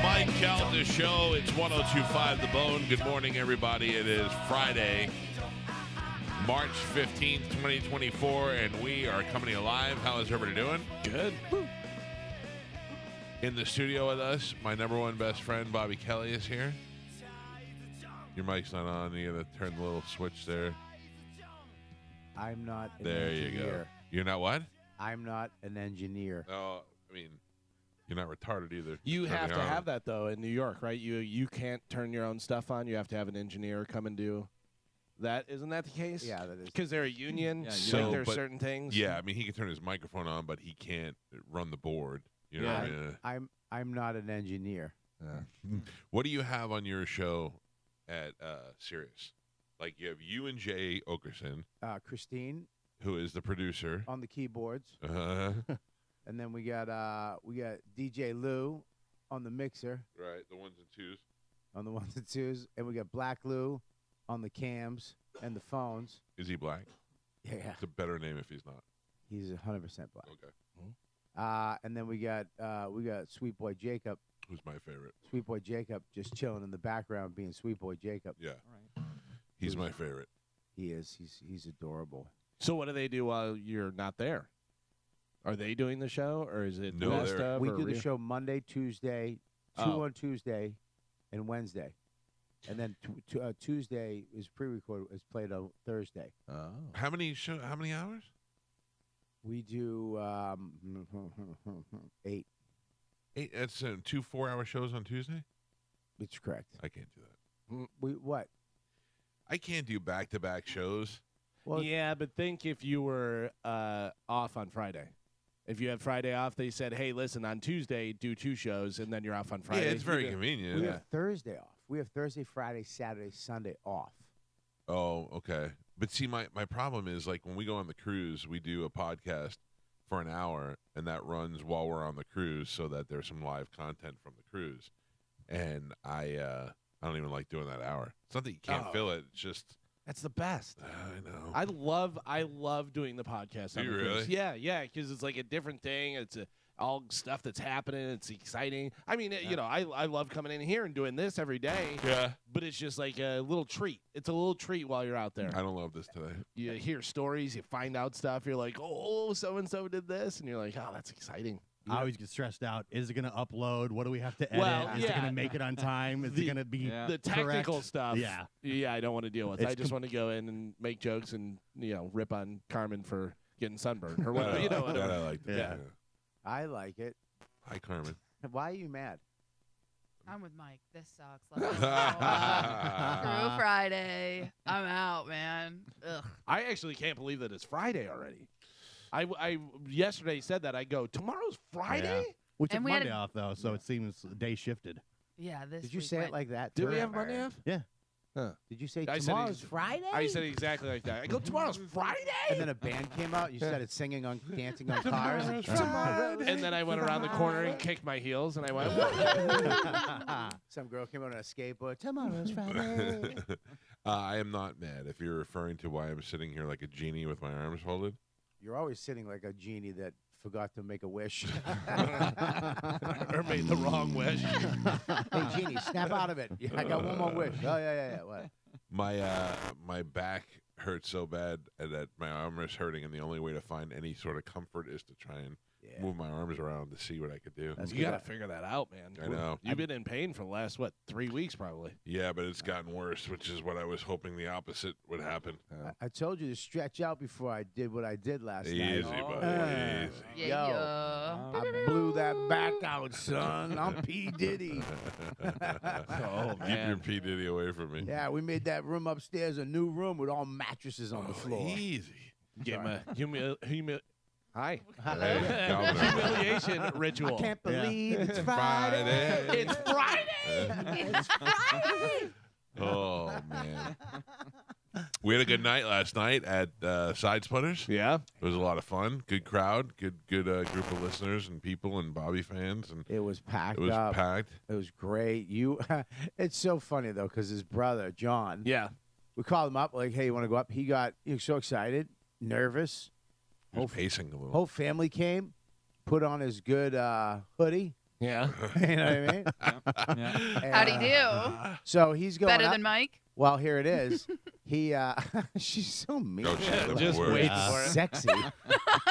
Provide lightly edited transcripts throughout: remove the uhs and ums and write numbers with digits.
Mike Calta Show. It's 102.5 The Bone. Good morning, everybody. It is Friday, March 15th, 2024, and we are coming alive. How is everybody doing? Good. In the studio with us, my number one best friend, Bobby Kelly, is here. Your mic's not on. You got to turn the little switch there. I'm not an There engineer. you go. You're not what? I'm not an engineer. Oh, I mean, you're not retarded either. You have to Turning on. have that, though, in New York, right? You can't turn your own stuff on. You have to have an engineer come and do that. Isn't that the case? Yeah, that is. Because they're a union, So, like there's but- certain things. Yeah, I mean, he can turn his microphone on, but he can't run the board. You know what I mean? I'm not an engineer. What do you have on your show at Sirius? Like, you have you and Jay Okerson, Christine who is the producer. on the keyboards, Uh, and then we got DJ Lou on the mixer right, the ones and twos. on the ones and twos, and we got Black Lou on the cams and the phones. Is he black? Yeah, It's a better name if he's not. he's 100% black. Okay. And then we got Sweet Boy Jacob. Who's my favorite? Sweet Boy Jacob just chilling in the background, being Sweet Boy Jacob. Yeah. He's my favorite. He is. He's adorable. So what do they do while you're not there? Are they doing the show, or is it No, best they're- of? We or do the re- show Monday, Tuesday, two Oh. on Tuesday, and Wednesday, and then Tuesday is pre-recorded. Is played on Thursday. Oh. How many hours? We do 8. 8. That's 2 4-hour shows on Tuesday? It's correct. I can't do that. We what? I can't do back-to-back shows. Well, Yeah, but think if you were off on Friday. If you had Friday off, they said, hey, listen, on Tuesday, do 2 shows, and then you're off on Friday. Yeah, it's very You do- convenient. we have Thursday off. We have Thursday, Friday, Saturday, Sunday off. Oh, okay. But see, my problem is, like, when we go on the cruise, we do a podcast for an hour, and that runs while we're on the cruise so that there's some live content from the cruise. And I don't even like doing that hour. It's not that you can't fill it. It's just, That's the best. I know. I love doing the podcast. Do on you the cruise. really? Yeah, because it's like a different thing. It's all stuff that's happening. It's exciting. I mean, you know, I love coming in here and doing this every day. Yeah. But it's just like a little treat. It's a little treat while you're out there. I don't love this today. You hear stories. You find out stuff. You're like, oh, so and so did this, and you're like, oh, that's exciting. I always get stressed out. Is it going to upload? What do we have to edit? Well, Is it yeah. going to make it on time? Is it going to be The technical correct? stuff. Yeah. I don't want to deal with. It's I just want to go in and make jokes and rip on Carmen for getting sunburned or whatever. That whatever. I like. Yeah. I like it. Hi, Carmen. Why are you mad? I'm with Mike. This sucks. Let's go. Screw Friday. I'm out, man. Ugh. I actually can't believe that it's Friday already. I yesterday said that. I go, tomorrow's Friday? Yeah. We took And we had Monday a- off, though, so it seems the day shifted. Yeah, this Did you week say it went like that? Did we too? have Monday off? Yeah. Did you say I said tomorrow's ex- Friday? I said exactly like that. I go, tomorrow's Friday? And then a band came out. You started singing on, dancing on cars. And then I went around the corner and kicked my heels, and I went, Some girl came out on a skateboard. Tomorrow's Friday. I am not mad if you're referring to why I'm sitting here like a genie with my arms folded. You're always sitting like a genie that forgot to make a wish. or made the wrong wish. Hey, genie, snap out of it. Yeah, I got one more wish. Oh, yeah. What? My back hurts so bad that my arm is hurting, and the only way to find any sort of comfort is to try and move my arms around to see what I could do. You got to figure that out, man. I know. You've been in pain for the last, 3 weeks probably. Yeah, but it's gotten worse, which is what I was hoping the opposite would happen. I told you to stretch out before I did what I did last night. Easy, buddy. Easy. Yeah, Yo, yeah. I blew that back out, son. I'm P. Diddy. Oh, Keep your P. Diddy away from me. Yeah, we made that room upstairs a new room with all mattresses on the floor. Easy. Give him a Hi. Hey, calm down. Humiliation ritual. I can't Yeah. believe it's Friday. Friday. It's Friday. It's Friday. Oh, man. We had a good night last night at Side Splitters. Yeah. It was a lot of fun. Good crowd. Good group of listeners and people and Bobby fans. And It was packed it was up. packed. It was great. It's so funny though, because his brother John. Yeah. We called him up like, "Hey, you want to go up?" He was so excited, nervous. He was pacing a little. Whole family came, put on his good hoodie, Yeah. You know what I mean? Yeah. How'd he And, do? So he's going Better up. than Mike? Well, here it is. He, she's so mean. Oh, she's the Just worst. wait Yeah. for it. Sexy.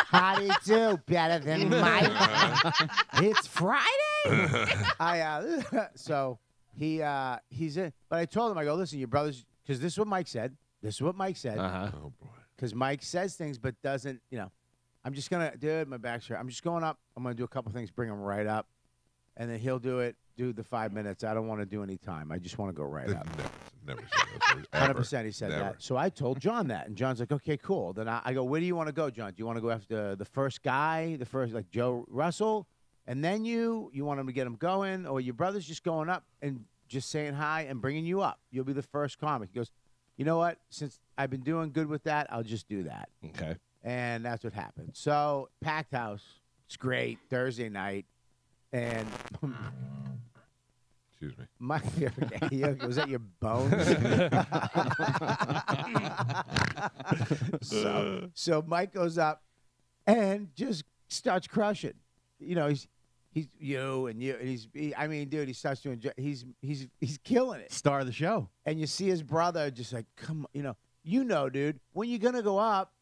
How do you do? Better than Mike. It's Friday. So he's in. But I told him, I go, listen, your brothers, because this is what Mike said. This is what Mike said. Uh-huh. Oh boy. Because Mike says things but doesn't, I'm just going to, dude, my back's hurt. I'm just going up. I'm going to do a couple things, bring him right up. And then he'll do the 5 minutes. I don't want to do any time. I just want to go right up. Never said those words, ever. 100% he said Never. that. So I told John that. And John's like, okay, cool. Then I go, where do you want to go, John? Do you want to go after the first guy, the first, like Joe Russell? And then you want him to get him going? Or your brother's just going up and just saying hi and bringing you up? You'll be the first comic. He goes, you know what? Since I've been doing good with that, I'll just do that. Okay. And that's what happened. So, packed house. It's great. Thursday night. And Excuse me. Mike, was that your bones? so Mike goes up and just starts crushing. He's you and he's dude, he starts doing. He's killing it. Star of the show. And you see his brother just like, come on, dude, when you're gonna go up,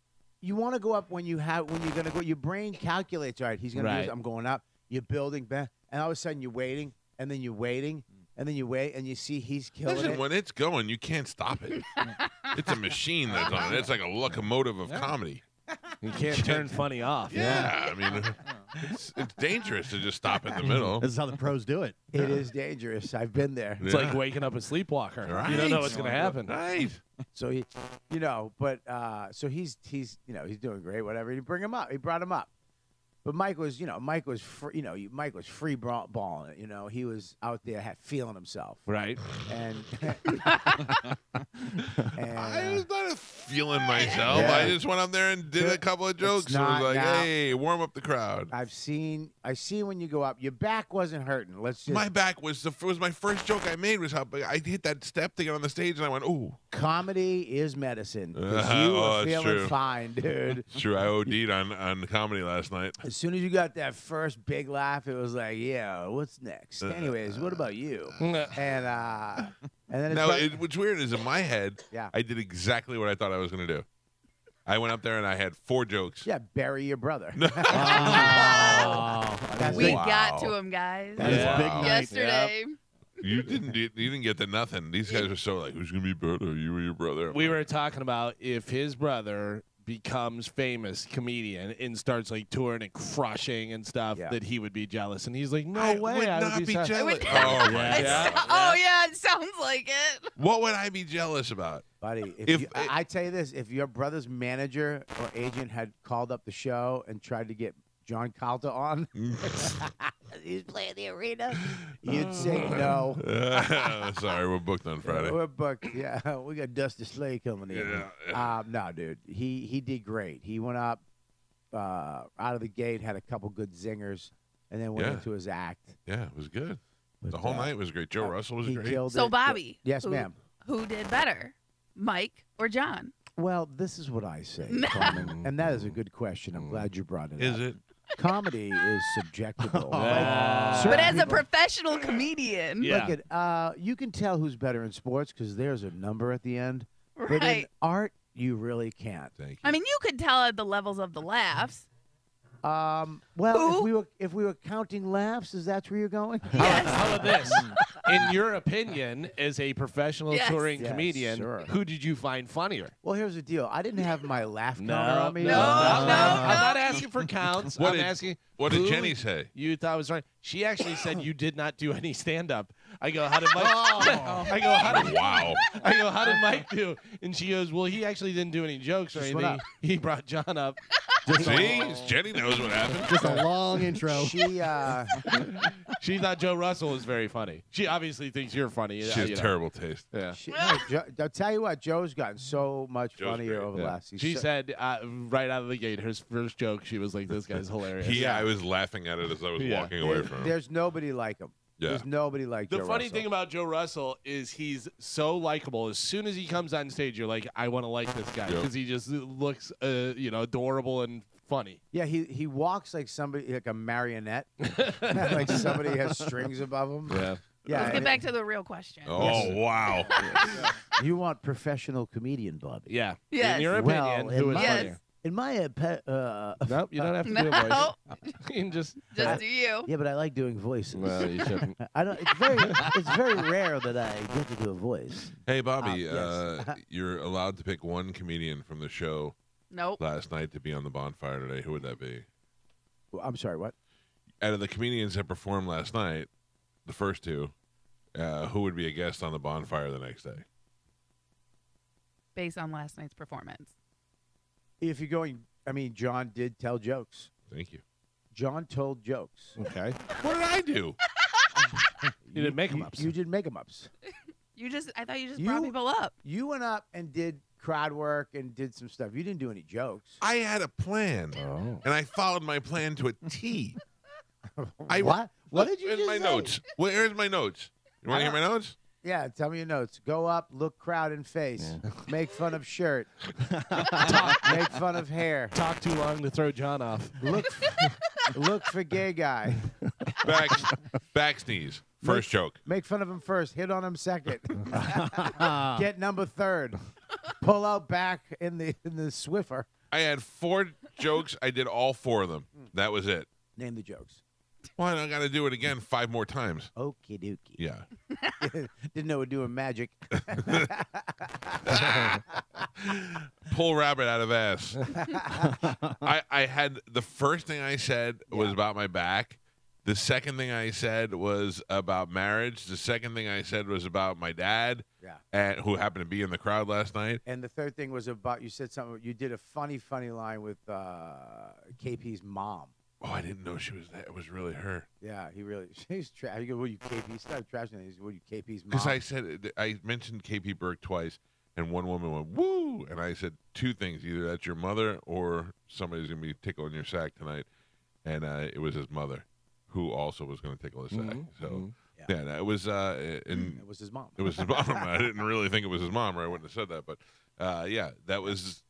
you want to go up when you're gonna go. Your brain calculates, all right, he's gonna do Right. this. I'm going up. You're building back, and all of a sudden you're waiting, and then you're waiting, and then you wait, and you see he's killing Listen, it. when it's going, you can't stop it. It's a machine that's on it. It's like a locomotive of comedy. You can't turn funny off. Yeah, I mean, it's dangerous to just stop in the middle. This is how the pros do it. It is dangerous. I've been there. It's like waking up a sleepwalker. Right. You don't know what's going to happen. Right. So so he's doing great. Whatever. You bring him up. He brought him up. But Mike was free balling it. He was out there feeling himself. Right. And, I was not feeling myself. Yeah. I just went up there and did a couple of jokes. I not was like, now. hey, warm up the crowd. I see when you go up, your back wasn't hurting. Let's just My back was my first joke I made was how I hit that step to get on the stage and I went, ooh. comedy is medicine. 'Cause you Oh, were that's feeling true. fine, dude. It's true. I OD'd on comedy last night. As soon as you got that first big laugh, it was like, yeah, what's next? Anyways, what about you? And then Now, it's what's weird is in my head, Yeah. I did exactly what I thought I was going to do. I went up there and I had 4 jokes. yeah, bury your brother. Oh, That's We Wow. got to him, guys. That is Yeah. a big night. Yesterday. You didn't get to nothing. These guys are so like, who's going to be better, you or your brother? We were talking about if his brother becomes famous comedian and starts like touring and crushing and stuff, Yeah. that he would be jealous. And he's like, no I way. would I not would be so- jealous. would- Oh, my Yeah. God. Oh, yeah, it sounds like it. What would I be jealous about? Buddy, If- I tell you this, if your brother's manager or agent had called up the show and tried to get John Calta on, he's playing the arena, you'd say no. Sorry, we're booked on Friday. We're booked. Yeah, we got Dusty Slay coming in. Yeah. No, dude, he did great. He went up out of the gate, had a couple good zingers, and then went Yeah. into his act. Yeah, it was good. But, The whole night was great. Joe Russell was he great. killed So, it. Bobby. Yes, who- ma'am. Who did better, Mike or John? Well, this is what I say, Carmen, and that is a good question. I'm glad you brought it up. Is it? Comedy is subjective. Yeah. But as a professional comedian, Yeah. Look at you can tell who's better in sports because there's a number at the end. But in right? art, you really can't. Thank you. I mean, you could tell at the levels of the laughs. Well, Who? if we were counting laughs, is that where you're going? Yes. How about this? In your opinion, as a professional Yes. touring Yes, comedian, sure. who did you find funnier? Well, here's the deal. I didn't have my laugh counter No, on me. No, no, I'm no. not asking for counts. What I'm did- asking. What did who Jenny say? You thought was right. She actually said you did not do any stand-up. I go, how did Mike? I go, how did Mike do? And she goes, well, he actually didn't do any jokes or Just went anything. up. He brought John up. See? Jenny knows what happened. Just a long intro. She She thought Joe Russell was very funny. She obviously thinks you're funny. She has terrible taste. Yeah. I'll tell you what, Joe's gotten so much Joe's funnier great. over the Yeah. last. She said right out of the gate, her first joke, she was like, "This guy's hilarious." Yeah, I was laughing at it as I was Yeah. walking away from him. There's nobody like him. Yeah. There's nobody like The Joe funny Russell. thing about Joe Russell is he's so likable. As soon as he comes on stage, you're like, I want to like this guy Yep. because he just looks, adorable and funny. Yeah, he walks like somebody, like a marionette. Like somebody has strings above him. Yeah. Yeah. Let's get back to the real question. Oh, wow. You want professional comedian, Bobby. Yeah. Yes. In your Well, opinion, in who is my- funnier? In my Nope, you don't have to do a voice. No, You can just just do you. yeah, but I like doing voices. Well, you shouldn't. I don't. It's very rare that I get to do a voice. Hey, Bobby, yes. you're allowed to pick one comedian from the show Nope. last night to be on the bonfire today. Who would that be? Well, I'm sorry. What? Out of the comedians that performed last night, the first two, who would be a guest on the bonfire the next day? Based on last night's performance. If you're going, I mean, John did tell jokes. Thank you. John told jokes. Okay. What did I do? You did make 'em ups. You did make 'em ups. I thought you just brought people up. You went up and did crowd work and did some stuff. You didn't do any jokes. I had a plan, Oh. and I followed my plan to a T. What? What did you Here's just my say? notes. Well, here's my notes. You want to hear my notes? Yeah, tell me your notes. Go up, look crowd in face, make fun of shirt, make fun of hair, Talk too long to throw John off. look for gay guy, Back sneeze. First joke. make fun of him first, hit on him second, get number third, pull out back in the Swiffer. I had 4 jokes. I did all 4 of them. That was it. Name the jokes. Well, I got to do it again 5 more times. Okie dokie. Yeah. Didn't know we're doing magic. Pull rabbit out of ass. I had the first thing I said was about my back. The second thing I said was about marriage. The second thing I said was about my dad, and who happened to be in the crowd last night. And the third thing was about, you said something, you did a funny line with KP's mom. Oh, I didn't know she was that. It was really her. Yeah, she's trash. You go, what you KP? He started trashing it. He said, what you KP's mom? Because I mentioned KP Burke twice, and one woman went, woo! And I said 2 things. Either that's your mother or somebody's going to be tickling your sack tonight. And it was his mother, who also was going to tickle his sack. So, yeah, that was it was his mom. It was his mom. I didn't really think it was his mom, or I wouldn't have said that. But, yeah, that was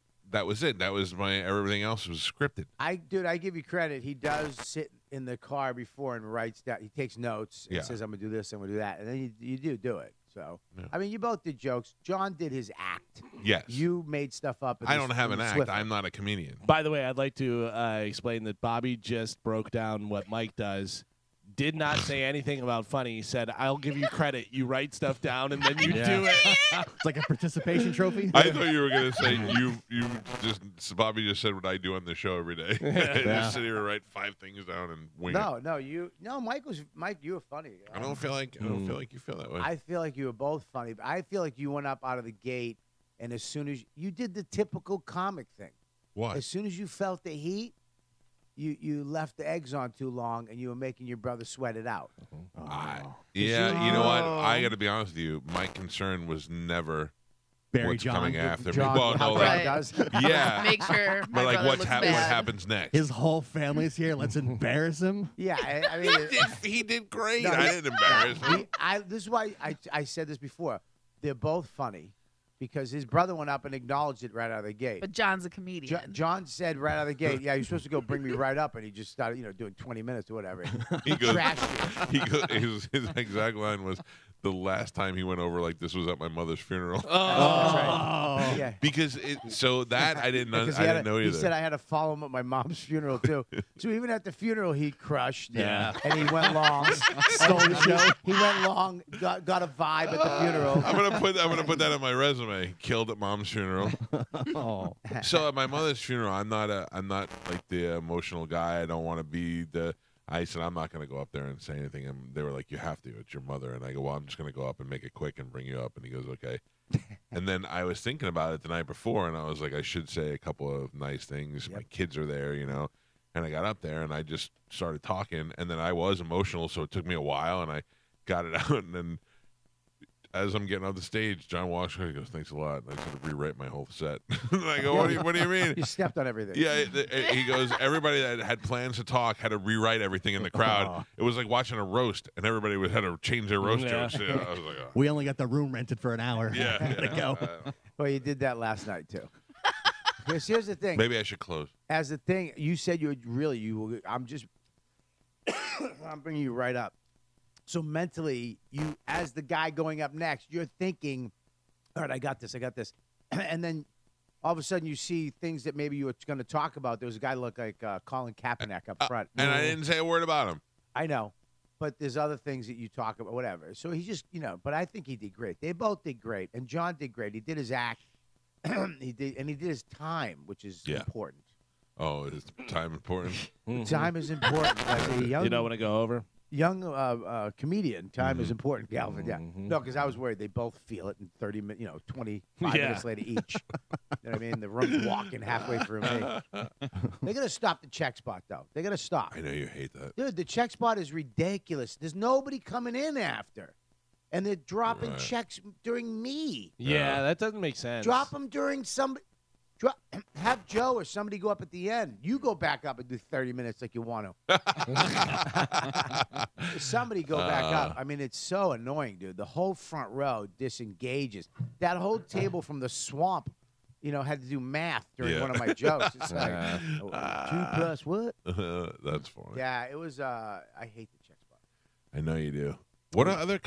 it. That was everything else was scripted. I give you credit. He does sit in the car before and writes down. He takes notes and says, I'm going to do this, I'm going to do that. And then you do it. So, I mean, you both did jokes. John did his act. Yes. You made stuff up. I don't have an act. I'm not a comedian. By the way, I'd like to explain that Bobby just broke down what Mike does. Did not say anything about funny. He said, I'll give you credit. You write stuff down, and then you do it. It's like a participation trophy. I thought you were going to say Bobby just said what I do on the show every day. Just sit here and write 5 things down and wing it. Mike, you were funny. I don't feel like you feel that way. I feel like you were both funny. But I feel like you went up out of the gate, and as soon as you did the typical comic thing. What? As soon as you felt the heat, you left the eggs on too long, and you were making your brother sweat it out. Yeah, you know what? I got to be honest with you. My concern was never Barry what's John. coming after John, me. Well, how no, John Right. does. yeah, Make sure my but like brother what looks bad. happens next? His whole family's here. Let's embarrass him. Yeah, I mean, he did great. No, I didn't embarrass him. this is why I said this before. They're both funny because his brother went up and acknowledged it right out of the gate. But John's a comedian. John said right out of the gate, "Yeah, you're supposed to go bring me right up," and he just started, doing 20 minutes or whatever. He goes, Trashed you. his exact line was, the last time he went over like this was at my mother's funeral. That's right. Yeah. Because I didn't Because know either. he said I had to follow him at my mom's funeral too. So even at the funeral, he crushed. Yeah. And he went long. Stole the show. He went long. Got a vibe at the funeral. I'm gonna put that on my resume. Killed at mom's funeral. Oh. So at my mother's funeral, I'm not like the emotional guy. I don't want to be the. I said I'm not going to go up there and say anything. And they were like, "You have to. It's your mother." And I go, "Well, I'm just going to go up and make it quick and bring you up." And he goes, "Okay." And then I was thinking about it the night before, and I was like, I should say a couple of nice things. Yep. My kids are there, And I got up there and I just started talking, and then I was emotional, so it took me a while, and I got it out, and then. As I'm getting off the stage, John walks in and goes, "Thanks a lot." And I sort of rewrite my whole set. And I go, what do you mean? You stepped on everything. Yeah, he goes, everybody that had plans to talk had to rewrite everything in the crowd. It was like watching a roast, and everybody had to change their roast jokes. Yeah, I was like, oh. We only got the room rented for an hour. Yeah. Gotta go. Well, you did that last night too. Because here's the thing. Maybe I should close. As the thing, you said I'm bringing you right up. So mentally, you, as the guy going up next, you're thinking, all right, I got this. And then all of a sudden you see things that maybe you were going to talk about. There was a guy look like Colin Kaepernick up front. And I didn't say a word about him. I know. But there's other things that you talk about, whatever. So he just, but I think he did great. They both did great. And John did great. He did his act. he did his time, which is important. Oh, is time important? Time is important. As a young, You don't want to go over? young comedian, time is important, Galvin. Yeah. No, because I was worried they both feel it in 30 minutes, 25 minutes later each. You know what I mean? The room's walking halfway through me. They're going to stop the check spot, though. They're going to stop. I know you hate that. Dude, the check spot is ridiculous. There's nobody coming in after. And they're dropping checks during me. Yeah, that doesn't make sense. Drop them during somebody. Have Joe or somebody go up at the end. You go back up and do 30 minutes like you want to. Somebody go back up. I mean, it's so annoying, dude. The whole front row disengages. That whole table from the swamp, had to do math during one of my jokes. It's like, 2 plus what? That's funny. Yeah, it was, I hate the check spot. I know you do. What do other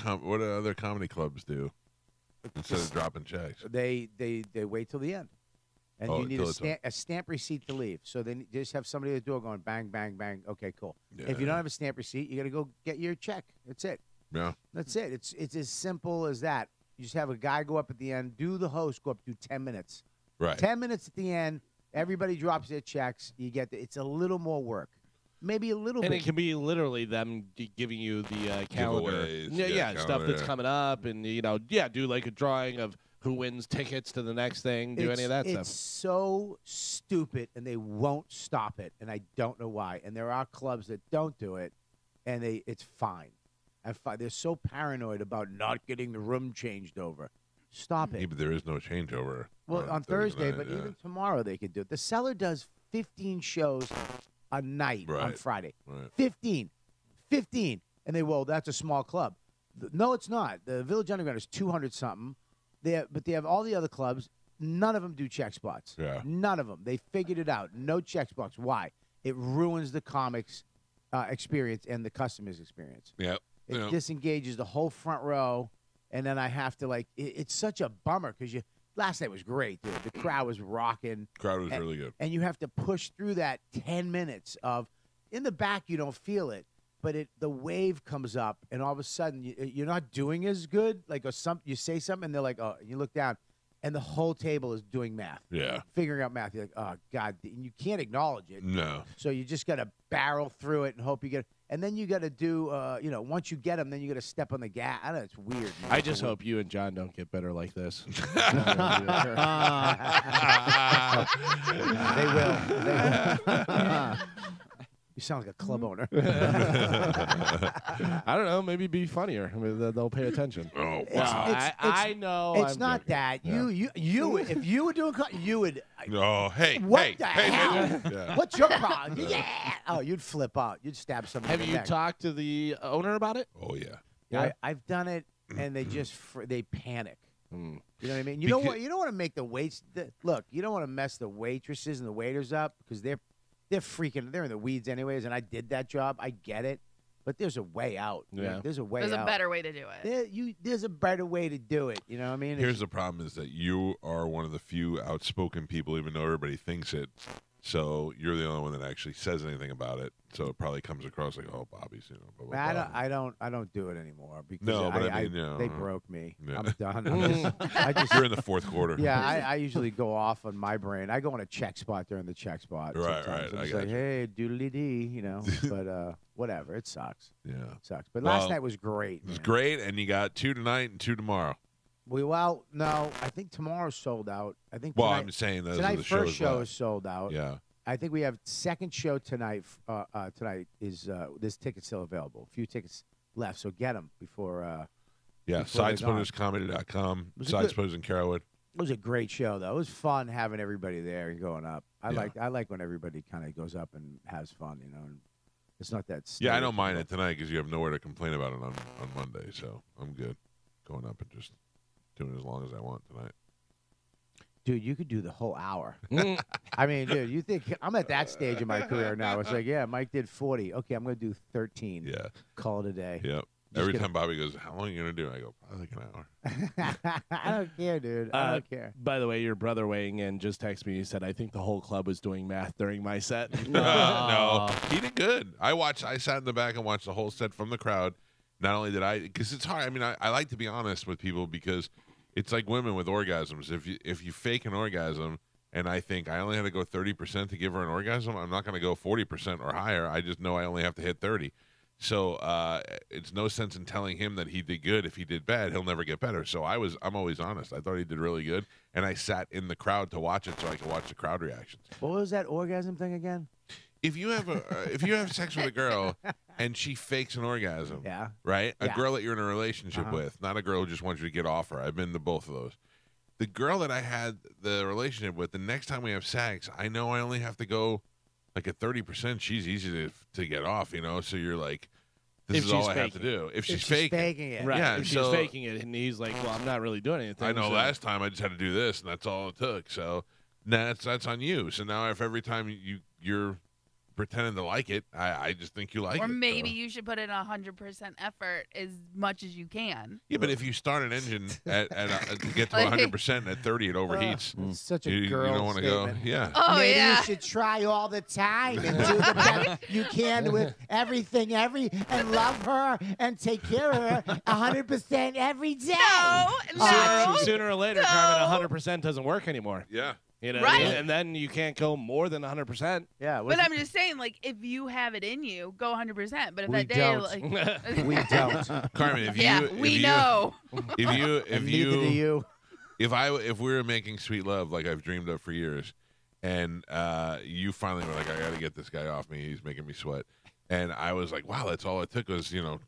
comedy clubs do instead of dropping checks? They wait till the end. And you need till a stamp receipt to leave. So then you just have somebody at the door going bang, bang, bang. Okay, cool. Yeah. If you don't have a stamp receipt, you got to go get your check. That's it. Yeah. That's it. It's as simple as that. You just have a guy go up at the end, do the host, go up, do 10 minutes. Right. 10 minutes at the end. Everybody drops their checks. You get it's a little more work. Maybe a little And bit. it can be literally them giving you the calendar. Giveaways, Yeah, stuff calendar, that's coming up. And, do like a drawing of who wins tickets to the next thing. Do any of that It's stuff. so stupid, and they won't stop it, and I don't know why. And there are clubs that don't do it, and it's fine. They're so paranoid about not getting the room changed over. Stop it. Yeah, but there is no changeover. Well, on Thursday, night, but even tomorrow they could do it. The Cellar does 15 shows a night on Friday. Right. 15. And that's a small club. No, it's not. The Village Underground is 200-something. But they have all the other clubs. None of them do check spots. Yeah. None of them. They figured it out. No check spots. Why? It ruins the comics experience and the customers' experience. Yep. It disengages the whole front row, and then I have to it's such a bummer because last night was great, dude. The crowd was rocking. Crowd was really good. And you have to push through that 10 minutes of in the back you don't feel it. But the wave comes up, and all of a sudden you're not doing as good. You say something, and they're like, "Oh," and you look down, and the whole table is doing math. Yeah, figuring out math. You're like, "Oh God," and you can't acknowledge it. No. So you just got to barrel through it and hope you get. And then you got to do, once you get them, then you got to step on the gas. I don't know, it's weird. Man. I just hope you and John don't get better like this. They will. You sound like a club owner. I don't know. Maybe be funnier. I mean, they'll pay attention. Oh, wow. I know. It's not that. Yeah. You. If you were doing, you would. Oh, hey. What the hell? Yeah. What's your problem? Yeah. Oh, you'd flip out. You'd stab somebody. Have in the you neck. talk to the owner about it? Oh, yeah. I've done it, and they just they panic. Mm. You know what I mean? You know what? You don't want to make the waits. Look, you don't want to mess the waitresses and the waiters up because they're freaking. They're in the weeds anyways, and I did that job. I get it, but there's a way out. Yeah. There's a way There's out. a better way to do it. There's a better way to do it. You know what I mean? Here's the problem is that you are one of the few outspoken people, even though everybody thinks it. So you're the only one that actually says anything about it. So it probably comes across like, oh, Bobby's, blah, blah, blah. I don't do it anymore because No, but I mean, they broke me. Yeah. I'm done. You're in the fourth quarter. Yeah, I usually go off on my brain. I go on a check spot during the check spot. Right, sometimes. right. I'm just like, hey, doodly dee, but whatever. It sucks. Yeah. It sucks. But last night was great. It was man. great, and you got 2 tonight and 2 tomorrow. No, I think tomorrow's sold out. I think Well, tonight, I'm saying those are tonight the first shows show left. is sold out. Yeah. I think we have second show tonight. Tonight is there's tickets still available. A few tickets left, so get them before. Yeah, before they're gone. sidesplitterscomedy.com. Was it good? Sidesplitters in Carrollwood. It was a great show, though. It was fun having everybody there and going up. I Yeah. like when everybody kind of goes up and has fun, And it's not that. Yeah, I don't mind it tonight because you have nowhere to complain about it on Monday, so I'm good going up and just doing it as long as I want tonight. Dude, you could do the whole hour. I mean, dude, you think I'm at that stage in my career now? It's like, yeah, Mike did 40. Okay, I'm gonna do 13. Yeah. Call it a day. Yep. Every time Bobby goes, "How long are you gonna do?" I go, "Probably like an hour." I don't care, dude. I don't care. By the way, your brother weighing in just texted me. He said, "I think the whole club was doing math during my set." No, he did good. I sat in the back and watched the whole set from the crowd. Not only did I, because it's hard. I mean, I like to be honest with people because it's like women with orgasms. If you fake an orgasm, and I think I only had to go 30% to give her an orgasm, I'm not going to go 40% or higher. I just know I only have to hit 30. So it's no sense in telling him that he did good. If he did bad, he'll never get better. So I'm always honest. I thought he did really good, and I sat in the crowd to watch it so I could watch the crowd reactions. What was that orgasm thing again? If you have sex with a girl and she fakes an orgasm, Yeah. right? A Yeah. girl that you're in a relationship with, not a girl who just wants you to get off her. I've been to both of those. The girl that I had the relationship with, the next time we have sex, I know I only have to go like at 30%. She's easy to get off, you know. So you're like, this If is all she's I have to faking do. If she's faking it. Right. Yeah, If she's so- faking it, and he's like, "Well, I'm not really doing anything." I know so- last time I just had to do this, and that's all it took. So that's on you. So now if every time you're pretending to like it, I just think you like Or it. maybe so. you should put in 100% effort as much as you can. Yeah, but if you start an engine to get to Like- 100%, at 30 it overheats. It's such a You girl don't want to go. statement. Yeah. Oh, Maybe yeah. you should try all the time and do the best you can with everything, and love her and take care of her 100% every day. No. Sooner or later, No. Carmen, 100% doesn't work anymore. Yeah. You know, Right. and then you can't go more than 100%. Yeah, But I'm just saying, like, if you have it in you, go 100%. But if We that day, don't. like, we don't. Carmen, if you yeah, we know. if you And neither do you. if we were making sweet love like I've dreamed of for years, and you finally were like, I got to get this guy off me, he's making me sweat, and I was like, wow, that's all it took was doing a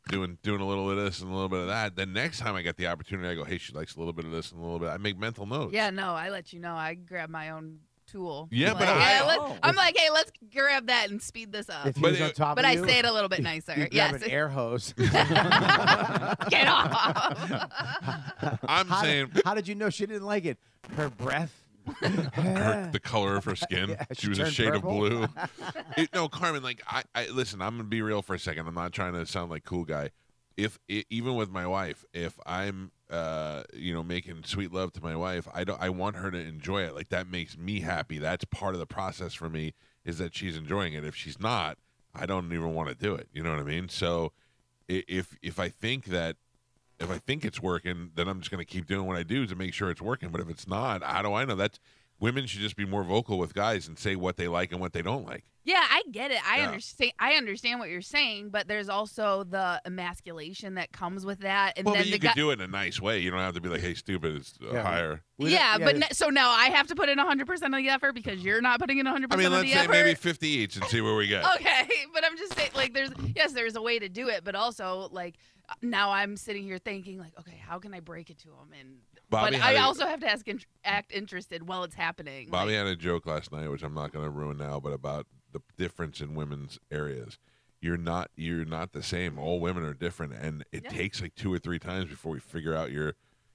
little bit of this and a little bit of that. Then next time I get the opportunity, I go, hey, she likes a little bit of this and a little bit. I make mental notes. Yeah, no, I let you know. I grab my own tool. Yeah, I'm but like, I- I'm like, hey, let's grab that and speed this up. If he But was on it- top But of I you, say it a little bit nicer. you grab Yes. an air hose. Get off. I'm saying How did you know she didn't like it? Her breath. the color of her skin. Yeah, she she was a turned shade purple. of blue. No, Carmen, like I listen, I'm gonna be real for a second. I'm not trying to sound like cool guy. Even with my wife, if I'm making sweet love to my wife, I want her to enjoy it. Like that makes me happy. That's part of the process for me, is that she's enjoying it. If she's not, I don't even want to do it. You know what I mean? So if I think it's working, then I'm just going to keep doing what I do to make sure it's working. But if it's not, how do I know? That's women should just be more vocal with guys and say what they like and what they don't like. Yeah, I get it. I Yeah. understand. I understand what you're saying, but there's also the emasculation that comes with that. And Well, then but you the could guy, do it in a nice way. You don't have to be like, hey, stupid, it's Yeah. higher. yeah, but so now I have to put in 100% of the effort because you're not putting in 100% I mean, of let's the say effort. maybe 50 each and see where we get. Okay, but I'm just saying, like, there's a way to do it, but also, like, now I'm sitting here thinking, like, okay, how can I break it to him? And Bobby but had I a- also have to act interested while it's happening. Bobby like, had a joke last night, which I'm not going to ruin now, but about the difference in women's areas. You're not the same. All women are different, and it Yeah. takes like 2 or 3 times before we figure out your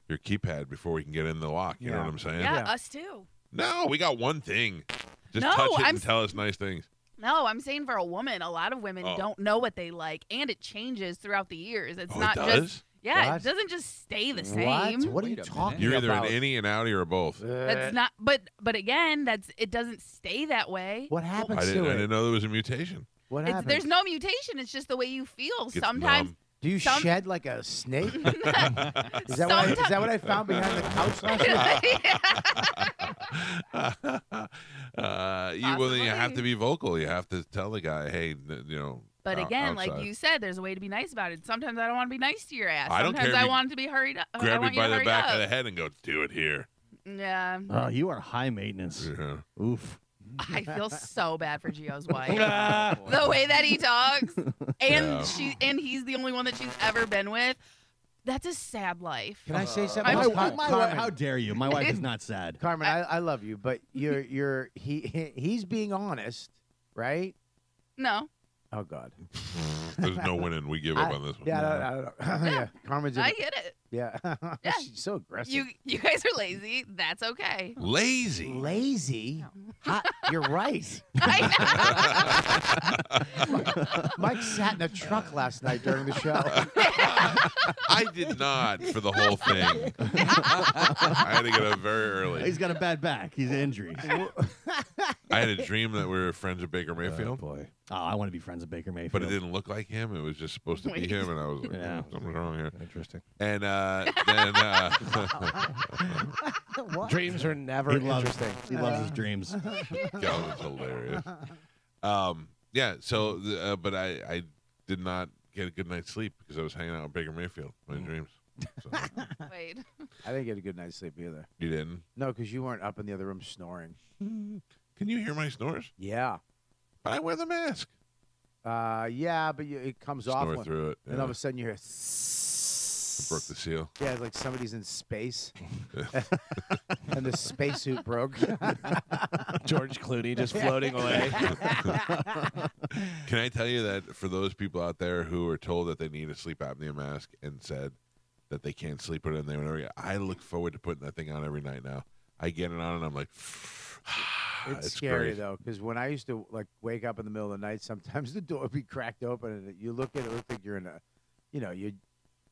keypad before we can get in the lock. You know Yeah. what I'm saying? yeah, Yeah. us too. No, we got one thing. Just No, touch it I'm and tell us nice things. No, I'm saying for a woman, a lot of women Oh. don't know what they like, and it changes throughout the years. It's Oh, not it does? just yeah, What? it doesn't just stay the What? same. What are you Wait a talking You're either about? an innie, an outie, or both. That's not. But again, it doesn't stay that way. What happens I to didn't it? know there was a mutation. What It's, happens? there's no mutation. It's just the way you feel. Gets Sometimes. numb. Do you some- shed like a snake? Is that what I found behind the couch last night? Well, then you have Possibly. to be vocal. You have to tell the guy, hey, But again, like outside. you said, there's a way to be nice about it. Sometimes I don't want to be nice to your ass. I don't Sometimes care if I you want it to be hurried up. I grab me want you by to the hurry back up. of the head and go, do it here. Yeah, Oh, you are high maintenance. Yeah. Oof. I feel so bad for Gio's wife. Ah. The way that he talks, and Yeah. he's the only one that she's ever been with. That's a sad life. Can I say something? I'm- Carmen, How dare you? My wife is not sad. Carmen, I love you, but he's being honest, right? No, Oh God. There's no winning. We give up on this one. Yeah, I don't know. Yeah, Carmen's in I get it. Yeah. Yeah. She's so aggressive. You guys are lazy. That's okay. Lazy. Lazy? You're right. Mike sat in a truck last night during the show. I did not for the whole thing. I had to get up very early. He's got a bad back. He's injuries. I had a dream that we were friends with Baker Oh, Mayfield. boy. Oh, I want to be friends with Baker Mayfield. But it didn't look like him. It was just supposed to be Wait. him, and I was like, Yeah. something's wrong here. Interesting. And then Dreams are never He loves, interesting. he loves his dreams. Galvin's hilarious. Yeah. So, but I did not get a good night's sleep because I was hanging out with Baker Mayfield in my dreams. So, Wait. I didn't get a good night's sleep either. you didn't? No, because you weren't up in the other room snoring. Can you hear my snores? Yeah. But I wear the mask. Yeah, but it comes off. Snore When, through it. and all of a sudden you hear. Broke the seal. Yeah, it's like somebody's in space, and the spacesuit broke. George Clooney just floating away. Can I tell you that for those people out there who are told that they need a sleep apnea mask and said that they can't sleep with it, and they whenever I look forward to putting that thing on every night now. I get it on and I'm like, It's scary great. though, because when I used to like wake up in the middle of the night, sometimes the door would be cracked open, and you look at it, look like you're in a,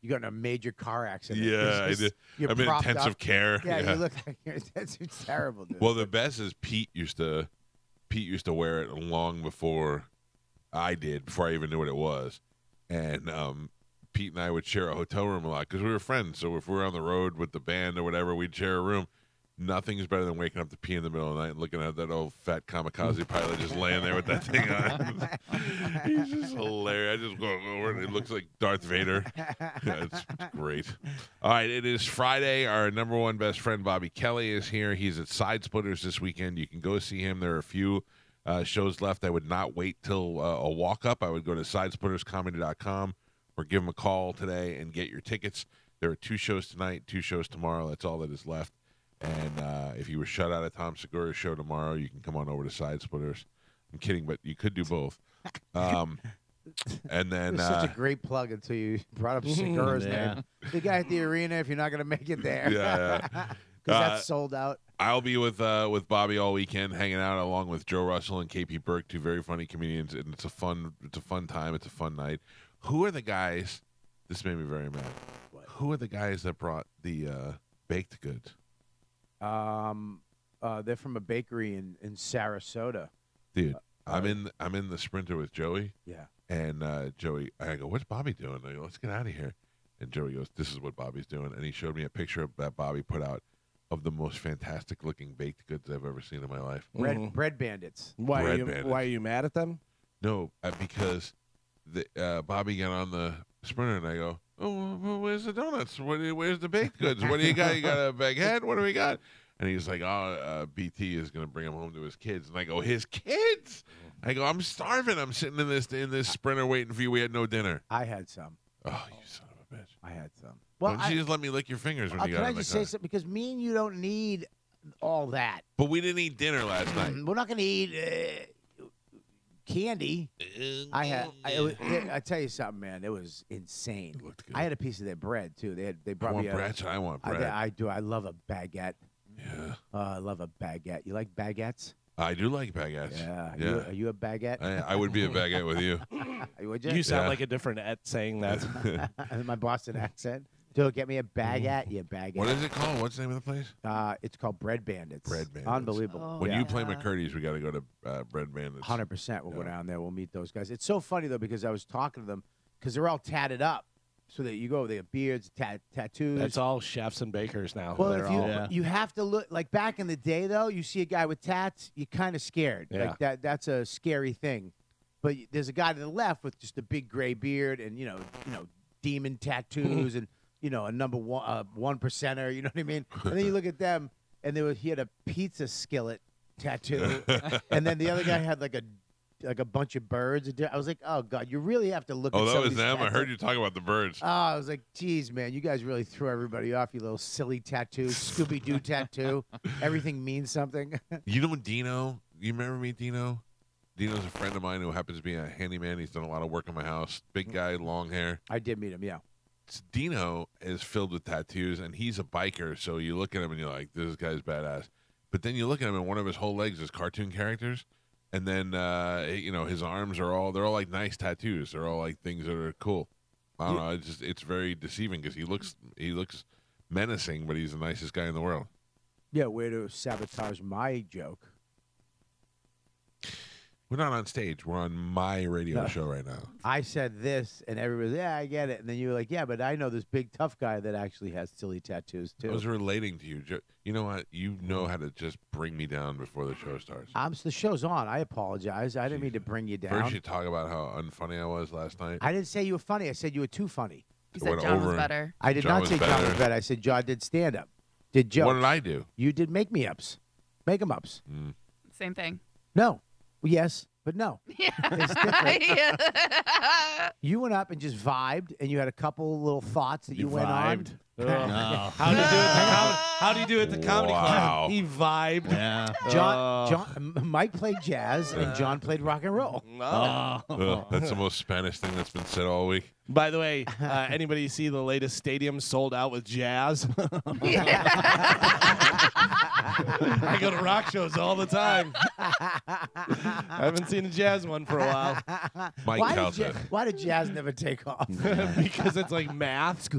you got in a major car accident. Yeah, It's just- you're I'm in propped intensive up. care. Yeah, you look like it's terrible, dude. Well, the best is Pete used to wear it long before I did, before I even knew what it was. And Pete and I would share a hotel room a lot because we were friends. So if we were on the road with the band or whatever, we'd share a room. Nothing's better than waking up to pee in the middle of the night and looking at that old fat kamikaze pilot just laying there with that thing on. He's just hilarious. I just go over and it looks like Darth Vader. Yeah, it's great. All right, it is Friday. Our number one best friend, Bobby Kelly, is here. He's at Side Splitters this weekend. You can go see him. There are a few shows left. I would not wait till a walk-up. I would go to sidesplitterscomedy.com or give him a call today and get your tickets. There are 2 shows tonight, 2 shows tomorrow. That's all that is left. And if you were shut out of Tom Segura's show tomorrow, you can come on over to Side Splitters. I'm kidding, but you could do both. And then It's such a great plug until you brought up Segura's Yeah. name. The guy at the arena, if you're not going to make it there. Yeah. Because that's sold out. I'll be with Bobby all weekend, hanging out along with Joe Russell and KP Burke, 2 very funny comedians, and it's a fun time. It's a fun night. Who are the guys? This made me very mad. Who are the guys that brought the baked goods? They're from a bakery in Sarasota. Dude, I'm in the Sprinter with Joey. Yeah. And Joey, I go, what's Bobby doing? I go, let's get out of here. And Joey goes, this is what Bobby's doing. And he showed me a picture of that Bobby put out of the most fantastic looking baked goods I've ever seen in my life. Bread bandits. Why Bread are bandits. why are you mad at them? No, because Bobby got on the Sprinter and I go, oh, well, where's the donuts? Where's the baked goods? What do you got? You got a baguette? What do we got? And he's like, BT is going to bring him home to his kids. And I go, his kids? I go, I'm starving. I'm sitting in this Sprinter waiting for you. We had no dinner. I had some. Oh, you son of a bitch. I had some. Why Well, don't you just let me lick your fingers when you can got I in the just car? say something? Because me and you don't need all that. But we didn't eat dinner last night. We're not going to eat candy. I tell you something, man. It was insane. It looked good. I had a piece of their bread too. They I brought want me bread. I want bread. I do. I love a baguette. Yeah. I love a baguette. You like baguettes? I do like baguettes. Yeah. Yeah. Are you a baguette? I would be a baguette with you. Would You sound Yeah. like a different at saying that. My Boston accent. Dude, get me a baguette. You baguette. What is it called? What's the name of the place? It's called Bread Bandits. Bread Bandits. Unbelievable. Oh, When Yeah. you play McCurdy's, we got to go to Bread Bandits. 100%. We'll go Yeah. down there. We'll meet those guys. It's so funny, though, because I was talking to them because they're all tatted up. So that you go, they have beards, tattoos. That's all chefs and bakers now. Well, They're if you all, Yeah. you have to look like back in the day, though, you see a guy with tats, you're kind of scared. Yeah. Like that's a scary thing. But there's a guy to the left with just a big gray beard and you know demon tattoos and a number one percenter. You know what I mean? And then you look at them, and he had a pizza skillet tattoo, and then the other guy had like a bunch of birds. I was like, oh god, you really have to look. Oh, at that some of was these them? I tattoos. heard you talk about the birds. Oh, I was like, geez, man, you guys really threw everybody off, you little silly tattoos. Scooby-Doo tattoo. Everything means something. You know Dino? You remember me, Dino? Dino's a friend of mine who happens to be a handyman. He's done a lot of work in my house. Big guy, long hair. I did meet him, yeah. Dino is filled with tattoos, and he's a biker. So you look at him and you're like, "This guy's badass." But then you look at him, and one of his whole legs is cartoon characters, and then his arms they're all like nice tattoos. They're all like things that are cool. I don't know. It's very deceiving because he looks menacing, but he's the nicest guy in the world. Yeah, way to sabotage my joke. We're not on stage. We're on my radio show right now. I said this, and everybody's, yeah, I get it. And then you were like, yeah, but I know this big tough guy that actually has silly tattoos, too. I was relating to you. You know what? You know how to just bring me down before the show starts. The show's on. I apologize. I didn't mean to bring you down. First you talk about how unfunny I was last night. I didn't say you were funny. I said you were too funny. You said John was better. I did not say John was better. I said John did stand-up. Did jokes. What did I do? You did make-me-ups. Make-em-ups. Same thing. No. Yes, but no. Yeah. It's different. Yeah. You went up and just vibed, and you had a couple little thoughts that you went vibed? on. No. How do you do it at the comedy Wow. club? He vibed. Yeah. Mike played jazz, and John played rock and roll. That's the most Spanish thing that's been said all week. By the way, anybody see the latest stadium sold out with jazz? I go to rock shows all the time. I haven't seen a jazz one for a while. Mike Calta. Why did jazz never take off? Because it's like math.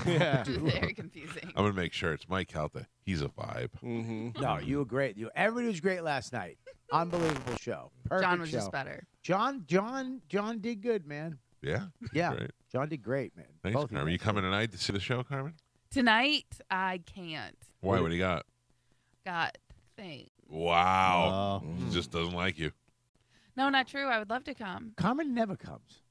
Yeah. Very confusing. I'm going to make sure it's Mike Calta. He's a vibe. Mm-hmm. No, you were great. Everybody was great last night. Unbelievable show. Perfect John was show. just better. John did good, man. Yeah? Yeah. Great. John did great, man. Thanks, Both of Carmen. You guys. coming tonight to see the show, Carmen? Tonight, I can't. Why? What do you got? Got things. Wow. Oh. He just doesn't like you. No, not true. I would love to come. Carmen never comes.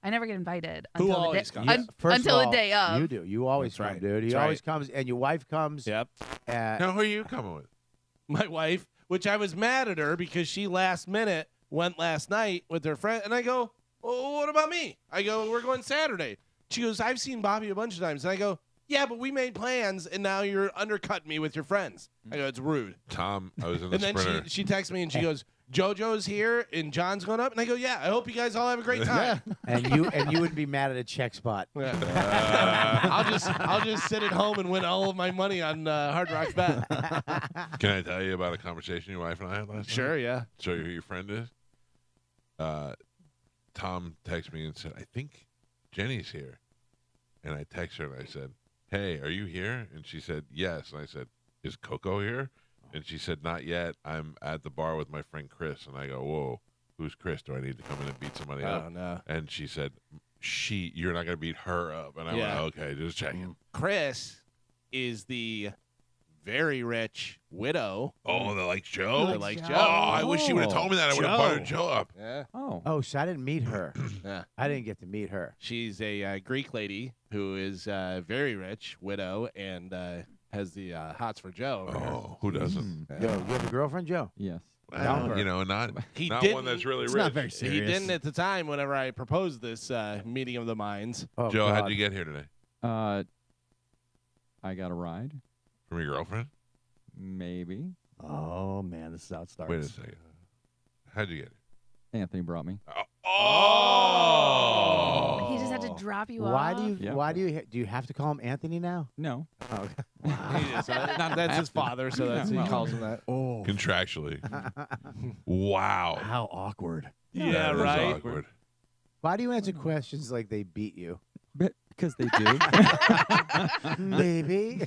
I never get invited. Who until always the day, comes? First until of the all, day of. You do. You always That's come, right. dude. He That's always right. comes, and your wife comes. Yep. Now, who are you coming with? My wife, which I was mad at her because she last minute went last night with her friend. And I go, well, what about me? I go, we're going Saturday. She goes, I've seen Bobby a bunch of times. And I go, yeah, but we made plans, and now you're undercutting me with your friends. I go, it's rude. Tom, I was in the And then Sprinter. she texts me, and she goes, JoJo's here, and John's going up. And I go, yeah, I hope you guys all have a great time. And you wouldn't be mad at a check spot. I'll just sit at home and win all of my money on Hard Rock Bet. Can I tell you about a conversation your wife and I had last night? Sure, yeah. Show you who your friend is? Tom texted me and said, I think Jenny's here. And I texted her and I said, hey, are you here? And she said, yes. And I said, is Coco here? And she said, not yet. I'm at the bar with my friend Chris. And I go, whoa, who's Chris? Do I need to come in and beat somebody up? Oh, no. And she said, you're not going to beat her up. And I Yeah. went, okay, just checking. Chris is the very rich widow. Oh, that likes Joe? That likes Joe. Oh, I wish she would have told me that. I would have Joe. buttered Joe up. Yeah. Oh. Oh, so I didn't meet her. Yeah. I didn't get to meet her. She's a Greek lady who is very rich, widow, and has the hots for Joe. Oh, who doesn't? Yo, you have a girlfriend, Joe? Yes. Dump her. You know, not He one didn't- that's really It's rich. not very He serious. didn't at the time whenever I proposed this meeting of the minds. Oh, Joe, God. how'd you get here today? I got a ride. From your girlfriend? Maybe. Oh, man, this is how it starts. Wait a second. How'd you get here? Anthony brought me. Oh! He just had to drop you Why off. do you? Yeah. Why do you have to call him Anthony now? No. Oh, okay. That's his father, so that's he well. calls him that. Oh, Contractually. Wow. how awkward. Yeah, That is right. awkward. Why do you answer questions like they beat you? Because they do. Maybe.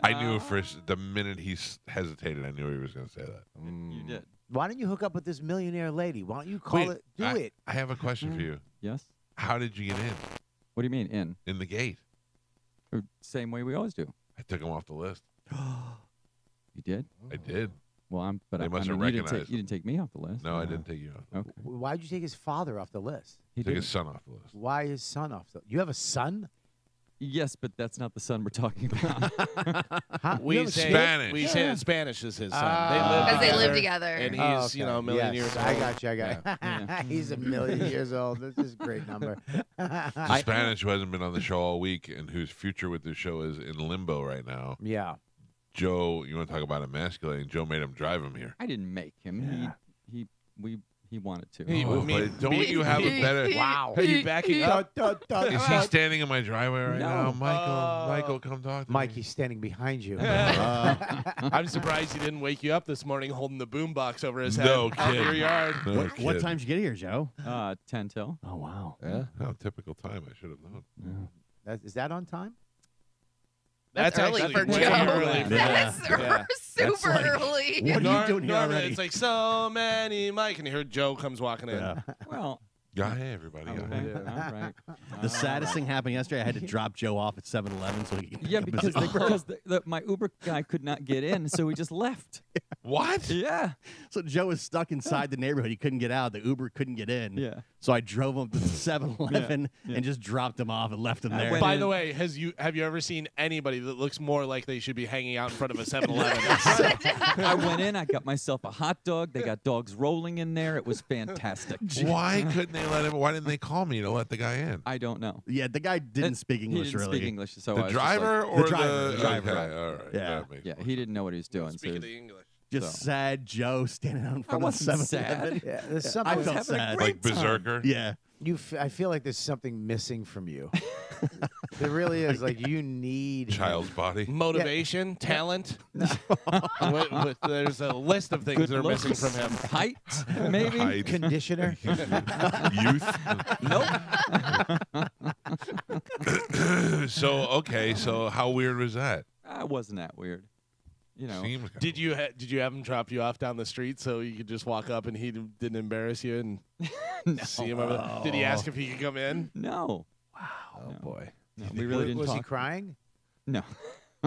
I knew first the minute he hesitated, I knew he was going to say that. You did. Why don't you hook up with this millionaire lady? Why don't you call Wait, it? Do I, it. I have a question for you. Yes. How did you get What do you mean in? in the gate? Same way we always do. I took him off the list. You did? I did. Well, They I must mean, have you didn't recognized you didn't take me off the list. No, I didn't take you off. Okay. Why'd you take his father off the list? He Took did. his son off the list. Why his son off the? You have a son? Yes, but that's not the son we're talking about. Huh? You We have a say kid? Spanish. We say that Spanish is his son. Ah. Because they live together, together. and he's Oh, okay. you know a million Yes, years old. I got you. I got you. Yeah. He's a million years old. This is a great number. The Spanish who hasn't been on the show all week and whose future with the show is in limbo right now. Yeah. Joe, you want to talk about emasculating? Joe made him drive him here. I didn't make him. Yeah. He He wanted to. He- Oh, me- but don't me- you have a better? Wow. Are you backing up? Is he standing in my driveway right No. now? Michael, come talk to Mike, me. he's standing behind you. I'm surprised he didn't wake you up this morning holding the boombox over his head No out in your kidding. yard. No What kidding. time did you get here, Joe? 10 till. Oh, wow. Yeah. Oh, typical time. I should have known. Is that on time? That's early actually for way Joe. early. Yeah. That's Yeah. super like- early. What are you doing here Normally already? it's like so many Mike, and you heard Joe comes walking in. Yeah. Well, Yeah, hey everybody. okay. Yeah. All right. The saddest thing happened yesterday. I had to drop Joe off at 7-Eleven so he could Yeah, pick up his because, Uber. my Uber guy could not get in, so he just left. What? Yeah. So Joe was stuck inside the neighborhood. He couldn't get out. The Uber couldn't get in. Yeah. So I drove him to the 7-Eleven Yeah. and just dropped him off and left him I there. went By in- the way, have you ever seen anybody that looks more like they should be hanging out in front of a 7-Eleven? I went in, I got myself a hot dog. They got dogs rolling in there. It was fantastic. Why couldn't they let him? Why didn't they call me to let the guy in? I don't know. Yeah, the guy didn't speak English he didn't really. speak English, so I The was just like- driver or driver, the driver. Okay, all right. Yeah. That makes yeah, more he didn't know what he was doing. So Speaking the English. Just So. sad Joe standing out in front of the wasn't 7-Eleven. sad. Yeah, there's I something. was felt having a sad. great like Berserker. Yeah. I feel like there's something missing from you. There really is. Like you need him. Child's body. Motivation, talent. There's a list of things Good that are missing looks, from him. height, maybe. Height. conditioner. Youth. Nope. So how weird was that? I wasn't that weird. You know. Seems kinda Did you have him drop you off down the street so you could just walk up and he didn't embarrass you and No. see him over there? Did he ask if he could come in? No. Oh No. boy. No, we really didn't Was talk. he crying? No.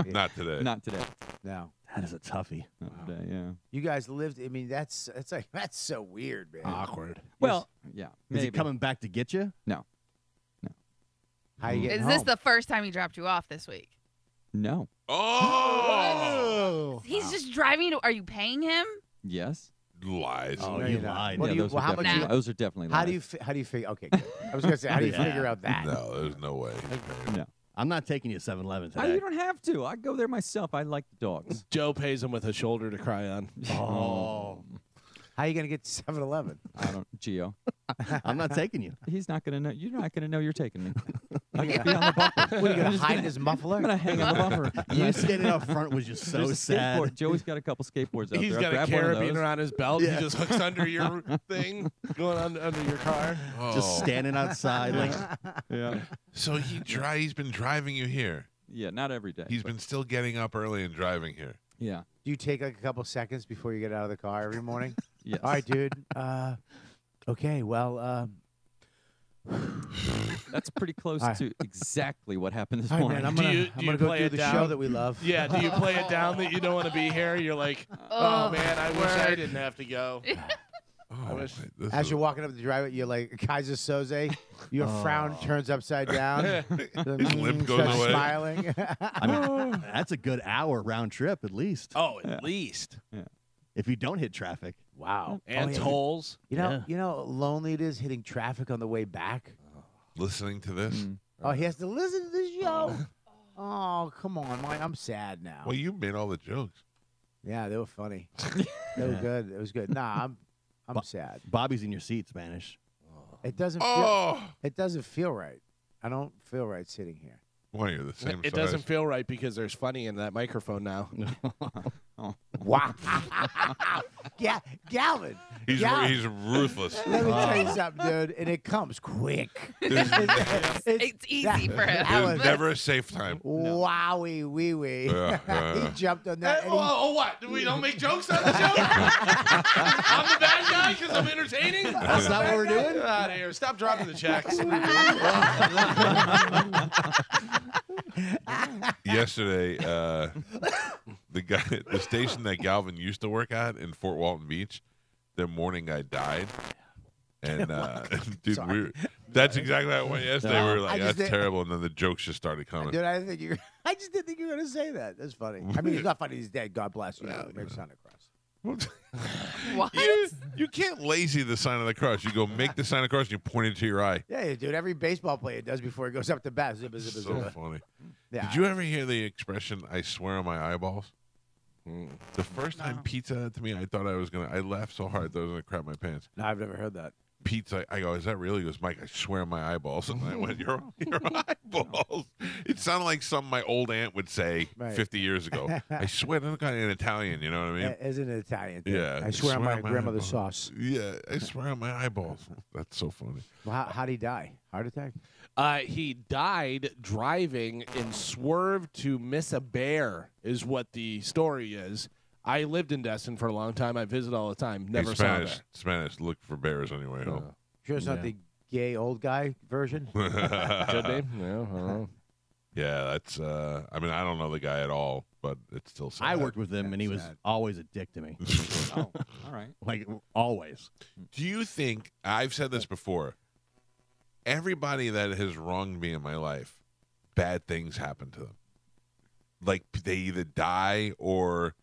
Not today. Not today. No. That is a toughie. Not today, yeah. You guys lived. I mean, that's so weird, man. Awkward. Well, yeah. Is Maybe. he coming back to get you? No. How you getting Is this home? the first time he dropped you off this week? No. Oh, He's just driving you. Are you paying him? Yes. lies. Oh, No, you you're not. lied. What Yeah, do you? those, Well, are how much? definitely, Nah. those are definitely How lies. do you? How do you figure? Okay, good. I was gonna say, how do you Yeah. figure out that? No, there's no way. No. I'm not taking you to 7-Eleven Oh, today. you don't have to. I go there myself. I like the dogs. Joe pays him with a shoulder to cry on. Oh, How are you gonna get to 7-Eleven? I don't. Gio. I'm not taking you. He's not gonna know. You're not gonna know you're taking me. I could be on the buffer. What are you I'm gonna just hide gonna- his muffler? I'm gonna hang on the buffer. You standing up front was just so There's a sad. skateboard. Joey's got a couple skateboards out He's there. got a I'll grab one of carabiner those. on his belt. Yeah. He just hooks under your thing, going under your car. Just Oh. standing outside. Like, Yeah. So he's been driving you here. Yeah. Not every day. He's but- been still getting up early and driving here. Yeah. Do you take like a couple seconds before you get out of the car every morning? Yes. All right, dude. Okay. Well. That's pretty close All right. to exactly what happened this All right, morning. man. I'm Do gonna, you- I'm do gonna you go play do it the down? show that we love. Yeah, do you play it down that you don't want to be here? You're like, oh man, I wish I word. didn't have to go. Oh, wish- this As is- you're walking up the driveway, you're like Kaiser Soze. Your frown turns upside down. His lip goes starts away. Smiling. I mean, that's a good hour round trip at least. Oh, at least. If you don't hit traffic. wow. And Oh, yeah. tolls. You know, Yeah. you know, how lonely it is hitting traffic on the way back. listening to this. Mm. Oh, he has to listen to the show. Oh, come on, Mike. I'm sad now. Well, you made all the jokes. Yeah, they were funny. They were good. It was good. Nah, I'm sad. Bobby's in your seat, Spanish. It doesn't feel. Oh, It doesn't feel right. I don't feel right sitting here. why you're the same It size. doesn't feel right because there's funny in that microphone now. Wow. Yeah, Galvin. He's Gal- he's ruthless. Let me tell you something, dude, and it comes quick. It's easy for him. that was- There's never a safe time. Wowie wee wee. Yeah. He jumped on that. and he- what? We don't make jokes on the show? I'm the bad guy because I'm entertaining? That's not what we're doing? Get out of here. Stop dropping the checks. Yesterday, the station that Galvin used to work at in Fort Walton Beach, their morning guy died. And dude, that's exactly how it went yesterday. We were I like, just that's did- terrible, and then the jokes just started coming. Dude, I just didn't think you were going to say that. That's funny. I mean, it's not funny. He's dead. God bless you. Make a sign of cross. What? You can't lazy the sign of the cross. You go make the sign of the cross and you point it to your eye. Yeah, dude. Every baseball player does before he goes up to bat. Zibba, zibba, So zibba. funny. Yeah. Did you ever hear the expression, I swear on my eyeballs? The first time No. pizza did that to me, I thought I laughed so hard that I was gonna crap my pants. No, I've never heard that. Pizza, I go, is that real? He goes, Mike, I swear on my eyeballs. And I went, your eyeballs. It sounded like something my old aunt would say Right. 50 years ago. I swear, that's kind of in Italian, you know what I mean? Isn't it Italian? thing? Yeah. I swear on my grandmother's eyeballs. sauce. Yeah, I swear on my eyeballs. That's so funny. Well, how'd he die? Heart attack? He died driving and swerved to miss a bear, is what the story is. I lived in Destin for a long time. I visit all the time. Never Hey, saw a Spanish, Spanish, look for bears on your way home. Sure, it's not the gay old guy version. bear. Could be. Yeah, I don't know. Yeah, that's. I mean, I don't know the guy at all, but it's still sad. I worked with him, and he was Sad. always a dick to me. Oh, all right. Like, always. Do you think I've said this before? Everybody that has wronged me in my life, bad things happen to them. Like they either die or,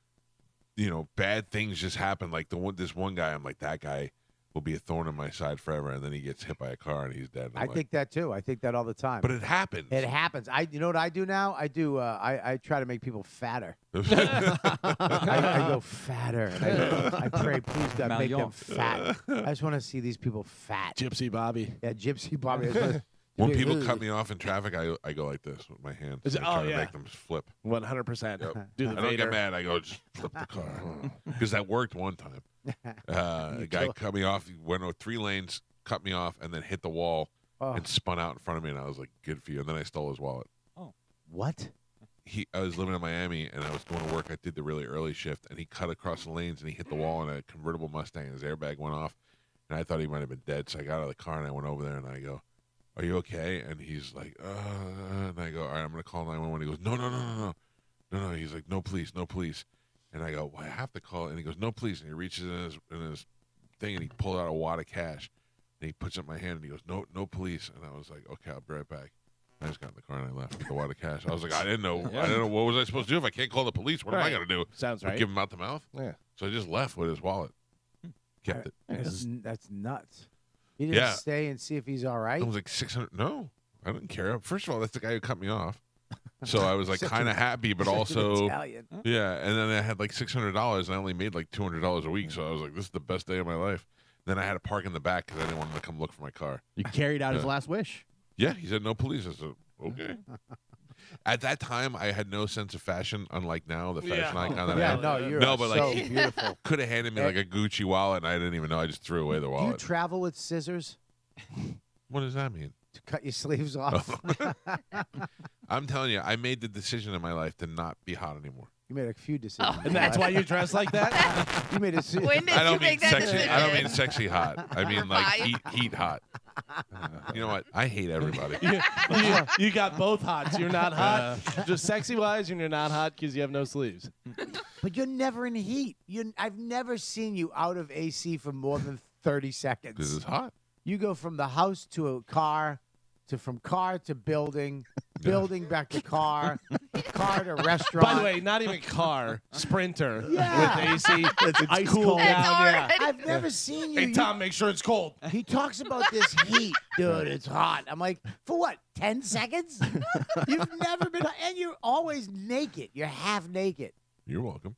bad things just happen. Like this one guy, I'm like, that guy will be a thorn in my side forever, and then he gets hit by a car and he's dead. And I'm I like, think that too. I think that all the time. but it happens. It happens. You know what I do now? I do. I try to make people fatter. I go fatter. And I pray, please God, make them Malion. fat. I just want to see these people fat. Gypsy Bobby. Yeah, Gypsy Bobby. I just wanna- When people cut me off in traffic, I go like this with my hands. Is it- I try oh, to yeah. make them flip. 100%. Yep. Do the I don't Vader. get mad. I go just flip the car because that worked one time. A guy cut me off. He went over 3 lanes, cut me off, and then hit the wall Oh, and spun out in front of me. And I was like, "Good for you." And then I stole his wallet. what? I was living in Miami and I was going to work. I did the really early shift, and he cut across the lanes and he hit the wall in a convertible Mustang. His airbag went off, and I thought he might have been dead. So I got out of the car and I went over there and I go, "Are you okay?" And he's like, and I go, "All right, I'm going to call 911." He goes, No. He's like, "No police, no police." And I go, "Well, I have to call." And he goes, "No police." And he reaches in his thing and he pulled out a wad of cash and he puts it in my hand and he goes, No police." And I was like, "Okay, I'll be right back." I just got in the car and I left with the wad of cash. I was like, I didn't know. What was I supposed to do if I can't call the police? What am I Right. going to do? Sounds right. Give him out the mouth? Yeah. So I just left with his wallet. Kept it. That's nuts. You didn't Yeah. stay and see if he's all right. I was like 600. No, I didn't care. First of all, that's the guy who cut me off. So I was like kind of happy, but Such an also, Italian. yeah. And then I had like $600 and I only made like $200 a week. So I was like, this is the best day of my life. Then I had to park in the back because I didn't want him to come look for my car. You carried out his Yeah. last wish. Yeah, he said no police. I said, okay. At that time, I had no sense of fashion, unlike now, the fashion icon that I Yeah, have. no, you're No, but, so like, beautiful. Could have handed me like a Gucci wallet, and I didn't even know. I just threw away the Do you wallet. travel with scissors What does that mean? to cut your sleeves off? I'm telling you, I made the decision in my life to not be hot anymore. You made a few decisions. And that's why you dress like that? you made a decision. When did I don't you mean make that sexy. decision? I don't mean sexy hot. I mean like Hot. heat hot. You know what? I hate everybody. you got both hots. You're not hot, just sexy wise, and you're not hot because you have no sleeves. But you're never in heat. I've never seen you out of AC for more than 30 This seconds. is hot. You go from the house to a car, from car to building, building back to car, car to restaurant. By the way, not even car, Sprinter Yeah. with AC. It's ice cool cold. down. That's Yeah. already- I've never seen you. Hey Tom, make sure it's cold. He talks about this heat, dude. It's hot. I'm like, for what? 10 seconds? You've never been, and you're always naked. You're half naked. You're welcome.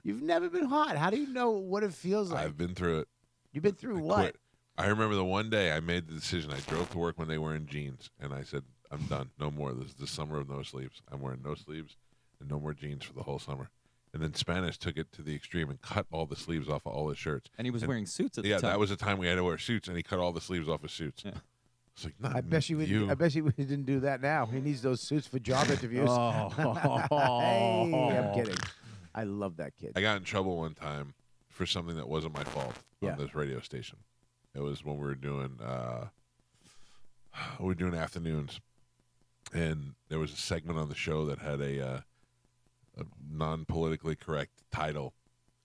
You've never been hot. How do you know what it feels like? I've been through it. You've been through I what? quit. I remember the one day I made the decision. I drove to work when they were in jeans, and I said, "I'm done. No more. This is the summer of no sleeves. I'm wearing no sleeves and no more jeans for the whole summer." And then Spanish took it to the extreme and cut all the sleeves off of all his shirts. And he was And- wearing suits at the Yeah, time. that was the time we had to wear suits, and he cut all the sleeves off his suits. Yeah. It's like, not I bet you, you. I bet you didn't do that now. He needs those suits for job interviews. Oh. Hey, I'm kidding. I love that kid. I got in trouble one time for something that wasn't my fault Yeah. on this radio station. It was when we were doing afternoons, and there was a segment on the show that had a non-politically correct title,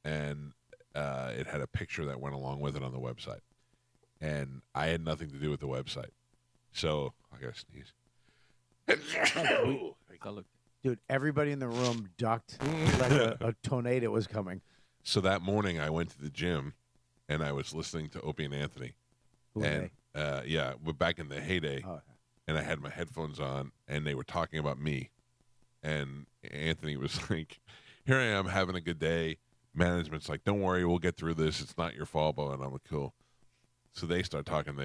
and it had a picture that went along with it on the website, and I had nothing to do with the website, so I gotta sneeze. Dude, everybody in the room ducked like a tornado was coming. So that morning, I went to the gym, and I was listening to Opie and Anthony. Who are And yeah, we're back in the heyday, Oh. and I had my headphones on, and they were talking about me, and Anthony was like, here I am having a good day. Management's like, don't worry, we'll get through this. It's not your fault, and I'm like, cool. So they start talking.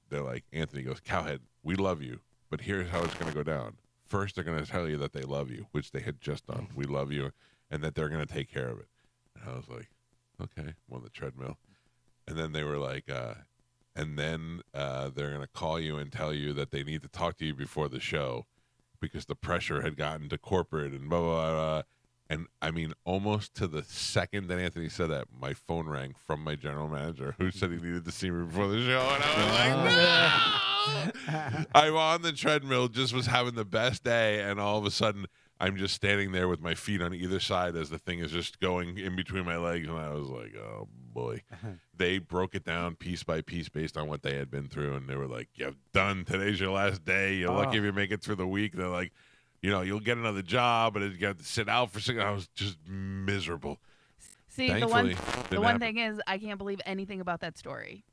They're like, Anthony goes, Cowhead, we love you, but here's how it's going to go down. First, they're going to tell you that they love you, which they had just done. We love you, and that they're going to take care of it. And I was like, okay, I'm on the treadmill. And then they were like, and then they're going to call you and tell you that they need to talk to you before the show because the pressure had gotten to corporate and blah, blah, blah. And, I mean, almost to the second that Anthony said that, my phone rang from my general manager who said he needed to see me before the show. And I was like, no! I'm on the treadmill, just was having the best day, and all of a sudden I'm just standing there with my feet on either side as the thing is just going in between my legs. And I was like, oh, boy. They broke it down piece by piece based on what they had been through. And they were like, you're done. Today's your last day. You're lucky if you make it through the week. They're like, you'll get another job, but you got to sit out for 6 hours. I was just miserable. See, Thankfully, the one thing is, I can't believe anything about that story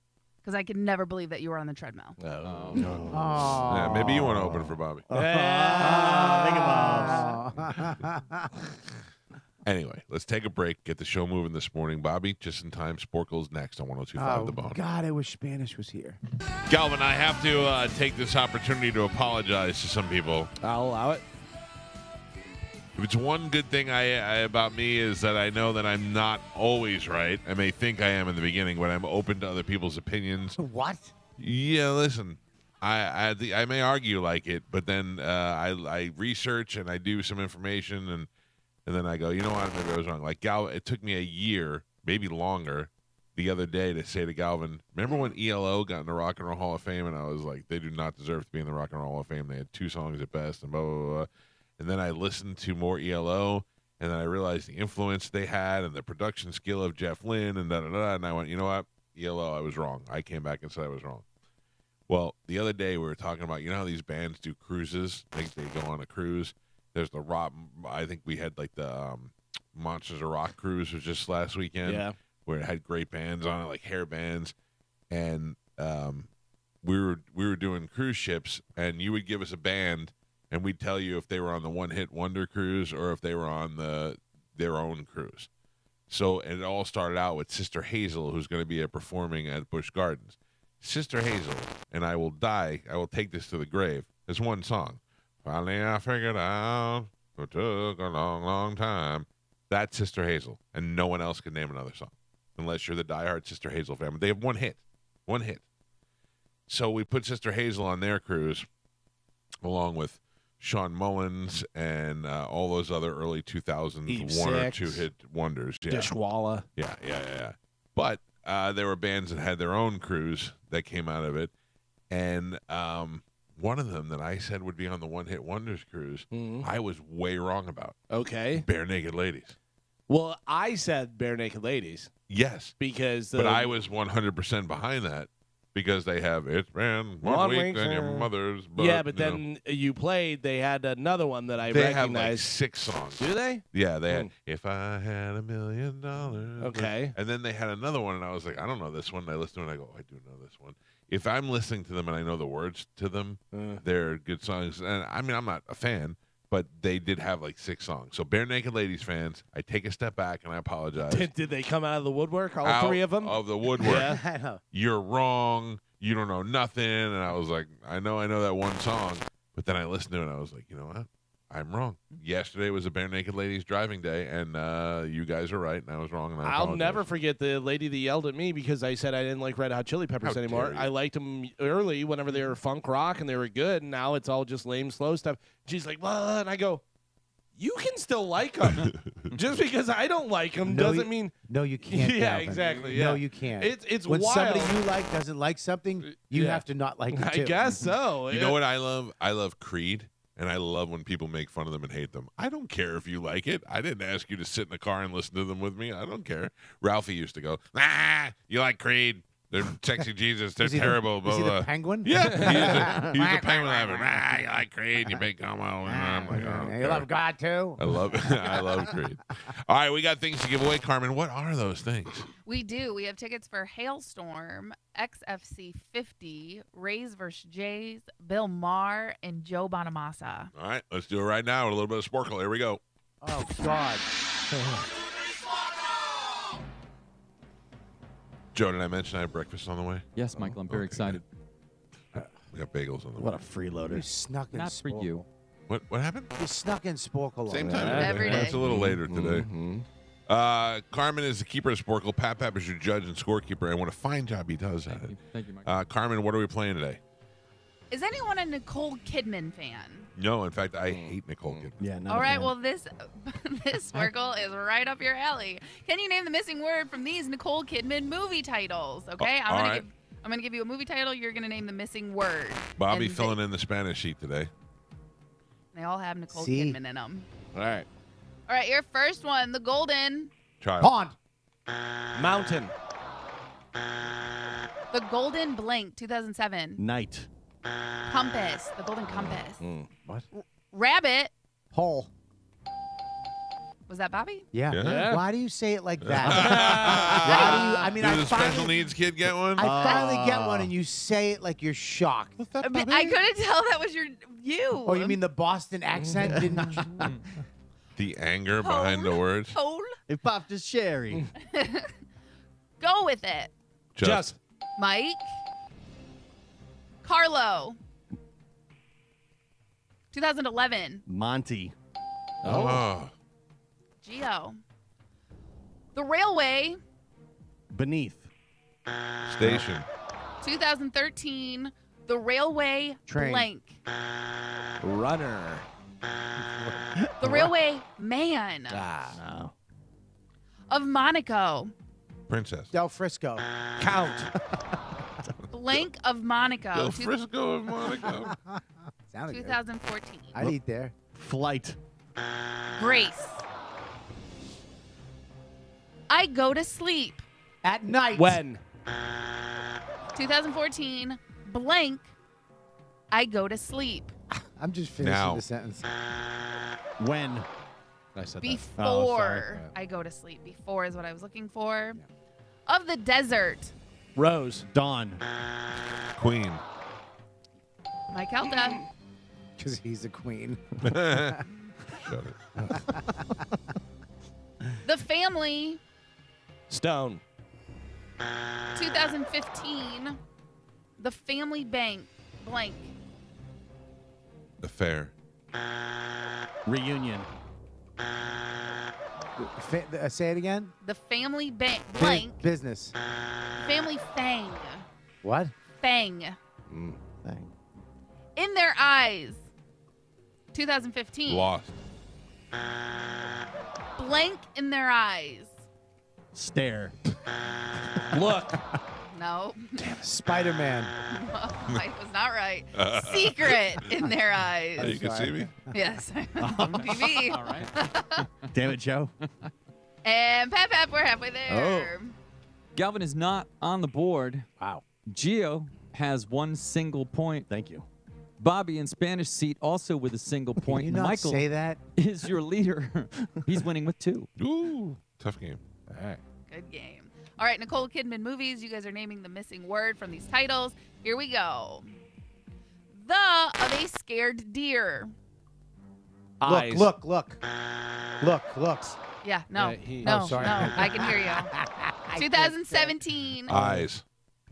because I could never believe that you were on the treadmill. Oh. Yeah, maybe you want to open for Bobby. Anyway, let's take a break, get the show moving this morning. Bobby, just in time. Sporkle's next on 102.5 The Bone. God, I wish Spanish was here. Galvin, I have to take this opportunity to apologize to some people. I'll allow it. If it's one good thing about me is that I know that I'm not always right. I may think I am in the beginning, but I'm open to other people's opinions. What? Yeah, listen, I may argue like it, but then I research and I do some information, and then I go, you know what, maybe I was wrong. Like Galvin, it took me a year, maybe longer, the other day to say to Galvin, remember when ELO got in the Rock and Roll Hall of Fame, and I was like, they do not deserve to be in the Rock and Roll Hall of Fame. They had 2 songs at best, and blah, blah, blah. And then I listened to more ELO, and then I realized the influence they had and the production skill of Jeff Lynne and da-da-da, and I went, you know what, ELO, I was wrong. I came back and said I was wrong. Well, the other day we were talking about, how these bands do cruises? They go on a cruise. There's the rock, I think we had like the Monsters of Rock cruise was just last weekend, where it had great bands on it, like hair bands, and we were doing cruise ships, and you would give us a band, and we'd tell you if they were on the one-hit wonder cruise or if they were on their own cruise. So and it all started out with Sister Hazel, who's going to be performing at Busch Gardens. Sister Hazel, and I Will Die, I Will Take This to the Grave. There's one song. Finally I figured out it took a long, long time. That's Sister Hazel, and no one else can name another song unless you're the diehard Sister Hazel fan. They have one hit. So we put Sister Hazel on their cruise along with Sean Mullins and all those other early 2000s one or two hit wonders. Yeah. Dishwalla. Yeah. But there were bands that had their own cruise that came out of it, and one of them that I said would be on the One Hit Wonders cruise, I was way wrong about. Okay. Bare Naked Ladies. Well, I said Bare Naked Ladies. Yes. Because but I was 100% behind that because they have It's Been One Week and Your Mother's. But, yeah, but then you played, they had another one that I recognized. recognized. They have like 6 songs. Do they? Yeah, they had If I Had $1 Million. Okay. And then they had another one, and I was like, I don't know this one. And I listened to it, and I go, I do know this one. If I'm listening to them and I know the words to them, they're good songs. And I mean, I'm not a fan, but they did have like 6 songs. So Bare Naked Ladies fans, I take a step back and I apologize. Did they come out of the woodwork, all 3 of them? Of the woodwork. Yeah. You're wrong. You don't know nothing. And I was like, I know that one song. But then I listened to it and I was like, you know what? I'm wrong. Yesterday was a Bare Naked Ladies driving day, and you guys are right, and I was wrong. And I'll never forget the lady that yelled at me because I said I didn't like Red Hot Chili Peppers anymore. I liked them early whenever they were funk rock and they were good, and now it's all just lame, slow stuff. She's like, "What?" And I go, "You can still like them. Just because I don't like them doesn't mean." No, you can't. Yeah, Calvin. exactly. Yeah. No, you can't. It's when wild. somebody you like doesn't like something, you have to not like it too. I guess so. You know what I love? I love Creed. And I love when people make fun of them and hate them. I don't care if you like it. I didn't ask you to sit in the car and listen to them with me. I don't care. Ralphie used to go, you like Creed? They're sexy Jesus. They're terrible. Is he the penguin? Yeah. He's a penguin. You like Creed? You big homo. I'm like, you love God too? I love Creed. All right, we got things to give away, Carmen. What are those things? We do. We have tickets for Hailstorm, XFC 50, Rays vs. Jays, Bill Maher, and Joe Bonamassa. All right, let's do it right now with a little bit of Sporkle. Here we go. Oh, God. Joe, did I mention I have breakfast on the way? Yes, Michael, I'm very Okay, excited. We got bagels on the What way. a freeloader. You snuck in Not for Sporkle. you. What happened? You snuck in Sporkle. Same already. time Every day. It's a little later today. Carmen is the keeper of Sporkle. Pat is your judge and scorekeeper, and what a fine job he does at it. Thank you, Michael. Carmen, what are we playing today? Is anyone a Nicole Kidman fan? No, in fact, I hate Nicole Kidman. Yeah, not All a right, fan. well, this Sparkle is right up your alley. Can you name the missing word from these Nicole Kidman movie titles? Okay, all right. I'm gonna give you a movie title. You're gonna name the missing word. Bobby And filling in the Spanish sheet today. They all have Nicole See? Kidman in them. All right. All right, your first one, the Golden. Child. Pond. Mountain. The Golden Blank, 2007. Night. Compass, the Golden Compass. What? Rabbit. Hole. Was that Bobby? Yeah. Yeah. Why do you say it like that? Why do you? I mean, Did I the special finally, needs kid get one? I finally get one, and you say it like you're shocked. I couldn't tell that was you. Oh, you mean the Boston accent didn't? The anger behind the words. Hole? It popped a sherry. Go with it. Just. Mike. Carlo. 2011. Monty. Oh. Geo. The Railway. Beneath. Station. 2013. The Railway Train. Blank. Runner. The Railway Man. No. Of Monaco. Princess. Del Frisco. Count. Blank of Monaco. Del Frisco of Monaco. Sounded good. 2014. I'd eat there. Flight. Grace. I Go to Sleep. At night. When. 2014. Blank. I Go to Sleep. I'm just finishing Now. the sentence. When. I said Before Oh, sorry. I Go to Sleep. Before is what I was looking for. Of the Desert. that. Rose. Dawn. Queen. Mike Calta. Because he's a queen. Shut it. The Family. Stone. 2015. The Family Bank. Blank. Affair. Reunion. Say it again. The Family Bank. Blank. Business. Family Fang. What? Fang. Thing. In Their Eyes. 2015. Lost. Blank in Their Eyes. Stare. Look. No. Spider-Man. Mike was not right. Secret in Their Eyes. Oh, you can see me? Yes. On TV. All right. Damn it, Joe. And Pep, we're halfway there. Galvin is not on the board. Wow. Gio has one single point. Thank you. Bobby in Spanish seat also with a single Can point. you And not Michael say that? is your leader. He's winning with 2. Ooh. Tough game. All right. Good game. All right, Nicole Kidman movies. You guys are naming the missing word from these titles. Here we go. The of a scared deer. Eyes. Look. Yeah, no. Yeah, no, Oh, sorry. no. I can hear you. 2017. Eyes.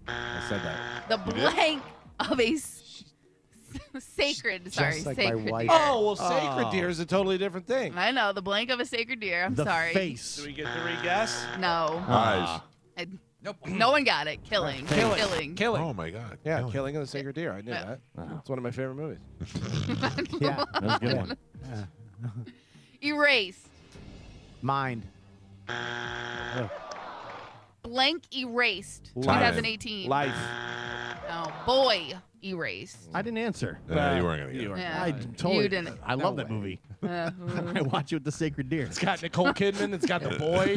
I said that. The blank of a sacred, sorry, Just like my sacred wife. deer. Oh, well, sacred deer is a totally different thing. I know, the blank of a sacred deer. I'm The sorry. face. Do we get to re-guess? No. Eyes. Nope. No one got it. Killing. Killing. Killing. Oh, my God. Yeah, Killing of the Sacred Deer. I knew Yeah. that. It's one of my favorite movies. Yeah. That was a good one. Erase. Mind. Blank erased. Life. 2018. Life. No. Boy erased. I didn't answer. You weren't going to get it. Yeah. I totally. You didn't. I love that movie. I watch it with the sacred deer. It's got Nicole Kidman. It's got the boy.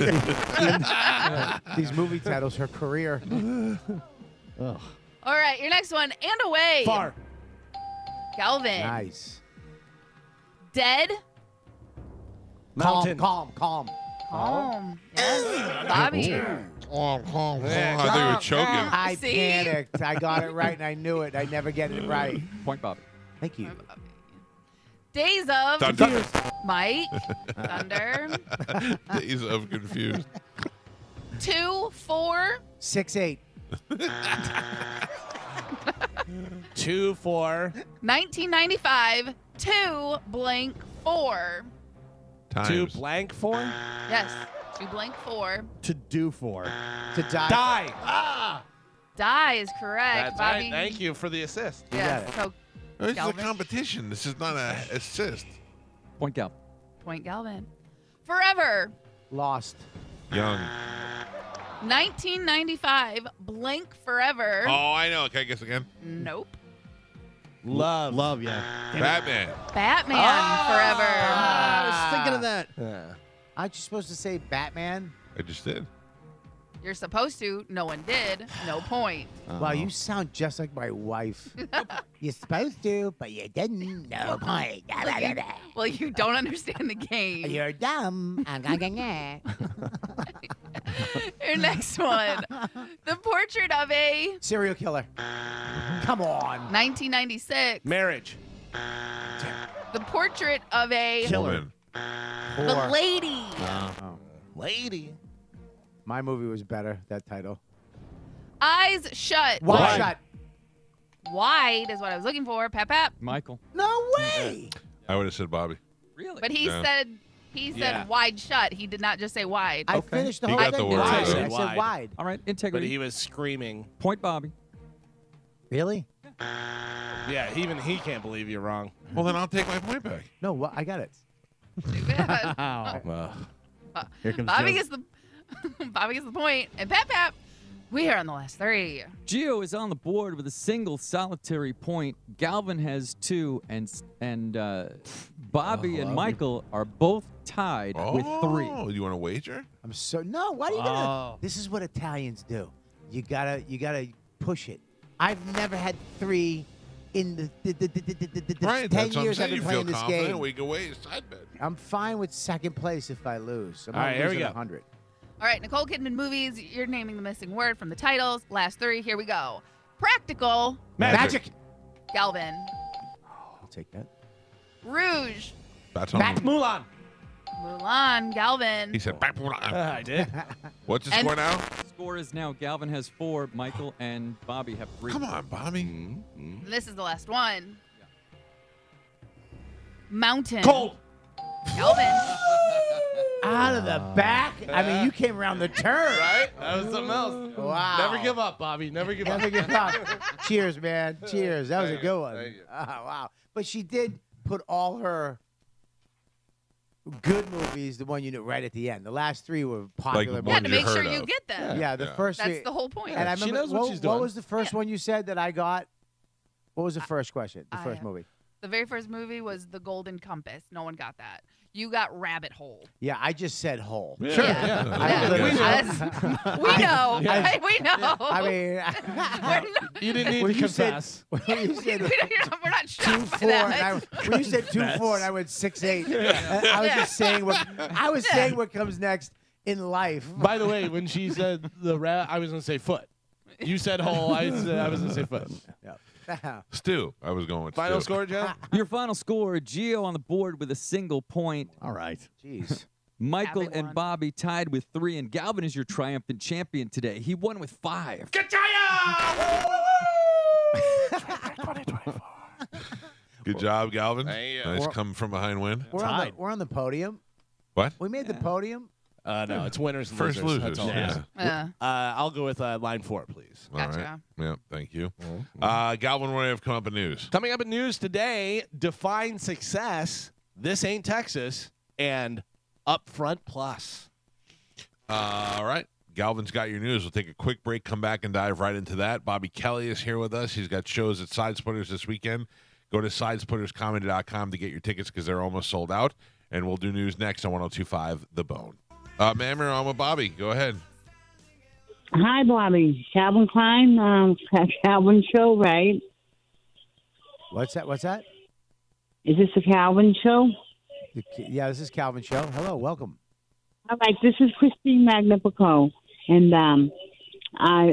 These movie titles, her career. Ugh. All right, your next one. And away. Far. Galvin. Nice. Dead. Mountain. Calm. Home. Yes. Bobby. I think you were choking. I See? panicked. I got it right and I knew it. I never get it right. Point Bobby. Thank you. Days of Thunder. Mike. Thunder. Days of confused. 2, 4. 6'8". 2, 4. 1995. 2 blank 4. Times. 2 blank 4. Yes. 2 blank 4. To do for. To die. Die. Die is correct. That's Bobby. right. Thank you for the assist. Yes. got it. So This is a Galvin. competition. This is not a assist. Point Gal. point Galvin. Forever. Lost. Young. 1995. Blank forever. Oh, I know. Can I guess again? Nope. Love. Love, yeah. Batman. Batman I was thinking of that. Yeah. Aren't you supposed to say Batman? I just did. forever. You're supposed to. No one did. No point. Wow, you sound just like my wife. You're supposed to, but you didn't. No point. Well, you don't understand the game. You're dumb. Your next one. The portrait of a Serial killer. Come on. 1996. Marriage. The portrait of a Killer. Woman. the lady. Oh. Lady. My movie was better, that title. Eyes shut. Wide Shut. Wide is what I was looking for. Pap pap. Michael. No way. I would have said Bobby. Really? But he Yeah. said Yeah. wide shut. He did not just say wide. I Okay. finished the He whole got the thing. word Wide. right. I said Wide. wide. All right. But Integrity. he was screaming. Point Bobby. Really? Yeah, even he can't believe you're wrong. Well, then I'll take my point back. No, I got it. Wow. Here comes Bobby Joe. gets the Bobby gets the point. And Pap Pap, we are on the last 3. Gio is on the board with a single solitary point. Galvin has 2, and Bobby and Michael are both tied with 3. Oh, you want to wager? I'm so no. Why are you gonna? Oh. This is what Italians do. You gotta push it. I've never had 3 in the Right. 10 That's what I'm years I've saying. been You feel playing this confident. game. We can wait. Side bet. I'm fine with second place if I lose. I'm All right, here we go. 100. All right, Nicole Kidman movies. You're naming the missing word from the titles. Last 3. Here we go. Practical. Magic. Galvin. I'll take that. Rouge. That's on. Mulan. Mulan. Galvin. He said, I did. what's the And- score now? Score is now Galvin has 4, Michael and Bobby have 3. Come on, Bobby. This is the last one. Mountain. Cold. Galvin. Out of the back. I mean, you came around the turn. Right? That was something else. Wow. Never give up, Bobby. Never give up. Never give up. Cheers, man. Cheers. That was a Thank good you. one. Thank you. Wow. But she did put all her good movies, the one you knew, right at the end. The last 3 were popular. Like Yeah, one to you make sure heard you of. get them. Yeah, the Yeah. first That's 3. the whole point. And I She remember knows what she's what doing. was the first one you said that I got? What was the first question? The I- first movie. The very first movie was The Golden Compass. No one got that. You got Rabbit Hole. Yeah, I just said hole. Yeah. Sure, Yeah. yeah. I Yeah. literally- Yes. We know. I- we know. I mean, We're not, You didn't need when to you said, confess. when you said we're not shocked by 2-4, and I, that. when you said 2-4, and I went 6-8. I was Yeah. just saying what I was saying. What comes next in life? By the way, when she said the rat, I was going to say foot. You said hole. I was going to say foot. Stu. I was going with Final Stu. score, Joe? Your final score, Gio on the board with a single point. All right. Jeez. Michael Having and one. Bobby tied with 3, and Galvin is your triumphant champion today. He won with 5. Good job, Galvin. Hey, Nice We're- come from behind win. We're on the podium. What? We made the podium. No, it's winners and First losers. losers. That's all it is. Yeah. I'll go with line 4, please. All right. Gotcha. Yeah, thank you. Galvin, what do you have come up in news? Coming up in news today, Define Success, This Ain't Texas, and Upfront Plus. All right. Galvin's got your news. We'll take a quick break, come back, and dive right into that. Bobby Kelly is here with us. He's got shows at Side Splitters this weekend. Go to sidesplitterscomedy.com to get your tickets because they're almost sold out. And we'll do news next on 102.5 The Bone. Ma'am, you're on with Bobby. Go ahead. Hi, Bobby. Calvin Klein, Calvin Show, right? What's that? What's that? Is this a Calvin Show? Yeah, this is Calvin Show. Hello, welcome. All right, this is Christine Magnifico, and How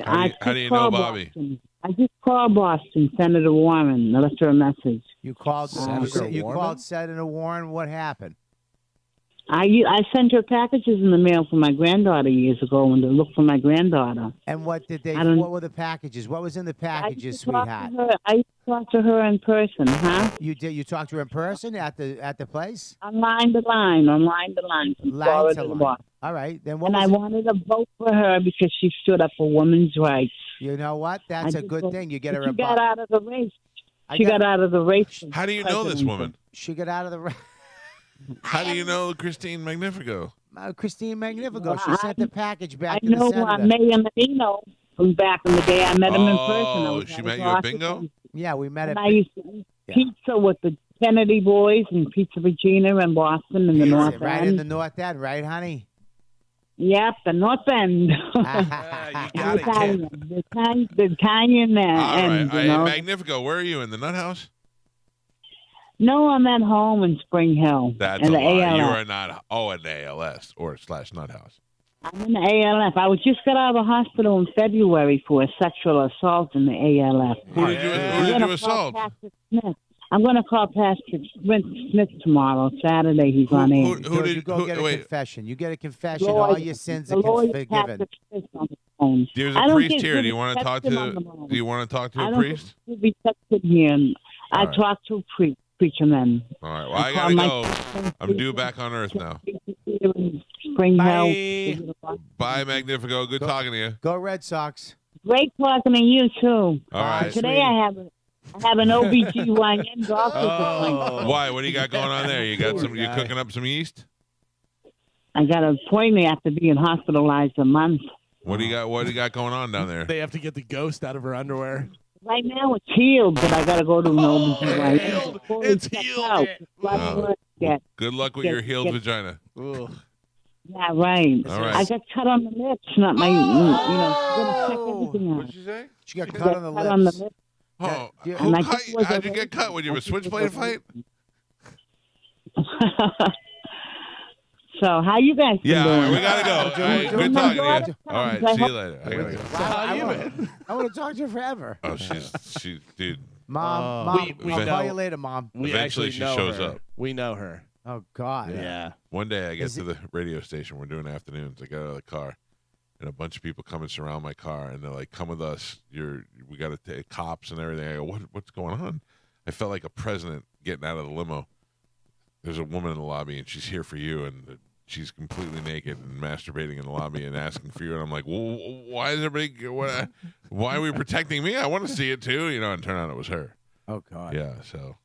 do you know called Bobby? Boston. I just called Boston, Senator Warren. I left her a message. You called Senator you Warren? called Senator Warren. What happened? I sent her packages in the mail for my granddaughter years ago and to look for my granddaughter. And what did they? I don't- What were the packages? What was in the packages, I used to talk to sweetheart? her- I used to talk to her in person, huh? You did. You talked to her in person at the place. On line to line, from Line Florida to to line. Boston. All right. Then what And I was it? wanted to vote for her because she stood up for women's rights. You know what? That's I a just good vote- thing. You get her She a got buck. out of the race. I She got out of the race. How do you know this woman? She got out of the. How do you know Christine Magnifico? Christine Magnifico. She Well, sent the package I back to the know senator. Mayor Menino from back in the day. I met him in person. I Oh, was she at met his you at office. bingo? Yeah, we met And at. I used to eat Yeah. pizza with the Kennedy boys and Pizza Regina in Boston in the North right End. in the North End, right, honey? Yep, the North End. You the got it, kid. Italian All end, right. you know. Magnifico, where are you? In the nut house? No, I'm at home in Spring Hill. That's in a the lie. ALF. You are not. Oh, in the ALS or / nut house. I'm in the ALF. I was just got out of the hospital in February for a sexual assault in the ALF. Who did you, I'm who did gonna you call assault? Pastor Smith. I'm going to call Pastor Smith tomorrow. Saturday, he's on air. George, you did? go get a Wait, confession. You get a confession. Lord, All your sins the are Lord forgiven. Pastor Smith on the phone. there's I a don't priest get here. good Do you want to talk reception on to? the phone. Do you want to talk to I a don't priest? get to be texted here. I right. talk to preacher men. All right. Well, I gotta go. I'm due back on Earth now. Spring Bye. Hill. Bye, Magnifico. Good talking to you. Go Red Sox. Great talking to you too. All right. Today I have an OBGYN doctor's appointment. Oh. Why? What do you got going on there? You got some? You cooking up some yeast? I got an appointment after being hospitalized a month. What do you got? What do you got going on down there? They have to get the ghost out of her underwear. Right now it's healed, but I got to go to an Oh, OBGYN. healed. Before It's we check healed. out. Blood Oh. work yet. Good luck with your healed vagina. Ugh. Yeah, right. All right. I got cut on the lips, not my, gonna check everything out. What'd you say? She got I cut got on the cut on the lips. lips. Oh, Yeah. who And I cut just you? was How'd you a- get cut? Would you have a I just switchblade was a- fight? So, how you guys been Yeah, all doing? right, we gotta go. All right, doing good my talking to daughter you. All right, comes. see you later. I gotta go. Wow, how you I been? want to talk to her forever. Oh, she's dude. Mom, Oh. Mom, We I'll call know- you later, Mom. We Eventually actually she know shows her. up. We know her. Oh, God. Yeah. One day I get Is to the radio station. We're doing afternoons. I get out of the car, and a bunch of people come and surround my car, and they're like, "Come with us. We got to take cops and everything." I go, "What's going on?" I felt like a president getting out of the limo. There's a woman in the lobby, and she's here for you, and she's completely naked and masturbating in the lobby and asking for you. And I'm like, well, why is everybody? Why are we protecting me? I want to see it too, And turn out it was her. Oh, God. Yeah. So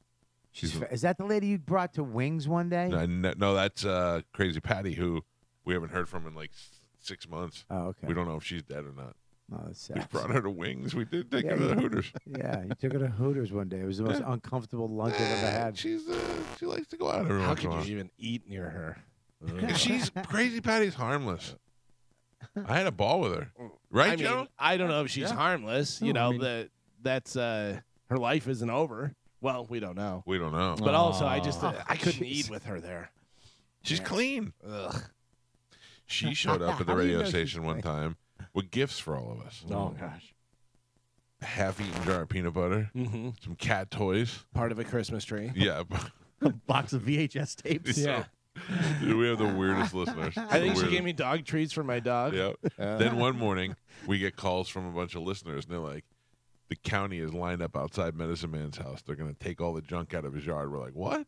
Is that the lady you brought to Wings one day? no, that's Crazy Patty, who we haven't heard from in like 6 months. Oh, okay. We don't know if she's dead or not. Oh, that's We sad. brought her to Wings. We did take Yeah, her to the yeah. Hooters. Yeah, you took her to Hooters one day. It was the most Yeah. uncomfortable lunch I've ever had. She likes to go out every How once in could a while. you even eat near her? She's Crazy Patty's harmless. I had a ball with her, right, I mean, Joe? I don't know if she's Yeah. harmless. No, I mean- That's her life isn't over. Well, we don't know. We don't know. But also, I just Oh, I couldn't jeez. eat with her there. She's clean. Ugh. She showed up at the How do you radio know she's station one clean? time with gifts for all of us. Oh gosh. A half-eaten jar of peanut butter, Mm-hmm. some cat toys. Part of a Christmas tree. Yeah. A box of VHS tapes. Yeah. Dude, we have the weirdest listeners. I think she gave me dog treats for my dog. Yeah. Then one morning, we get calls from a bunch of listeners, and they're like, the county is lined up outside Medicine Man's house. They're going to take all the junk out of his yard. We're like, what?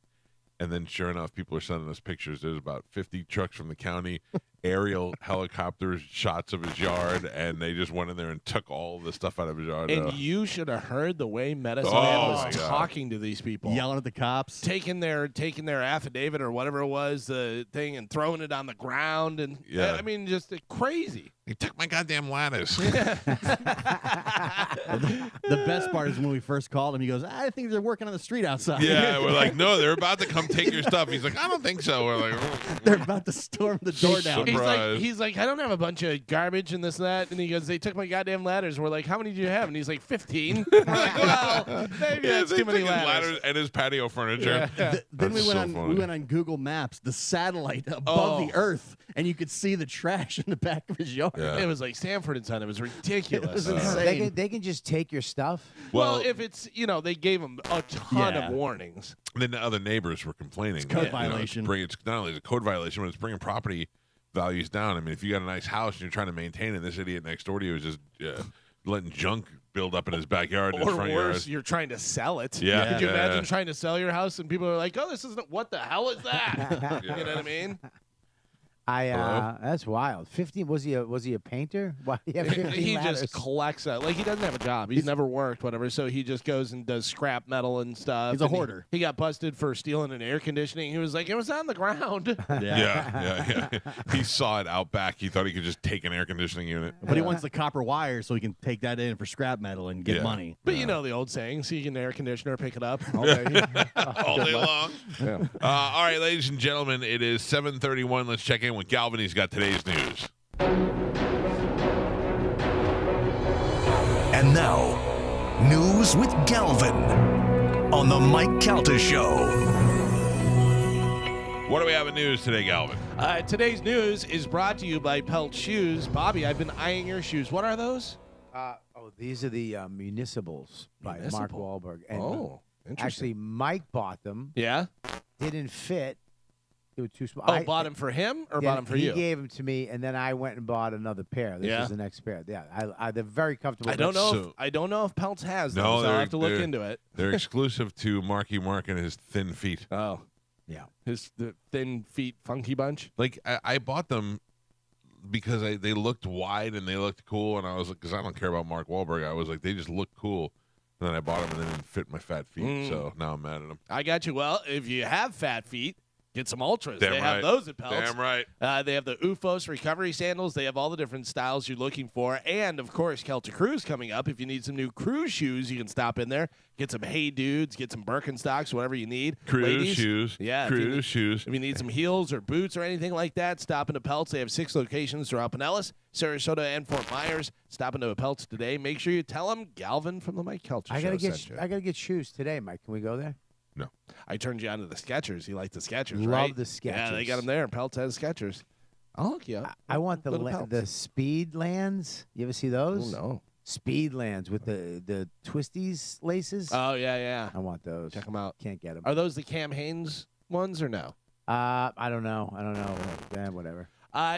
And then sure enough, people are sending us pictures. There's about 50 trucks from the county, aerial helicopters, shots of his yard, and they just went in there and took all the stuff out of his yard. And you should have heard the way Medicine Oh, Man my was God. talking to these people. Yelling at the cops. Taking their affidavit or whatever it was, the thing, and throwing it on the ground, and Yeah. I mean, just crazy. He took my goddamn lattice. The best part is when we first called him, he goes, I think they're working on the street outside. Yeah, we're like, no, they're about to come take your stuff. He's like, I don't think so. We're like, They're about to storm the door down. surprise. He's like, I don't have a bunch of garbage and this and that. And he goes, they took my goddamn ladders. And we're like, how many do you have? And he's like, 15. We're like, well, maybe that's they too many took his ladders. and his patio furniture. Yeah. Then we That's went so on. funny. We went on Google Maps, the satellite above the Earth, and you could see the trash in the back of his yard. Yeah. It was like Sanford and Son. It was ridiculous. It was insane. They can just take your stuff. Well, Well, if it's, they gave him a ton Yeah. of warnings. then the other neighbors were complaining. code that, violation. It's not only a code violation, but it's bringing property values down. I mean, if you got a nice house and you're trying to maintain it, this idiot next door to you is just letting junk build up in his backyard and his Or front worse, yard. you're trying to sell it. Yeah. Could you Yeah. imagine trying to sell your house and people are like, oh, this isn't, what the hell is that? Yeah. You know what I mean? Hello? That's wild. 15. Was he a painter? Why he have 15 He ladders? just collects that. Like, he doesn't have a job. He's never worked, whatever. So he just goes and does scrap metal and stuff. He's a And hoarder. He got busted for stealing an air conditioning. He was like, it was on the ground. Yeah. He saw it out back. He thought he could just take an air conditioning unit. But he wants the copper wire so he can take that in for scrap metal and get Yeah. money. But you know the old saying, see an air conditioner, pick it up. All day. All day long. Yeah. All right, ladies and gentlemen, it is 7:31. Let's check in with Galvin. He's got today's news. And now, news with Galvin on the Mike Calta Show. What do we have in news today, Galvin? Today's news is brought to you by Pelt Shoes. Bobby, I've been eyeing your shoes. What are those? These are the Municipals by Mark Municipal. Wahlberg. And Interesting. actually, Mike bought them. Yeah? Didn't fit. They were too small. Oh, bought them for him or bought them for he you? He gave them to me, and then I went and bought another pair. This Yeah? is the next pair. Yeah, they're very comfortable. I don't know. So- I don't know if Pelts has them, No, so I'll have to look they're- into it. They're exclusive to Marky Mark and his thin feet. Oh, Yeah. the thin feet funky bunch. Like, I bought them because they looked wide and they looked cool, and I was like, because I don't care about Mark Wahlberg. I was like, they just look cool. And then I bought them, and they didn't fit my fat feet, so now I'm mad at them. I got you. Well, if you have fat feet, get some Ultras. Damn they right. have those at Pelts. Damn right. They have the UFOS recovery sandals. They have all the different styles you're looking for. And, of course, Celtic Cruise coming up. If you need some new cruise shoes, you can stop in there. Get some Hey Dudes, get some Birkenstocks, whatever you need. Cruise Ladies, shoes. Yeah. if you Cruise need- shoes. If you need some heels or boots or anything like that, stop into Pelts. They have 6 locations throughout Pinellas, Sarasota, and Fort Myers. Stop into a Pelts today. Make sure you tell them Galvin from the Mike Calta I Show gotta sent you. I gotta get shoes today, Mike. Can we go there? No. I turned you on to the Skechers. You like the Skechers, Love right? the Yeah, they Skechers. got them there. Pelts has Skechers. I'll hook you up. I want Go to Pelts. the Speed Lands. You ever see those? Oh, no. Speed Lands with the twisties laces. Oh, yeah. I want those. Check them out. Can't get them. Are those the Cam Hanes ones or no? I don't know. Whatever.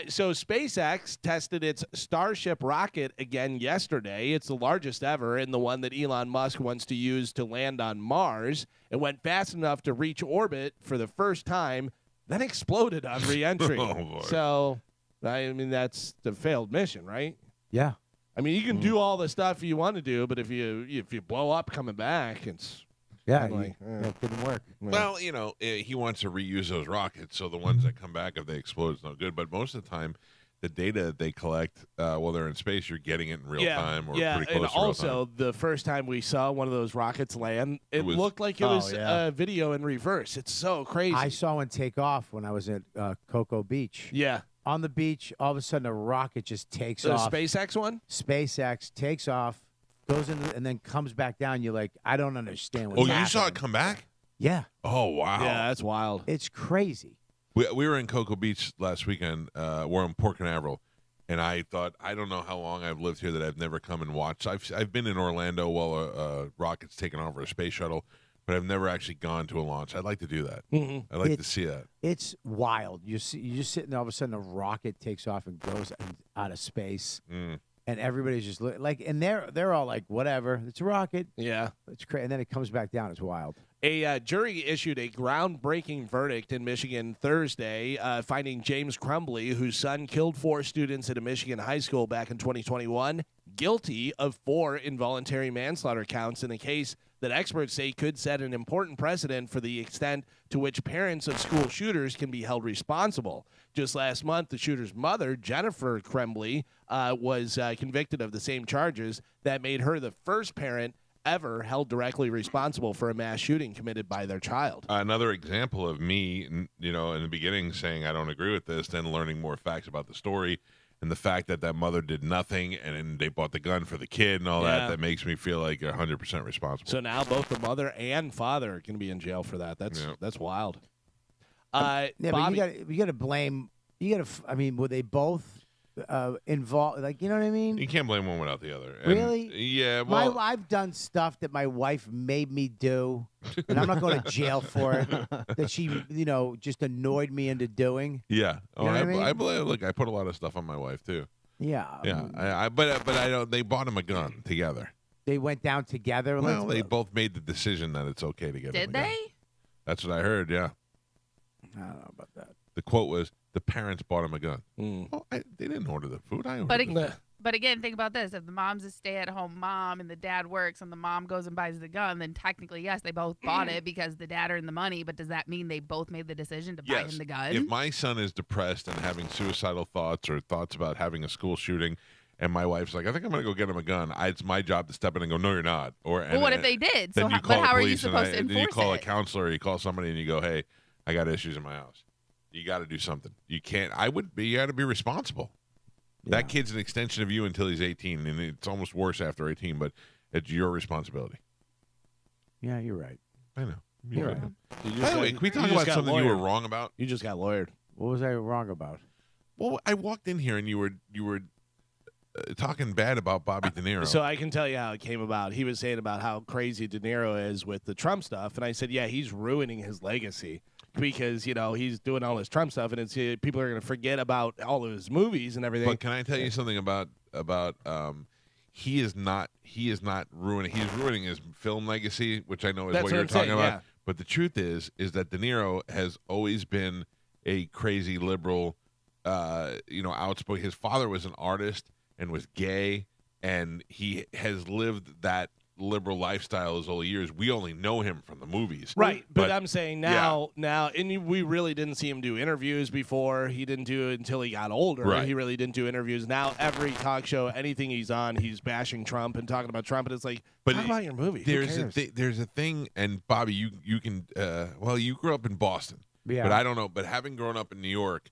So SpaceX tested its Starship rocket again yesterday. It's the largest ever and the one that Elon Musk wants to use to land on Mars. It went fast enough to reach orbit for the first time, then exploded on re-entry. Oh, boy. So, I mean, that's the failed mission, right? Yeah. I mean, you can do all the stuff you want to do, but if you blow up coming back, it's Yeah. kinda like, it didn't work. Well, he wants to reuse those rockets, so the ones that come back, if they explode, is no good. But most of the time, the data that they collect while they're in space, you're getting it in real time or pretty close and to real also time. the first time we saw one of those rockets land, it was- looked like it Oh, was yeah. a video in reverse. It's so crazy. I saw one take off when I was at Cocoa Beach. yeah, On the beach, all of a sudden a rocket just takes the off. SpaceX one. SpaceX takes off, goes into, and then comes back down. You're like, I don't understand what's Oh, you happening. saw it come back? Yeah, Oh, wow. Yeah, that's wild. it's crazy. We were in Cocoa Beach last weekend. We're in Port Canaveral, and I thought, I don't know how long I've lived here that I've never come and watched. I've been in Orlando while a rocket's taken off or a space shuttle, but I've never actually gone to a launch. I'd like to do that. Mhm. I'd like It- to see that. It's wild. You're just sitting there, all of a sudden a rocket takes off and goes out of space, Mm. and everybody's just like, and they're all like, whatever, it's a rocket. Yeah. It's crazy, and then it comes back down. It's wild. A jury issued a groundbreaking verdict in Michigan Thursday, finding James Crumbly, whose son killed 4 students at a Michigan high school back in 2021, guilty of 4 involuntary manslaughter counts in a case that experts say could set an important precedent for the extent to which parents of school shooters can be held responsible. Just last month, the shooter's mother, Jennifer Crumbly, was convicted of the same charges that made her the first parent ever held directly responsible for a mass shooting committed by their child. Another example of me, in the beginning saying I don't agree with this, then learning more facts about the story and the fact that that mother did nothing and then they bought the gun for the kid and all that makes me feel like 100% responsible. So now both the mother and father are going to be in jail for that. That's wild. Bobby, but you got to blame. You got to. I mean, were they both involved? Like, you know what I mean? You can't blame one without the other. And Really? Yeah. Well, I've done stuff that my wife made me do, and I'm not going to jail for it. That she, just annoyed me into doing. yeah. Oh, You know what I mean? I believe. Look, I put a lot of stuff on my wife too. Yeah. Yeah. But I don't. They bought him a gun together. They went down together. Well, they both made the decision that it's okay to get him a Did gun. they? That's what I heard. Yeah. I don't know about that. The quote was, "The parents bought him a gun." Mm. Oh, they didn't order the food. I ordered But the food. But again, think about this. If the mom's a stay-at-home mom and the dad works and the mom goes and buys the gun, then technically, yes, they both bought it because the dad earned the money. But does that mean they both made the decision to buy him the gun? If my son is depressed and having suicidal thoughts or thoughts about having a school shooting, and my wife's like, "I think I'm going to go get him a gun," it's my job to step in and go, "No, you're not." Well, what if they did? Then So, you call but how are you police supposed to and then enforce you call a it? counselor, you call somebody, and you go, "Hey, I got issues in my house. You got to do something. You can't. You got to be responsible." Yeah. That kid's an extension of you until he's 18, and it's almost worse after 18. But it's your responsibility. Yeah, you're right. I know. You're right. By the way, can we talk about something you were wrong about? You just got lawyered. What was I wrong about? Well, I walked in here and you were talking bad about Bobby De Niro. So I can tell you how it came about. He was saying about how crazy De Niro is with the Trump stuff, and I said, yeah, he's ruining his legacy because he's doing all this Trump stuff, and it's people are going to forget about all of his movies and everything. But can I tell you something about he is not ruining. He's ruining his film legacy, which I know is That's what you're I'm talking saying, about. yeah. But the truth is that De Niro has always been a crazy liberal, outspoken. His father was an artist and was gay, and he has lived that liberal lifestyle his whole years. We only know him from the movies, Right, but I'm saying yeah. now, and we really didn't see him do interviews before. He didn't do it until he got older. Right. He really didn't do interviews. Now every talk show, anything he's on, he's bashing Trump and talking about Trump, and it's like, But talk about your movie. Who cares? There's a thing, and Bobby, you can you grew up in Boston, Yeah. but I don't know. But having grown up in New York,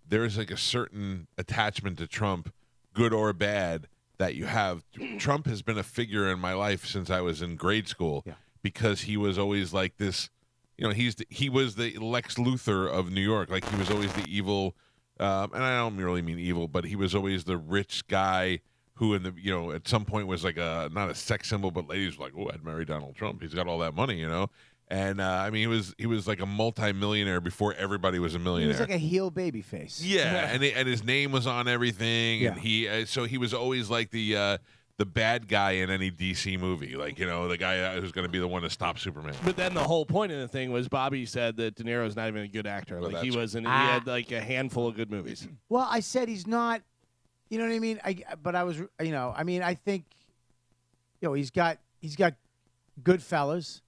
there's like a certain attachment to Trump, good or bad, that you have. Trump has been a figure in my life since I was in grade school because he was always like this. He was the Lex Luthor of New York. Like he was always the evil, and I don't really mean evil, but he was always the rich guy who, at some point was like not a sex symbol, but ladies were like, "Oh, I'd marry Donald Trump. He's got all that money, And he was like a multi-millionaire before everybody was a He millionaire. was like a heel baby face. Yeah, and his name was on everything, Yeah. and so he was always like the bad guy in any DC movie, like the guy who's going to be the one to stop Superman. But then the whole point of the thing was Bobby said that De Niro's not even a good actor. Well, Like he that's- wasn't. He had like a handful of good movies. Well, I said he's not. You know what I mean? I think, he's got Goodfellas.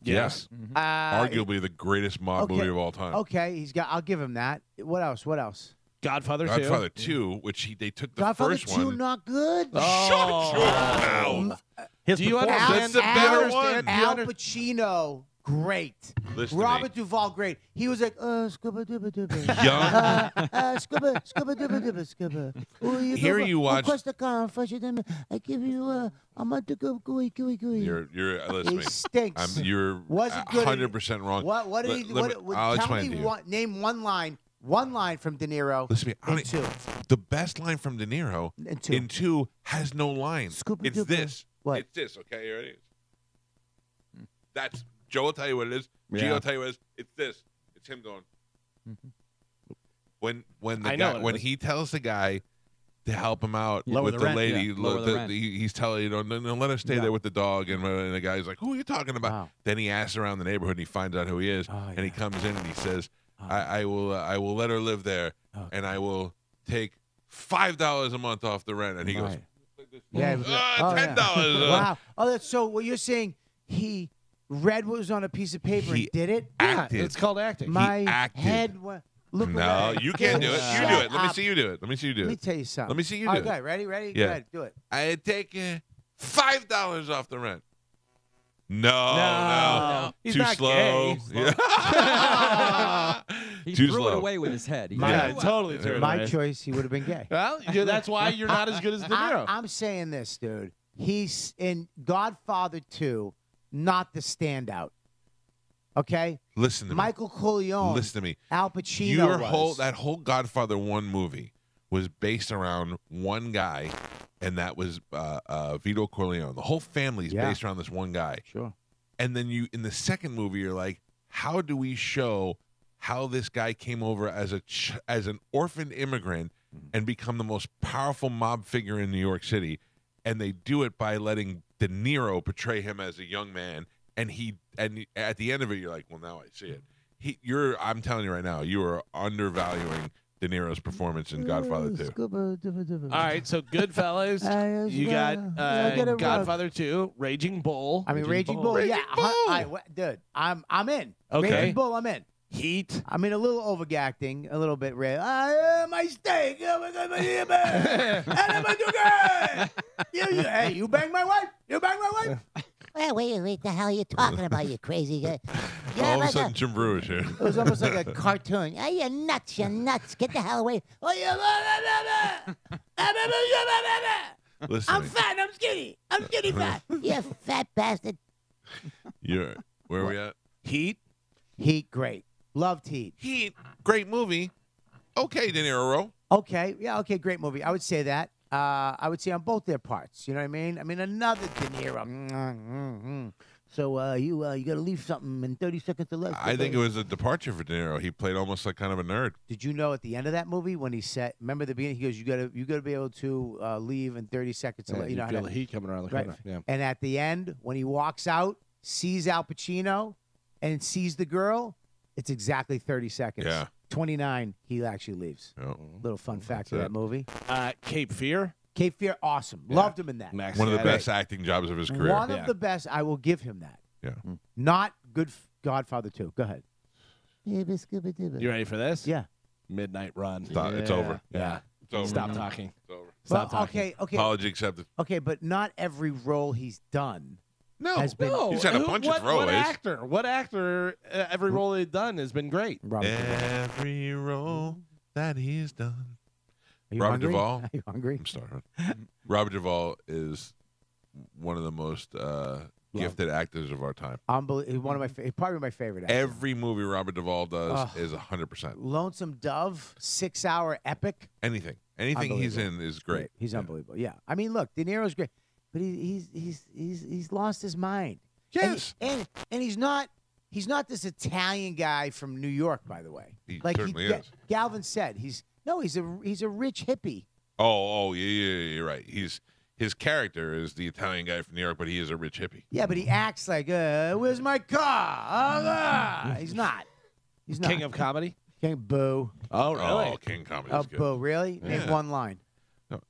Yes, arguably the greatest mob okay. movie of all time. Okay, I'll give him that. What else? Godfather 2. Godfather 2, which they took the Godfather first 2 one. not good. Shut your mouth. His Do you performance- understand? That's the better Al- one. Al Pacino, great. Listen to Robert me. Duvall, great. He was like, scubba dubba dubba. Young. Scubba dubba dubba scubba. Oh, Here you watch- Costa Car, I give you I'm going to go gooey. You're listen He to me. stinks. You're Wasn't good. 100% wrong. What did he? I'll Tell explain me to you. name one line from De Niro. Listen to me. I in don't- two. The best line from De Niro In two. has no line. Scooby It's Dooby. this. What? It's this. Okay, here it is. That's Joe will tell you what it is. Gio Yeah. will tell you what it is. It's this. It's him going. When I know what it when is. he tells the guy to help him out Lower with the the rent, lady, yeah. Lower the rent. he's telling no, let her stay Yeah. there with the dog, and the guy's like, "Who are you talking about?" Wow. Then he asks around the neighborhood, and he finds out who he is, Oh, and he yeah. comes in and he says, Oh. I will let her live there, Okay. and I will take $5 a month off the rent," and he goes, Right. Yeah, $10. Wow. Oh, that's so. What you're saying? He read what was on a piece of paper He and did it. acted. It's called acting. My acted. head. Look. No, around. you can't do it. You Shut do it. Let me up. see you do it. Let me see you do Let me it. tell you something. Let me see you All do right, it. Ready? Yeah. Go ahead. Do it. I take $5 off the rent. No. He's Too not slow. gay. Yeah. He Too threw slow. it away with his head. He Yeah, did. totally threw it My away. choice, he would have been gay. Well, that's why you're not as good as De Niro. I'm saying this, dude. He's in Godfather 2, not the standout. Okay? Listen to Michael Corleone. Listen to me. Al Pacino That whole Godfather 1 movie was based around one guy, and that was Vito Corleone. The whole family's based around this one guy. Sure. And then in the second movie, you're like, how do we show how this guy came over as an orphan immigrant and become the most powerful mob figure in New York City? And they do it by letting De Niro portray him as a young man. And at the end of it, you're like, well, now I see it. I'm telling you right now, you are undervaluing De Niro's performance in Godfather 2. All right, so Goodfellas. You got Godfather 2, Raging Bull. I mean, Raging Bull. Yeah. Dude, I'm in. Okay. Raging Bull, I'm in. Heat. I mean, a little overacting, a little bit red. My steak. Hey, you bang my wife. You bang my wife. Well, wait, the hell are you talking about, you crazy guy? All of a sudden, Jim Brewer's here. It was almost like a cartoon. Oh, you're nuts, Get the hell away. Oh, Listen, I'm fat, I'm skinny fat. You fat bastard. where are we at? Heat. Heat, great. Loved Heat. Heat, great movie. Okay, De Niro. Okay, yeah, okay, great movie. I would say that. I would say on both their parts. You know what I mean? I mean, another De Niro. So you got to leave something in 30 seconds or less. I think it was a departure for De Niro. He played almost like kind of a nerd. Did you know at the end of that movie when he said, remember the beginning? He goes, "You got to be able to leave in 30 seconds." Yeah, you know, feel the heat coming around the right. corner. Yeah. And at the end, when he walks out, sees Al Pacino, and sees the girl, it's exactly 30 seconds. Yeah. 29, he actually leaves. Oh. Little fun fact That's of it. that movie. Cape Fear. Cape Fear, awesome. Loved him in that. Max One of the Haddock. best acting jobs of his career. One of the best. I will give him that. Yeah. Not good Godfather 2. Go ahead. You ready for this? Yeah. Midnight Run. It's over. Yeah. It's over. Stop talking. It's over. Stop Well, talking. okay. Apology accepted. Okay, but not every role he's done No. has been No, He's had a bunch of throwaways. What actor? Every role they've done has been great. Robert Duvall. Every role that he's done. Are you Robert hungry? Duvall. Are you hungry? I'm starving. Robert Duvall is one of the most gifted actors of our time. Unbelievable. One of my probably my favorite actor. Every movie Robert Duvall does is 100%. Lonesome Dove, 6-hour epic. Anything he's in is great. He's Yeah. unbelievable. Yeah. I mean, look, De Niro's great, but he's lost his mind. Yes. And he's not this Italian guy from New York, by the way. He like certainly is. Galvin said, he's a rich hippie. Oh, yeah, you're right. His character is the Italian guy from New York, but he is a rich hippie. Yeah, but he acts like, where's my car? He's not. He's not. King of comedy. King Boo. Oh, really? Oh, King Comedy Oh, is good. Boo. Really? Name Yeah. one line. No,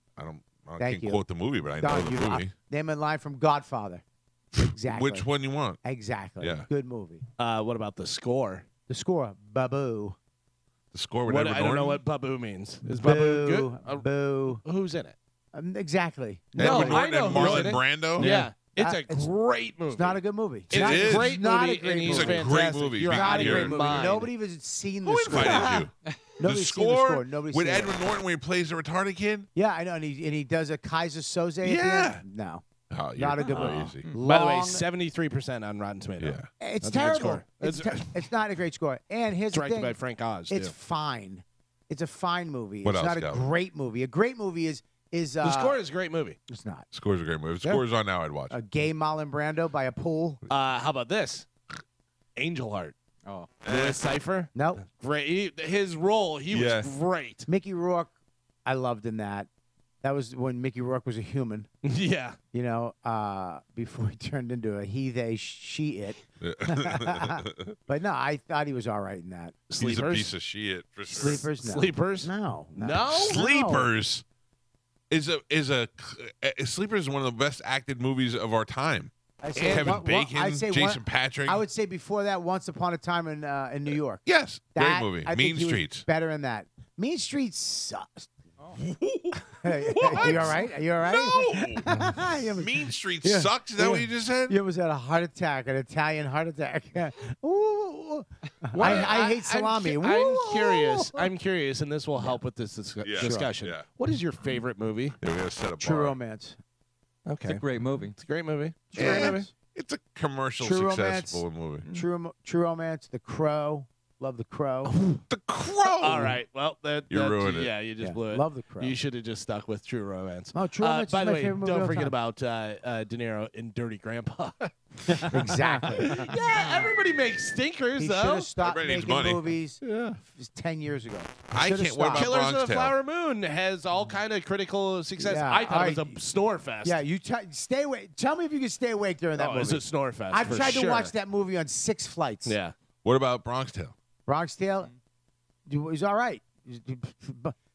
I Thank can't you. quote the movie, but I know Don, the you- movie. name a line from Godfather. Exactly. Which one you want? Exactly. Yeah. Good movie. What about the score? The score, Babu. The score with What, Edward I don't know Norton? what Babu means. Is Babu good? Boo. Who's in it? Exactly. No, Edward I Norton know and who's Marlon in it. Brando? Yeah. It's Uh, a great movie. It's not a good movie. It's It a is. great Not movie, a great and he's movie. It's a great fantastic. movie. You're It's out Not of a your great movie. mind. Nobody has seen the Who score. invited you? The Nobody's seen the score score. Nobody's with seen it. Edward Norton where he plays the retarded kid? Yeah, I know, and he does a Kaiser Soze. At the Yeah. end. No, Oh, not a good you're movie. crazy. By the way, Long- 73% on Rotten Tomatoes. Yeah. It's That's a good terrible. score. It's not a great score. And here's the Directed thing: by Frank Oz. it's too. fine. It's a fine movie. What it's else, not a Calvin? great movie. A great movie is The score is a great movie. It's not. Score's a great movie. If Score's on now, I'd watch A it. gay Marlon Brando by a pool. How about this? Angel Heart. Oh. Louis Cypher. Nope. Great. His role, he Yeah. was great. Mickey Rourke, I loved in that. That was when Mickey Rourke was a human. Yeah. You know, before he turned into a he, they, she, it. But no, I thought he was all right in that. He's a Sleepers. piece of shit for sure. Sleepers, no. Sleepers. No. No? Sleepers is Sleepers is one of the best acted movies of our time. I Kevin Bacon, I'd say Jason Patrick. I would say before that, Once Upon a Time in New York. Yes, That, great movie. I think Mean he was Streets. better in that. Mean Streets sucks. Are you all right? Are you all right? No. Mean Street sucks. Is that what you just said? You almost had a heart attack, an Italian heart attack. Ooh. I hate salami. I'm curious, and this will help with this discussion. Yeah. What is your favorite movie? Yeah, we gotta set up True Romance. Okay. It's a great movie. It's a great movie. It's a commercial True successful movie. True Romance. The Crow. Love The Crow. The Crow. All right. Well, You ruined it. Yeah, you just blew it. Love The Crow. You should have just stuck with True Romance. Oh, True Romance by is the my way, favorite movie don't of all forget time. about De Niro in Dirty Grandpa. Exactly. Yeah, everybody makes stinkers, He should though. have stopped Everybody needs making money. movies Yeah. 10 years ago. I Should've can't. What stopped. about Killers Bronx of the Tale? Flower Moon has all kind of critical success. Yeah, I thought all it was a right. snore fest. Yeah, you stay awake. Tell me if you can stay awake during that movie. It's a snore fest. I've for tried sure. to watch that movie on 6 flights. Yeah. What about Bronx Tale? Bronx Tale, he's all right.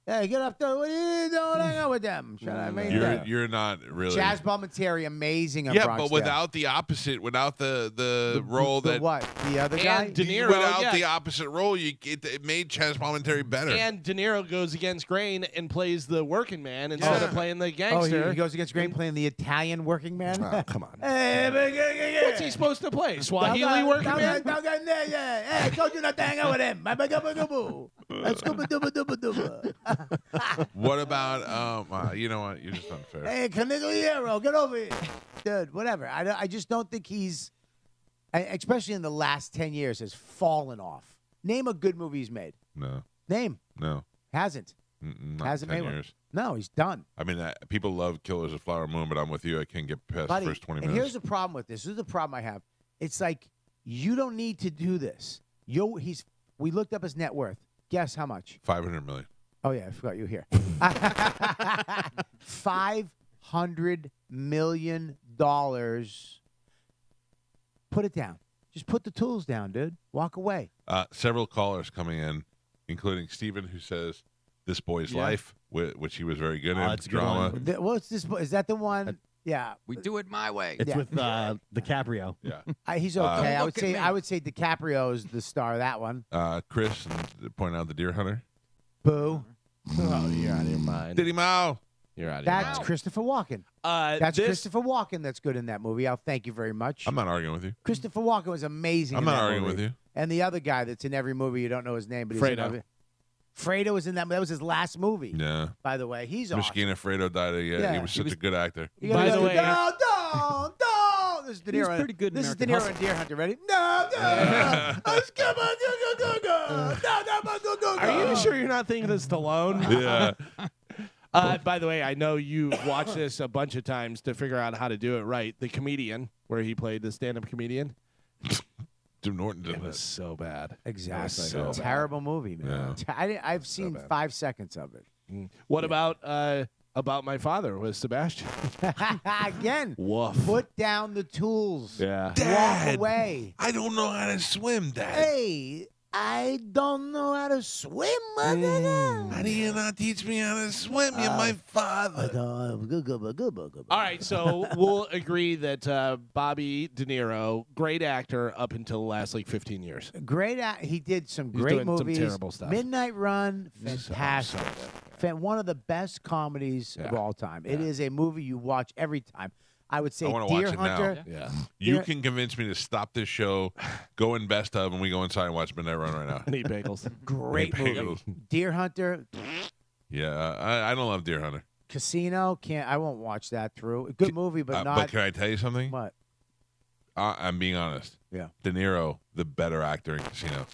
Hey, get up there. What are you doing? Hang out with them. Shut up. You're not really. Chaz Palminteri, amazing on Yeah, Bronx but without the opposite, without the role the that what? The other guy? And De Niro, without the opposite role, it made Chaz Palminteri better. And De Niro goes against grain and plays the working man instead of playing the gangster. he goes against grain playing the Italian working man? Oh, come on. Hey, What's he supposed to play? Swahili working man? Hey, I told you not to hang out with him. What about you know what? You're just unfair. Hey, Canigliero, get over here. Dude, whatever. I just don't think he's, especially in the last 10 years, has fallen off. Name a good movie he's made. No. Name. No. Hasn't. Not Hasn't 10 made years. one. No, he's done. I mean, people love Killers of Flower Moon, but I'm with you. I can't get past Buddy, the first 20 and minutes. here's the problem with this. This is the problem I have. It's like, you don't need to do this. We looked up his net worth. Guess how much? 500 million. Oh, yeah, I forgot you were here. $500 million. Put it down. Just put the tools down, dude. Walk away. Several callers coming in, including Steven, who says This Boy's Life, which he was very good in. That's a good Drama. one. What's this? Is that the one? Yeah. We do it my way. It's Yeah. with DiCaprio. Yeah. He's okay. Look at me. I would say DiCaprio is the star of that one. Chris pointed out The Deer Hunter. Boo. Oh, you're out of your mind. Diddy Mao. You're out of your That's mind. Christopher Walken. That's Christopher Walken that's good in that movie. I'll thank you very much. I'm not arguing with you. Christopher Walken was amazing. I'm in not that arguing movie. with you. And the other guy that's in every movie, you don't know his name, but he's in Fredo. every- Fredo was in that. That was his last movie. Yeah. By the way, he's awesome. Mishkina Fredo died. Yeah. He was such a good actor. You gotta By the go, way- don't. This is De He was Niro. pretty good in This is De American Niro and Deer Hunter. Ready? No. Are you sure you're not thinking of Stallone? Yeah. By the way, I know you watched this a bunch of times to figure out how to do it right. The Comedian, where he played the stand-up comedian. Jim Norton did It that. was so bad. Exactly. So bad. Terrible movie, man. I've seen bad. 5 seconds of it. What about my father with Sebastian? Again, Woof. put down the tools. Yeah. Walk Dad, away. I don't know how to swim, Dad. Hey, I don't know how to swim. How do you not teach me how to swim? You're my father. All right, so we'll agree that Bobby De Niro, great actor up until the last 15 years. Great. He did some He's great doing some movies. terrible stuff. Midnight Run, So fantastic. One of the best comedies of all time. It is a movie you watch every time. I would say I wanna Deer watch it now. Hunter. Yeah. You can convince me to stop this show, go in best of, and we go inside and watch Midnight Run right now. And eat bagels. Great movie. Bagels. Deer Hunter, Yeah, I don't love Deer Hunter. Casino. I won't watch that through. Good movie, but not. But can I tell you something? What? I'm being honest. Yeah. De Niro, the better actor in Casino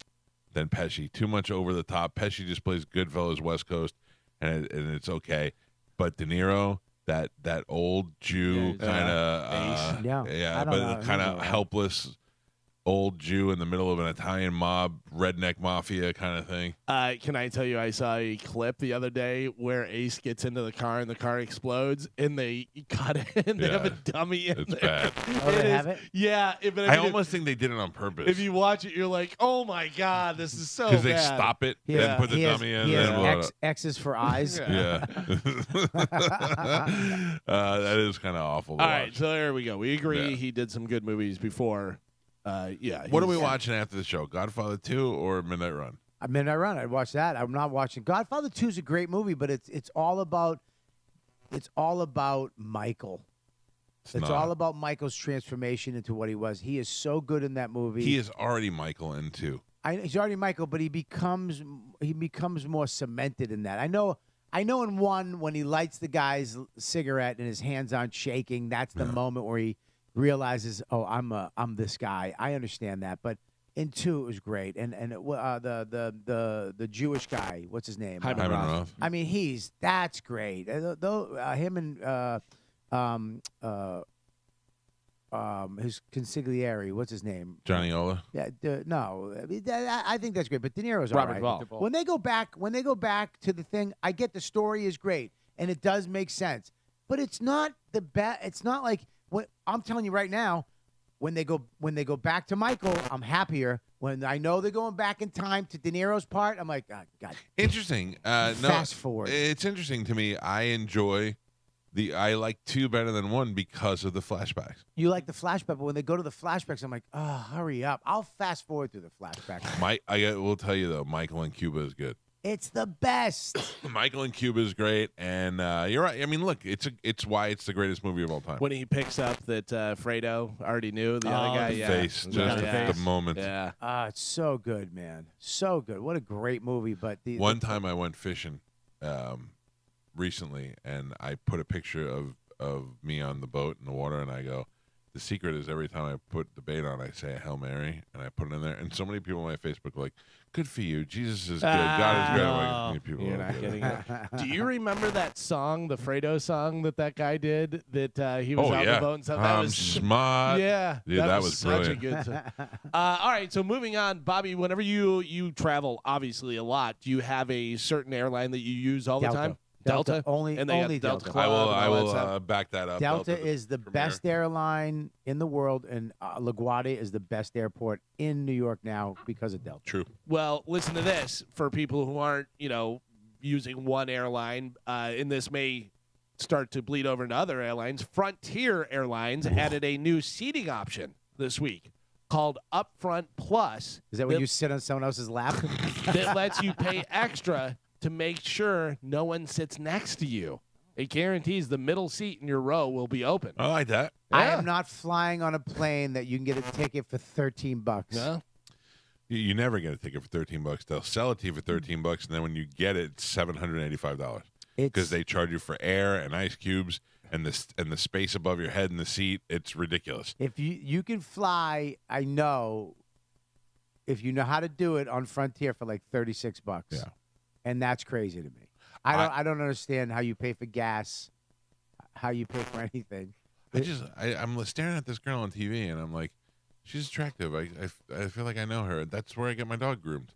than Pesci. Too much over the top. Pesci just plays Goodfellas, West Coast, and it's okay. But De Niro, that old Jew kind of, Yeah. I don't know. kind of helpless old Jew in the middle of an Italian mob, redneck mafia kind of thing. Can I tell you, I saw a clip the other day where Ace gets into the car and the car explodes, and they cut it and they have a dummy in It's there. bad. Oh, they have it? Yeah. I almost think they did it on purpose. If you watch it, you're like, oh my God, this is so bad. Because they stop it, then put the dummy in, He and has then blow it up. X's for eyes. Yeah. That is kind of awful to All watch. right, so there we go. We agree Yeah. he did some good movies before. Yeah. What are we he's- watching after the show? Godfather 2 or Midnight Run? Midnight Run. I'd watch that. I'm not watching Godfather 2 is a great movie, but it's all about Michael. It's all about Michael's transformation into what he was. He is so good in that movie. He is already Michael in 2. He's already Michael, but he becomes more cemented in that. I know in 1 when he lights the guy's cigarette and his hands aren't shaking, that's the moment where he realizes, oh, I'm this guy. I understand that, but in 2 it was great. And the Jewish guy, what's his name? Hyman Roth. I mean, that's great. Him and his consigliere, what's his name? Johnny Ola. Yeah, no, I think that's great. But De Niro's Robert all right. Duvall. When they go back to the thing, I get the story is great and it does make sense, but it's not the best. It's not like what I'm telling you right now. When they go back to Michael, I'm happier. When I know they're going back in time to De Niro's part, I'm like, oh, God. Interesting. Fast forward. It's interesting to me. I like 2 better than 1 because of the flashbacks. You like the flashback, but when they go to the flashbacks, I'm like, oh, hurry up. I'll fast forward through the flashbacks. I will tell you though, Michael in Cuba is good. It's the best. Michael in Cuba is great, and you're right. I mean, look, it's why it's the greatest movie of all time. When he picks up that Fredo already knew the other guy. The face, just the moment. Yeah. It's so good, man. So good. What a great movie. But One time I went fishing recently, and I put a picture of me on the boat in the water, and I go, the secret is every time I put the bait on, I say a Hail Mary, and I put it in there. And so many people on my Facebook were like, good for you. Jesus is good. God is good. I'm like, people You're are not good. getting it. Do you remember that song, the Fredo song that guy did? That he was on the boat and stuff. That I'm was smart. Yeah, Dude, that was such brilliant. a good song. All right, so moving on, Bobby. Whenever you travel, obviously a lot, do you have a certain airline that you use all the time? Delta? Only And they got only Delta Delta. Club and I all that will stuff. back that up. Delta is the Premier. best airline in the world, and LaGuardia is the best airport in New York now because of Delta. True. Well, listen to this. For people who aren't, using one airline, and this may start to bleed over into other airlines, Frontier Airlines added a new seating option this week called Upfront Plus. Is that when you sit on someone else's lap? That lets you pay extra to make sure no one sits next to you. It guarantees the middle seat in your row will be open. I like that. I am not flying on a plane that you can get a ticket for $13. No? You never get a ticket for $13. They'll sell it to you for $13, and then when you get it, it's $785 because they charge you for air and ice cubes and the space above your head in the seat. It's ridiculous. If you can fly, I know, if you know how to do it on Frontier for like $36. Yeah. And that's crazy to me. I don't understand how you pay for gas, how you pay for anything. I'm staring at this girl on TV, and I'm like, she's attractive. I feel like I know her. That's where I get my dog groomed.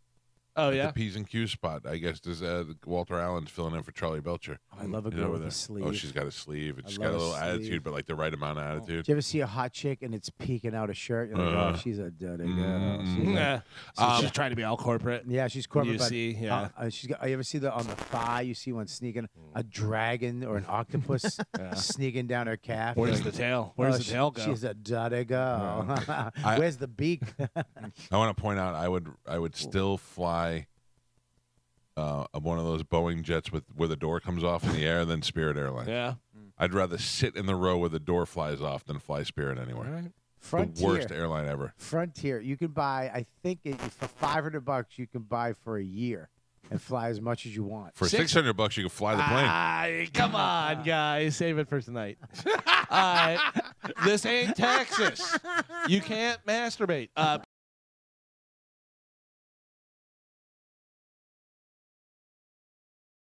Oh, At yeah? the P's and Q's spot. I guess there's Walter Allen's filling in for Charlie Belcher. I love a You know, girl over with there. a sleeve. Oh, she's got a sleeve. I She's love got a a little sleeve. attitude, but like the right amount of attitude. Do you ever see a hot chick and it's peeking out a shirt? You're like, oh, she's a dirty girl. She's Yeah. like, She's trying to be all corporate. yeah, she's corporate. You but, see, yeah. she's got. You ever see on the thigh? You see one sneaking a dragon or an octopus sneaking down her calf. Where's Like, the tail? Where's oh, the tail go? She's a dirty girl. Where's the beak? I want to point out, I would still fly one of those Boeing jets where the door comes off in the air than Spirit Airlines. Yeah. I'd rather sit in the row where the door flies off than fly Spirit anywhere. All right. Frontier. The worst airline ever. Frontier. You can buy. I think for $500 you can buy for a year and fly as much as you want. For $600, you can fly the plane. Come on, guys. Save it for tonight. This ain't Texas. You can't masturbate.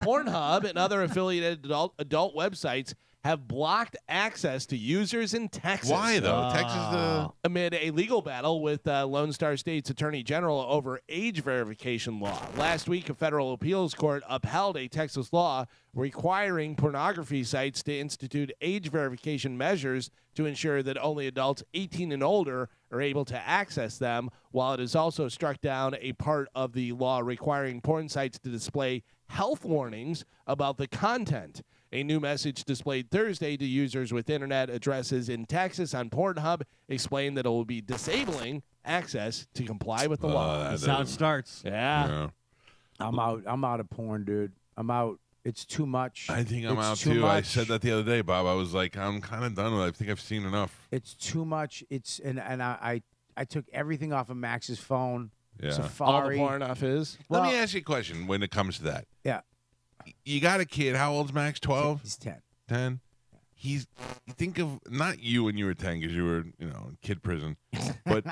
Pornhub and other affiliated adult websites have blocked access to users in Texas. Why, though? Texas amid a legal battle with Lone Star State's Attorney General over age verification law. Last week, a federal appeals court upheld a Texas law requiring pornography sites to institute age verification measures to ensure that only adults 18 and older are able to access them, while it has also struck down a part of the law requiring porn sites to display health warnings about the content. A new message displayed Thursday to users with internet addresses in Texas on Pornhub explained that it will be disabling access to comply with the law. That's how it starts. Yeah. I'm out. I'm out of porn, dude. I'm out. It's too much. I think I'm It's out too too. I much. said that the other day, Bob. I was like, I'm kind of done with it. I think I've seen enough. It's too much. And I took everything off of Max's phone. Yeah. All Safari. the porn off his. Let me ask you a question when it comes to that. Yeah. You got a kid. How old's Max? 12? He's 10. 10? You think of not you when you were 10 because you were, in kid prison, but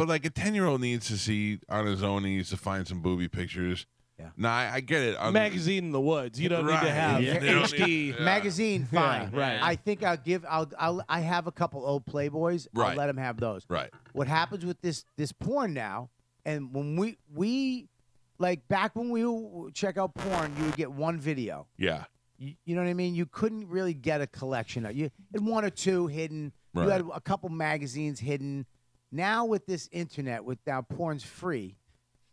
like a 10-year-old needs to see on his own. He needs to find some booby pictures. Yeah. No, I get it. Magazine in the woods. You don't need to Right. have Yeah. They don't HD. need- Yeah. Magazine, fine. Yeah, right. I think I have a couple old Playboys. I'll Right. let him have those. Right. What happens with this porn now, and when we like back when we would check out porn, you would get one video. Yeah. You know what I mean? You couldn't really get a collection. You had one or two hidden. Right. You had a couple magazines hidden. Now with this internet, porn's free.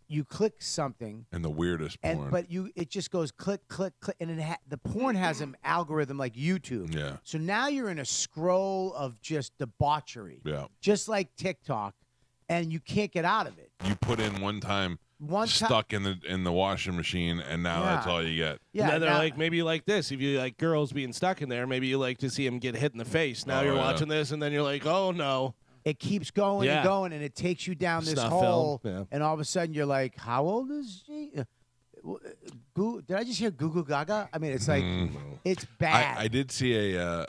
You click something, And the weirdest porn. it just goes click, click, click, and the porn has an algorithm like YouTube. Yeah. So now you're in a scroll of just debauchery, Yeah. just like TikTok, and you can't get out of it. You put in one time stuck in the washing machine, and now that's Yeah. all you get. Yeah, And then they're now- like, maybe you like this. If you like girls being stuck in there, maybe you like to see them get hit in the face. Now Oh, you're yeah. watching this, and then you're like, oh no. It keeps going Yeah. and going, and it takes you down this Snuff hole. film, yeah. And all of a sudden, you're like, "How old is she?" Did I just hear Goo Goo Gaga? I mean, it's like it's bad. I did see a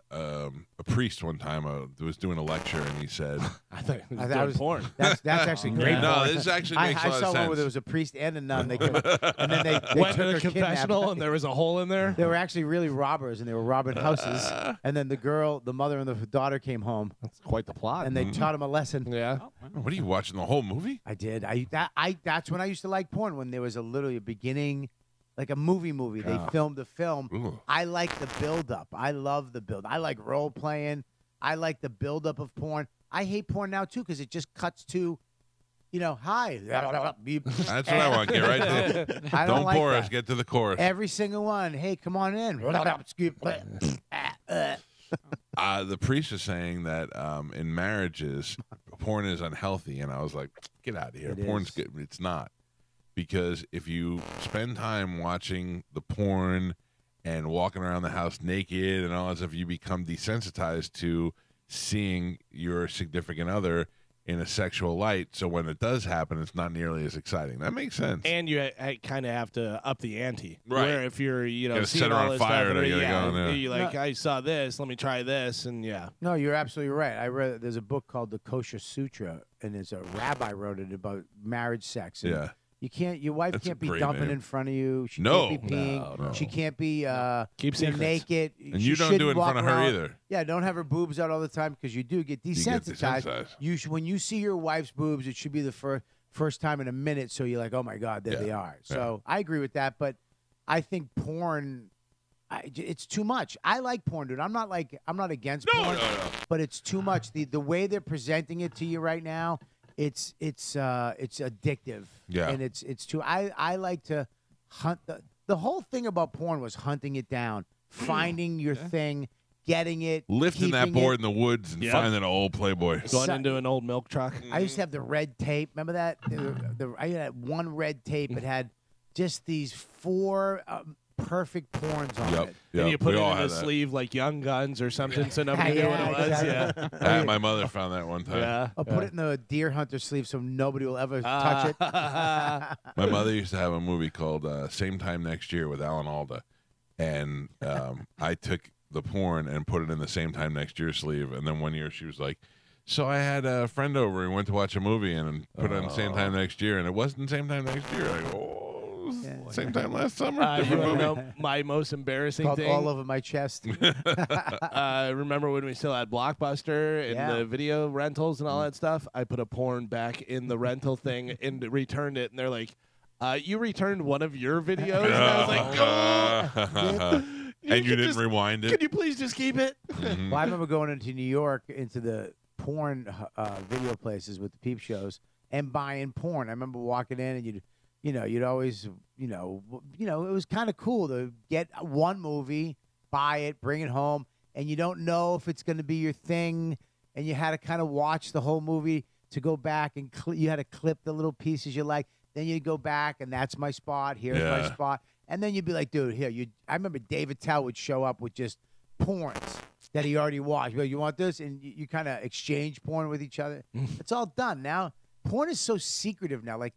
priest one time that was doing a lecture, and he said, I thought it was I doing thought it was- porn. That's actually great. "No, porn. this actually makes I a lot saw of one where sense." there was a priest and a nun. They came, and then they Went took to her the confessional, kidnapped. and there was a hole in there. They were actually really robbers, and they were robbing houses. And then the mother and the daughter came home, That's quite the plot. and they taught them a lesson. yeah. What are you watching the whole movie? I did. That's when I used to like porn, when there was literally a beginning, like a movie. They filmed the film. Ooh. I like the build-up. I love the build. I like role-playing. I like the build-up of porn. I hate porn now, too, because it just cuts to, hi. That's what I want. Get right to I don't like bore us. that. Get to the chorus. Every single one. Hey, come on in. The priest is saying that in marriages, porn is unhealthy, and I was like, "Get out of here! It Porn's is. good." It's not, because if you spend time watching the porn and walking around the house naked and all that stuff, you become desensitized to seeing your significant other in a sexual light. So when it does happen, it's not nearly as exciting. That makes sense. And you kind of have to up the ante. Right. Where if you're, Gotta seeing set her all on this fire stuff, to get it yeah, going, yeah. you're like, I saw this, let me try this, and yeah. No, you're absolutely right. I read there's a book called the Kosher Sutra, and it's a rabbi wrote it about marriage sex. And Yeah. your wife That's a can't be great dumping name. in front of you. She No. can't be peeing. No. She can't be Keep secrets. naked. And She you don't do shouldn't it in walk front of her around- either. Yeah, don't have her boobs out all the time, because you do get get desensitized. desensitized. When you see your wife's boobs, it should be the first time in a minute, so you're like, oh my God, there Yeah. they are. So I agree with that, but I think porn, it's too much. I like porn, dude. I'm not against porn, but it's too much. The way they're presenting it to you right now, it's addictive. Yeah. And it's too. I like to hunt the whole thing about porn was hunting it down, finding your thing, getting it, Lifting that keeping board it. in the woods and Yeah. finding an old Playboy. Going into an old milk truck. I used to have the red tape. Remember that? I had one red tape. It had just these 4 perfect porns on Yep. it. And you put we it all in a had that. sleeve like Young Guns or something, so nobody knew what it was. exactly. Yeah. My mother found that one time. Yeah. I'll put it in the deer hunter sleeve so nobody will ever touch it. My mother used to have a movie called Same Time Next Year with Alan Alda. And I took the porn and put it in the Same Time Next Year sleeve. And then one year she was like, so I had a friend over and went to watch a movie and put it on the Same Time Next Year. And it wasn't Same Time Next Year. I go, it was same time last summer. You Different want to movie. know my most embarrassing Called thing? all over my chest. Remember when we still had Blockbuster and Yeah. the video rentals and all that stuff? I put a porn back in the rental thing and returned it, and they're like, you returned one of your videos? And I was like, oh. And you could didn't just- rewind it? Could you please just keep it? Mhm. Well, I remember going into New York, into the porn video places with the peep shows and buying porn. I remember walking in, and you'd always, it was kind of cool to get one movie, buy it, bring it home, and you don't know if it's going to be your thing, and you had to kind of watch the whole movie to go back and you had to clip the little pieces you like. Then you'd go back, and that's my spot. Here's my Yeah. spot. And then you'd be like, dude, here. I remember David Tell would show up with just porns that he already watched. Well, you want this? And you kind of exchange porn with each other. It's all done. Now, porn is so secretive now. Like,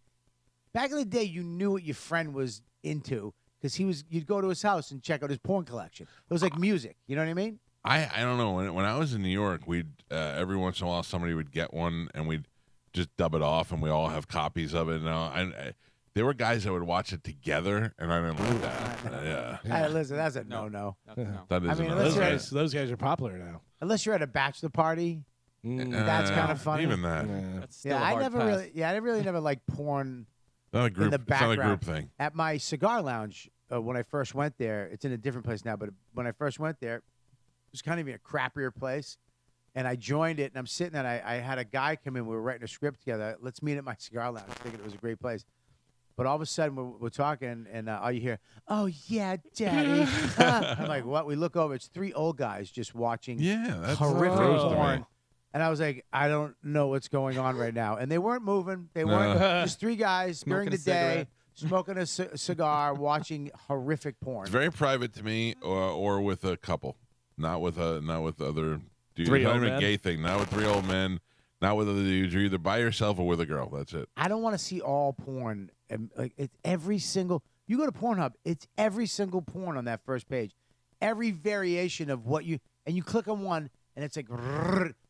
back in the day, you knew what your friend was into because you'd go to his house and check out his porn collection. It was like music. You know what I mean? I don't know. When I was in New York, we'd every once in a while somebody would get one and we'd just dub it off, and we all have copies of it. And there were guys that would watch it together, and I didn't like that. Yeah. Hey, listen, that's a no-no. That is I mean, a unless no-no. you're Those guys are popular now. Unless you're at a bachelor party, that's kind of funny. Even that. That's still Yeah, a hard pass. I really never liked porn Not a group. in the It's not a background. group thing. At my cigar lounge, when I first went there, it's in a different place now, but when I first went there, it was kind of a crappier place. And I joined it, and I'm sitting there, and I had a guy come in. We were writing a script together. Let's meet at my cigar lounge, thinking it was a great place. But all of a sudden, we're talking, and all you hear, oh, yeah, Daddy. I'm like, what? We look over. It's 3 old guys just watching Yeah, that's horrific gross to me. porn. And I was like, I don't know what's going on right now. And they weren't moving. They weren't. Just 3 guys during Smoking the a cigarette. day, smoking a cigar, watching horrific porn. It's very private to me, or with a couple, not with other dudes. 3 Not old even a men? gay thing. Not with 3 old men. Not with other dudes. You're either by yourself or with a girl. That's it. I don't want to see all porn. And, like, it's every single. You go to Pornhub, it's every single porn on that first page, every variation of what you, and you click on one, and it's like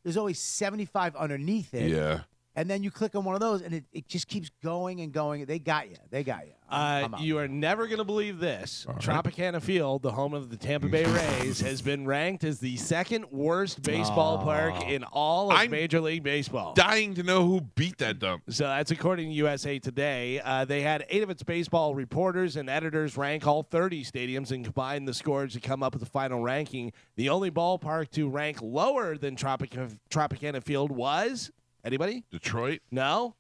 there's always 75 underneath it. Yeah. And then you click on one of those, and it just keeps going and going. They got you. They got you. I'm out. You are never going to believe this. All right. Tropicana Field, the home of the Tampa Bay Rays, has been ranked as the 2nd worst baseball park in all of I'm Major League Baseball. Dying to know who beat that dump. So that's according to USA Today. They had 8 of its baseball reporters and editors rank all 30 stadiums and combine the scores to come up with the final ranking. The only ballpark to rank lower than Tropicana Field was, anybody? Detroit. No?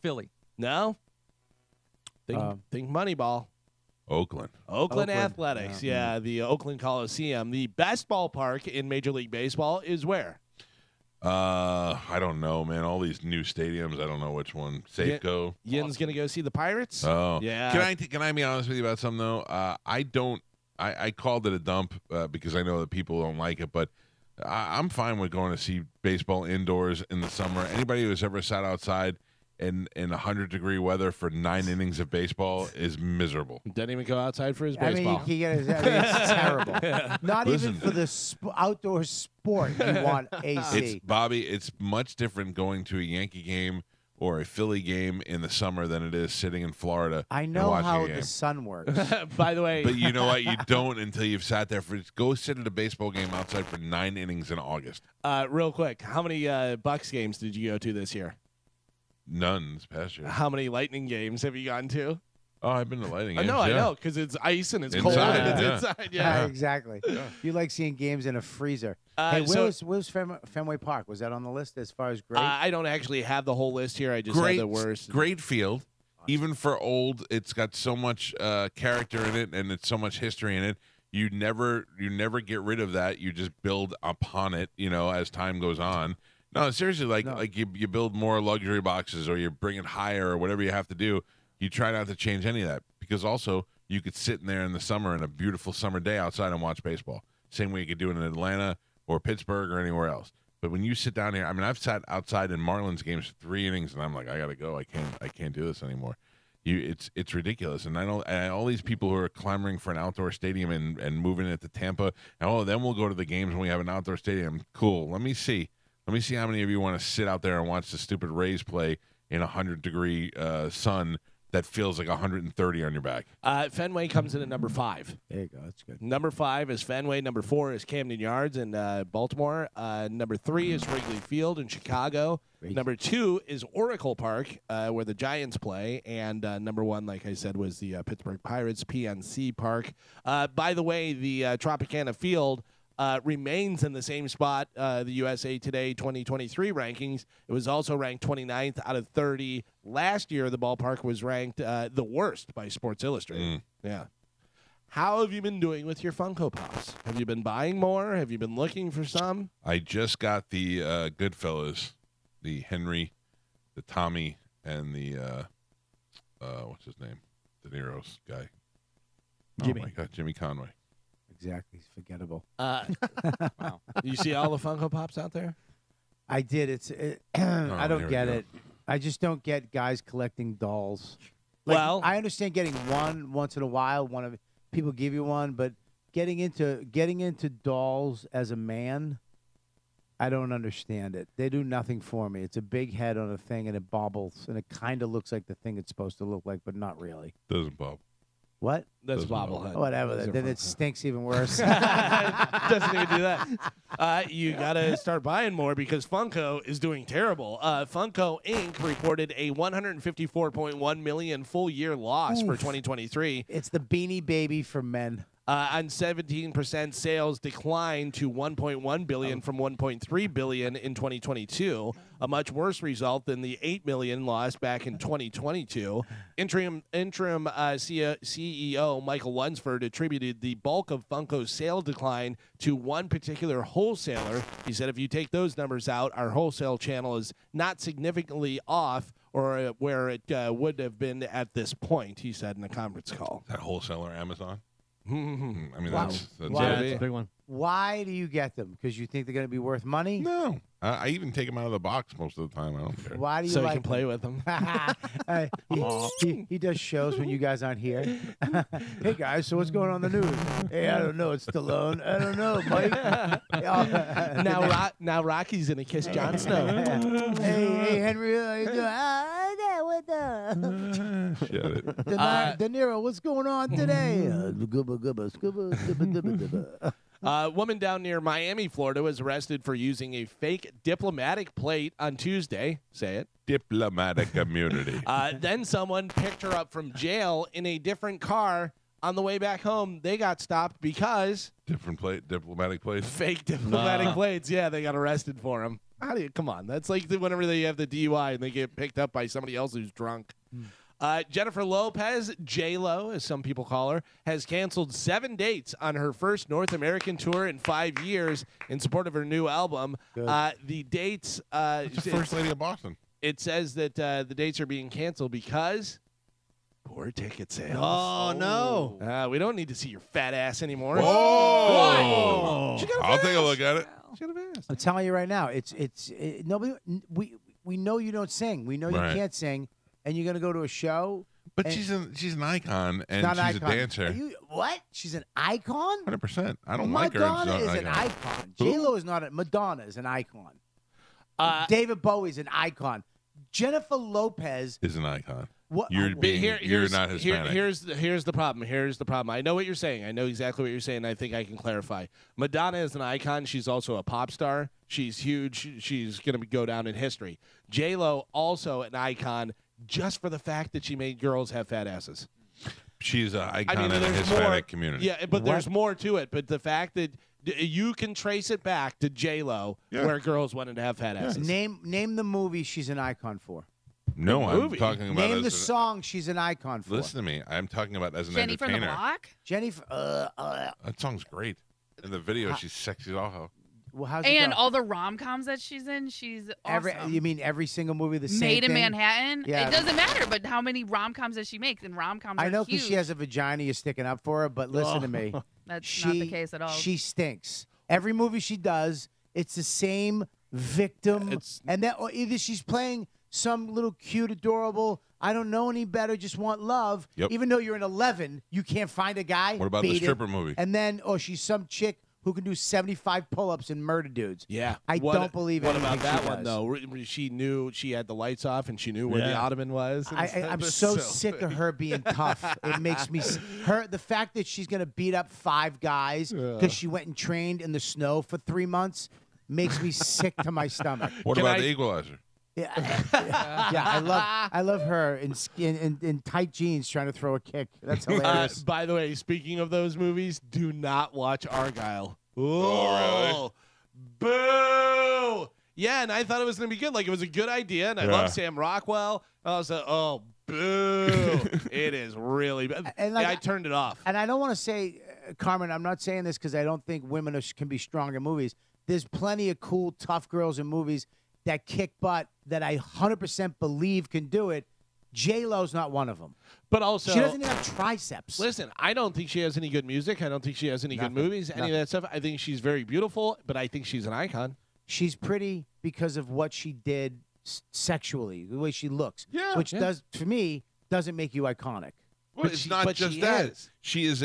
Philly. No? Think Moneyball. Oakland. Oakland Athletics. Yeah, the Oakland Coliseum. The best ballpark in Major League Baseball is where? I don't know, man. All these new stadiums. I don't know which one. Safeco. Yin's going to go see the Pirates? Oh, Yeah. Can I be honest with you about something though? I called it a dump because I know that people don't like it, but I'm fine with going to see baseball indoors in the summer. Anybody who's ever sat outside in 100-degree weather for 9 innings of baseball is miserable. Doesn't even go outside for his I mean, baseball. it's terrible. Not Listen. even for the outdoor sport you want AC. It's Bobby. It's much different going to a Yankee game or a Philly game in the summer than it is sitting in Florida. I and know watching how a game. the sun works. By the way, But you know what? You don't until you've sat there for. Go sit at a baseball game outside for 9 innings in August. real quick, how many Bucks games did you go to this year? None this past year. How many Lightning games have you gone to? Oh, I've been to Lightning I games. know, I yeah. know, because it's ice and it's Inside, cold and it's yeah. inside. Yeah. Exactly. You like seeing games in a freezer. so- Hey, where's Fenway Park? Was that on the list as far as great? I don't actually have the whole list here. I just have the worst. Great field. Even for old, it's got so much character in it, and it's so much history in it. You never get rid of that. You just build upon it. As time goes on. No, seriously, like you build more luxury boxes, or you bring it higher, or whatever you have to do. You try not to change any of that, because also you could sit in there in the summer in a beautiful summer day outside and watch baseball. Same way you could do it in Atlanta or Pittsburgh or anywhere else. But when you sit down here, I mean, I've sat outside in Marlins games for 3 innings, and I'm like, I gotta go. I can't do this anymore. It's ridiculous. And all these people who are clamoring for an outdoor stadium and moving it to Tampa, and then we'll go to the games when we have an outdoor stadium. Cool. Let me see how many of you want to sit out there and watch the stupid Rays play in 100-degree sun that feels like 130 on your back. Fenway comes in at number 5. There you go. That's good. Number 5 is Fenway. Number 4 is Camden Yards in Baltimore. Number 3 is Wrigley Field in Chicago. Great. Number 2 is Oracle Park, where the Giants play. And number 1, like I said, was the Pittsburgh Pirates, PNC Park. By the way, the Tropicana Field remains in the same spot, the USA Today 2023 rankings. It was also ranked 29th out of 30. Last year, the ballpark was ranked the worst by Sports Illustrated. Yeah. How have you been doing with your Funko Pops? Have you been buying more? Have you been looking for some? I just got the Goodfellas, the Henry, the Tommy, and the what's his name, De Niro's guy. Jimmy. Oh my God, Jimmy Conway. Exactly. It's forgettable. Wow. You see all the Funko Pops out there? I did. I here don't we get go. it. I just don't get guys collecting dolls. Well- I understand getting one once in a while. People give you one, but getting into dolls as a man, I don't understand it. They do nothing for me. It's a big head on a thing, and it bobbles, and it kind of looks like the thing it's supposed to look like, but not really. Doesn't bob. What? That's Doesn't bobblehead. Whatever. Those are Then it Funko. stinks even worse. Doesn't even do that. You gotta start buying more because Funko is doing terrible. Funko Inc. reported a 154.1 million full year loss for 2023. It's the Beanie Baby for men. On 17% sales declined to 1.1 billion from 1.3 billion in 2022, a much worse result than the 8 million loss back in 2022. Interim CEO Michael Lunsford attributed the bulk of Funko's sale decline to one particular wholesaler. He said, if you take those numbers out, our wholesale channel is not significantly off or where it would have been at this point, he said in a conference call. That wholesaler Amazon. I mean, Wow. that's Wow. Yeah, that's a big one. Why do you get them? Because you think they're going to be worth money? no. I even take them out of the box most of the time. I don't care. Why do you So like you can play with them. he does shows when you guys aren't here. Hey guys, so what's going on in the news? Hey, I don't know. It's Stallone. I don't know, Mike. Now Rocky's gonna kiss Jon Snow. Hey, Henry, how you doing? What the? Shut it. De Niro, what's going on today? Woman down near Miami, Florida, was arrested for using a fake diplomatic plate on Tuesday. Say it. Diplomatic immunity. Then someone picked her up from jail in a different car on the way back home. They got stopped because Diplomatic place. fake diplomatic plates. Yeah, they got arrested for them. How do you? Come on, that's like whenever they have the DUI and they get picked up by somebody else who's drunk. Jennifer Lopez, J-Lo, as some people call her, has canceled 7 dates on her first North American tour in 5 years in support of her new album. The dates, It's the first lady of Boston. it says that the dates are being canceled because poor ticket sales. Oh, no. We don't need to see your fat ass anymore. Whoa! She got a I'll fat take a ass. look at it. She got a fat ass. I'm telling you right now, it's nobody. We know you don't sing. We know Right. you can't sing, and you're gonna go to a show. But and she's an icon, and not an she's icon. a dancer. Are you, what? She's an icon. 100%. I don't like her. Madonna She's is not an icon. Who? J-Lo is not. Madonna is an icon. Uh, David Bowie's an icon. Jennifer Lopez. Is an icon. What? You're oh, being- you're not here- Hispanic. here's the problem. Here's the problem. I know what you're saying. I know exactly what you're saying. I think I can clarify. Madonna is an icon. She's also a pop star. She's huge. She's going to go down in history. J-Lo, also an icon, just for the fact that she made girls have fat asses. She's an icon in the there's Hispanic more, community. Yeah, but there's more to it. But the fact that you can trace it back to J-Lo, Yeah. where girls wanted to have fat asses. name the movie she's an icon for. No, I'm movie. talking about Name as the an- song she's an icon for. Listen to me. I'm talking about as an Jenny from the entertainer. Block. Jennifer. That song's great. In the video, she's sexy as all hell. Well, how's it And go? all the rom-coms that she's in, she's awesome. You mean every single movie the same Made in thing? Manhattan. Yeah. It doesn't matter, but how many rom-coms does she make? And rom-coms I are know huge. because she has a vagina you're sticking up for her, but listen to me. That's not the case at all. She stinks. Every movie she does, it's the same victim. And that, or either she's playing some little cute, adorable, I don't know any better, just want love. Yep. Even though you're in 11, you can't find a guy. What about the beat him. stripper movie? And then, or she's some chick who can do 75 pull-ups and murder dudes. Yeah, I don't believe What anything about that she one does. though? She knew she had the lights off and she knew where the Yeah. ottoman was. and stuff. I'm It's so sick of her being tough. It makes me the fact that she's gonna beat up 5 guys because she went and trained in the snow for 3 months makes me sick to my stomach. What Can about I- the Equalizer? Yeah, I love her in tight jeans trying to throw a kick. That's hilarious. By the way, speaking of those movies, do not watch Argyle. Oh, Boo! Yeah, and I thought it was going to be good. Like, it was a good idea, and I Yeah. love Sam Rockwell. I was like, oh, boo. It is really bad. And, like, I turned it off. And I don't want to say, Carmen, I'm not saying this because I don't think women can be strong in movies. There's plenty of cool, tough girls in movies. that kick butt that I 100% believe can do it. J-Lo's not one of them. But also, She doesn't even have triceps. listen, I don't think she has any good music. I don't think she has any good movies, any of that stuff. I think she's very beautiful, but I think she's an icon. She's pretty because of what she did sexually, the way she looks, which does, for me, doesn't make you iconic. Well, it's not just she that. is. She's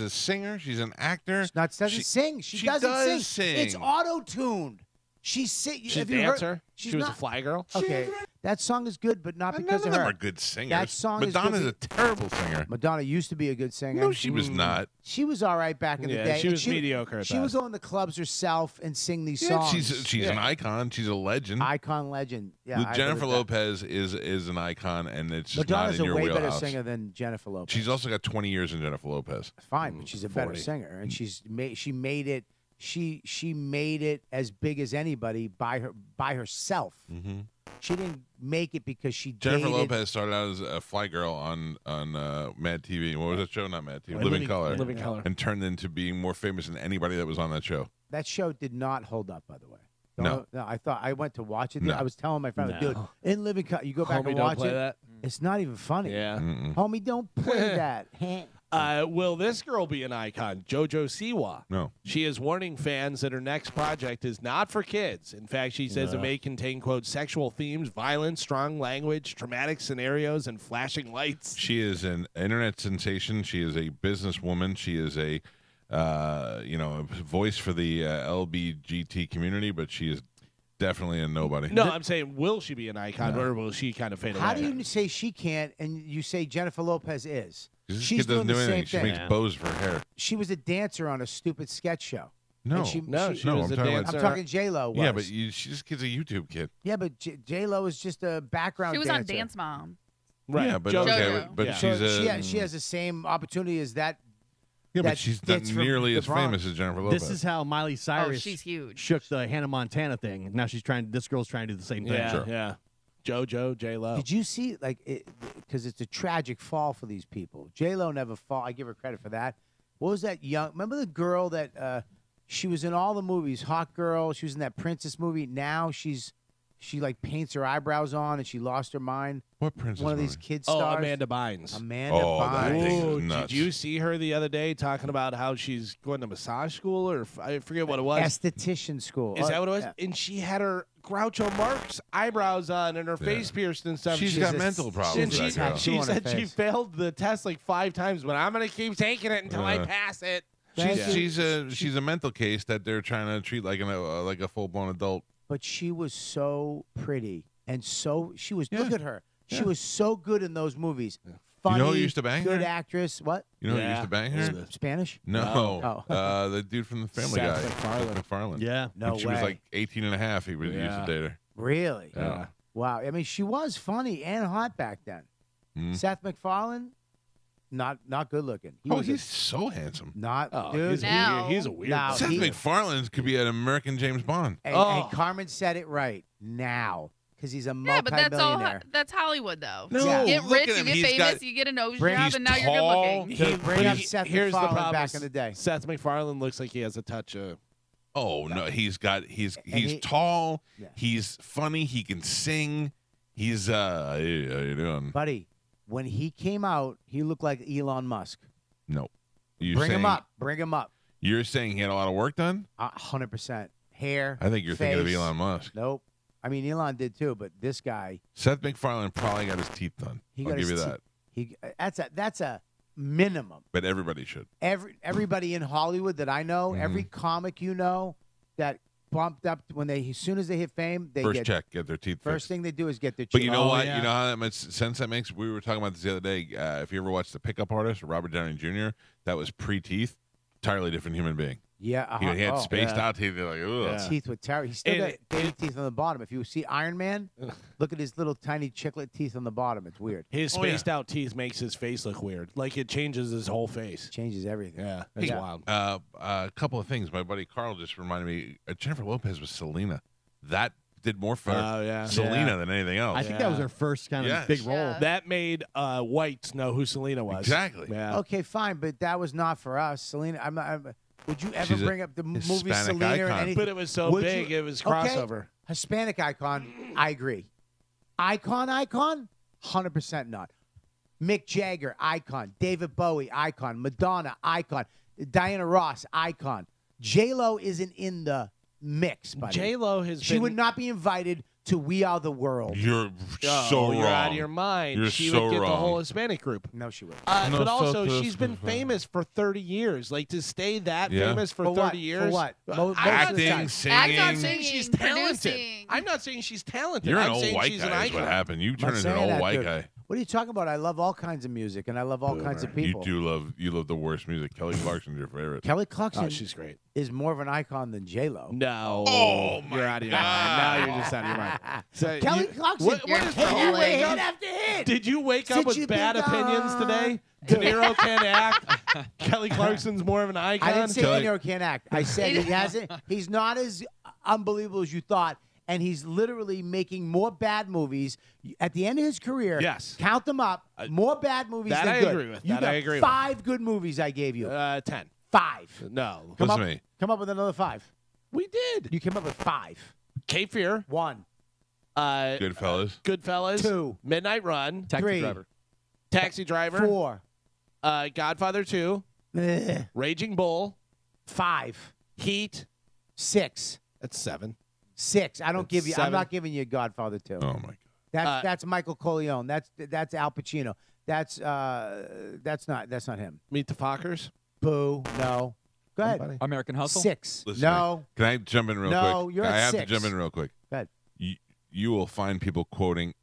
a singer. She's an actor. She doesn't sing. She doesn't sing. It's auto-tuned. She's a dancer. She's she was not, a fly girl. Okay, that song is good, but not because None of them her. are good singers. That song Madonna's is a terrible singer. Madonna used to be a good singer. No, she was not. She was all right back in the day. she and was mediocre at She would best. go in the clubs herself and sing these Yeah, songs. she's an icon. She's a legend. Icon legend. Yeah, I agree Jennifer with that. Lopez is an icon, and it's just Madonna's not in a your way better wheelhouse. singer than Jennifer Lopez. She's also got 20 years in Jennifer Lopez. Fine, but she's a better 40. singer, and she made it. She made it as big as anybody by herself. Mm-hmm. She didn't make it because she Jennifer dated. Lopez started out as a fly girl on Mad TV. What was that show? Not Mad TV. Living Color. Living Color. And turned into being more famous than anybody that was on that show. That show did not hold up, by the way. No. I went to watch it. No. I was telling my friend, dude, in Living Color, you go back Homie, and don't watch play it. that. It's not even funny. Yeah. Mm-mm. Homie, don't play that. Will this girl be an icon? JoJo Siwa. No. She is warning fans that her next project is not for kids. In fact, she says it may contain, quote, sexual themes, violence, strong language, traumatic scenarios, and flashing lights. She is an internet sensation. She is a businesswoman. She is a voice for the LBGT community, but she is definitely a nobody. No, I'm saying, will she be an icon, or will she kind of fade How away? do you say she can't and you say Jennifer Lopez is? This She's kid doesn't doing do the anything. same She thing. makes bows for her hair. She was a dancer on a stupid sketch show. No. And she she No, was I'm a talking about- dancer. I'm talking J-Lo. Yeah, but this kid's a YouTube kid. Yeah, but J-Lo is just a background She was dancer. on Dance Mom. Right. Yeah, but JoJo. okay, but Yeah. she's a she has the same opportunity as that. yeah, but that she's not ditz from nearly the as Bronx. famous as Jennifer Lopez. This is how Miley Cyrus she's huge. shook the Hannah Montana thing. Now this girl's trying to do the same thing. Yeah, Sure. yeah. JoJo, J-Lo. Did you see because it's a tragic fall for these people? J-Lo never fall. I give her credit for that. What was that young? Remember the girl that she was in all the movies? Hot girl. She was in that Princess movie. Now she like paints her eyebrows on and she lost her mind. What princess? One of these movie? kid Oh, stars. Amanda Bynes. Amanda Oh, that Bynes. thing is Ooh, nuts. did you see her the other day talking about how she's going to massage school, or I forget what it was? Esthetician school. Is that what it was? Yeah. And she had her Groucho Marx eyebrows on and her face pierced and stuff. She's got mental problems. And she, that girl. tattoo she on her said she face. failed the test like 5 times, but I'm going to keep taking it until I pass it. Thank you. She's a mental case that they're trying to treat like a full blown adult. But she was so pretty and she was. Yeah. Look at her. She was so good in those movies. You Funny, know who used to bang good her? actress. What? You know who Yeah. used to bang her? Spanish? No. Oh. The dude from the Family Seth Guy. MacFarlane. MacFarlane. Yeah. No When she way. was like 18 and a half, he used Yeah. to date her. Really? Yeah. Wow. I mean, she was funny and hot back then. Mhm. Seth MacFarlane, not good looking. He Oh, was he's so handsome. not Oh, dude. he's, Now- weird. He's a weird Now guy. Seth he- MacFarlane could be an American James Bond. Hey, Oh. Carmen said it right now because he's a Yeah, but that's all. multimillionaire. That's Hollywood, though. No, Yeah. You get look rich, at you him. get He's famous, got- you get a nose Bring- job, he's and now you're tall. good looking. He bring up he- Seth here's the MacFarlane problem back is in the day. Seth MacFarlane looks like he has a touch of. Oh no, he's he- tall. Yeah. He's funny. He can sing. He's hey, how you doing? Buddy, when he came out, he looked like Elon Musk. No, you're Bring him saying- up. Bring him up. You're saying he had a lot of work done? 100%. Hair. I think you're thinking of face. Elon Musk. Nope. I mean, Elon did too, but this guy, Seth MacFarlane probably got his teeth done. he I'll got give his you te- that. that's a minimum. But everybody should. Everybody in Hollywood that I know, Mhm. every comic you know that bumped up as soon as they hit fame, they First get check, get their teeth first fixed. thing they do is get their. But you know teeth- what? yeah. You know how that much sense that makes? We were talking about this the other day. If you ever watched The Pickup Artist, Robert Downey Jr., that was pre-teeth. Entirely different human being. Yeah, He had oh, spaced out teeth. They're like, ugh. Yeah. teeth with terror. He's still And got baby teeth on the bottom. If you see Iron Man, look at his little tiny chiclet teeth on the bottom. It's weird. His Oh, yeah. spaced out teeth makes his face look weird. Like it changes his whole face. Changes everything. Yeah, that's Hey, wild. A couple of things. My buddy Carl just reminded me. Jennifer Lopez was Selena. That did more for Oh, yeah. Selena than anything else. I think that was her first kind of Yes. big role. Yeah. That made whites know who Selena was. Exactly. Yeah. Okay, fine, but that was not for us. Selena, Would you ever She's a bring up the movie Hispanic Selena icon. and anything? But it was so Would big, you- it was Okay. crossover. Hispanic icon, I agree. Icon, 100% not. Mick Jagger, icon. David Bowie, icon. Madonna, icon. Diana Ross, icon. J-Lo isn't in the mix, buddy. J-Lo has She been... would not be invited to We Are the World. You're Oh, so you're wrong. out of your mind. You're she so would get the wrong. whole Hispanic group. No, she would. No, But also, so she's been famous for 30 years. Like, to stay that Yeah. famous for For 30 what? years. For what? Most of the Acting, time. singing. Acting, I'm not saying she's Singing, talented. producing. I'm not saying she's talented. You're an I'm old saying white she's guy. an Is icon. what happened. You I'm turn not into an saying old that, white dude. guy. What are you talking about? I love all kinds of music, and I love all kinds of people. You love the worst music. Kelly Clarkson's your favorite. Kelly Clarkson Oh, she's great. is more of an icon than J-Lo. No. Oh, my You're out of your God. mind. Now you're just out of your mind. So Kelly you- Clarkson, What You're is hit trolling. after wake hit up- after hit. Did you wake up Since with you've bad been opinions gone. today? De Niro can't act. Kelly Clarkson's more of an icon. I didn't say Kelly- De Niro can't act. I said he hasn't. He's not as unbelievable as you thought, and he's literally making more bad movies at the end of his career. Yes. Count them up. More bad movies that than I good. agree with. You That got I agree with. 5 good movies I gave you. 10. 5. No. Come Listen up, to me. come up with another 5. We did. You came up with 5. Cape Fear. 1, Goodfellas. Goodfellas. 2, Midnight Run. Taxi 3, driver. Taxi Driver. 4, Godfather 2. Raging Bull. 5, Heat. 6. That's 7. 6. I don't That's give you. 7. I'm not giving you Godfather 2. Oh my God. That's Michael Corleone. That's Al Pacino. That's not him. Meet the Fockers. Boo. No. Go ahead. Somebody. American Hustle. 6. Listen No. Can I jump in real No, quick? you're I at have 6. to jump in real quick. Go ahead. You will find people quoting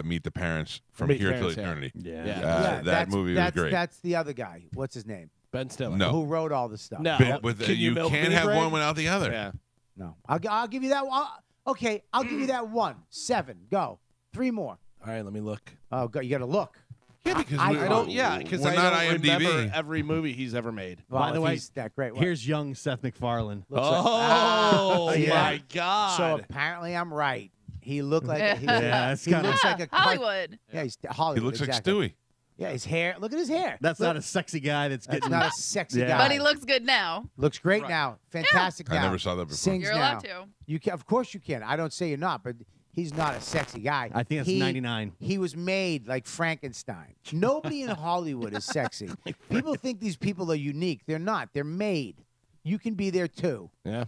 Meet the Parents from Meet the Here Parents, Till yeah. Eternity. Yeah. Yeah. That that's, movie was that's, great. That's the other guy. What's his name? Ben Stiller. No. Who wrote all the stuff? No. But with Can you you milk can't me, have Greg? one without the other. Yeah. No. I'll give you that one. Okay, I'll give you that one. 7. Go. 3 more. All right, let me look. Oh, go. You got to look. Yeah, because I we, don't- Because we're I not don't IMDb. remember every movie he's ever made. Well, By the if way, he's that great. What? Here's young Seth MacFarlane. Looks like- Oh, Yeah. my God. So apparently I'm right. He looked like Yeah, it's he kinda- looks like a car- Hollywood. Yeah, he's Hollywood. He looks exactly. like Stewie. Yeah, his hair. Look at his hair. That's Look, not a sexy guy that's That's getting. not a sexy Yeah. guy. But he looks good now. Looks great Right. now. Fantastic I now. never saw that before. Sings You're now. allowed to. You can, of course you can. I don't say you're not, but he's not a sexy guy. I think it's He- 99. He was made like Frankenstein. Nobody in Hollywood is sexy. People think these people are unique. They're not. They're made. You can be there too. Yeah.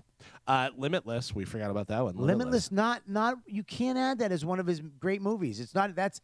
Limitless. We forgot about that one. Limitless, not. You can't add that as one of his great movies. It's not. That's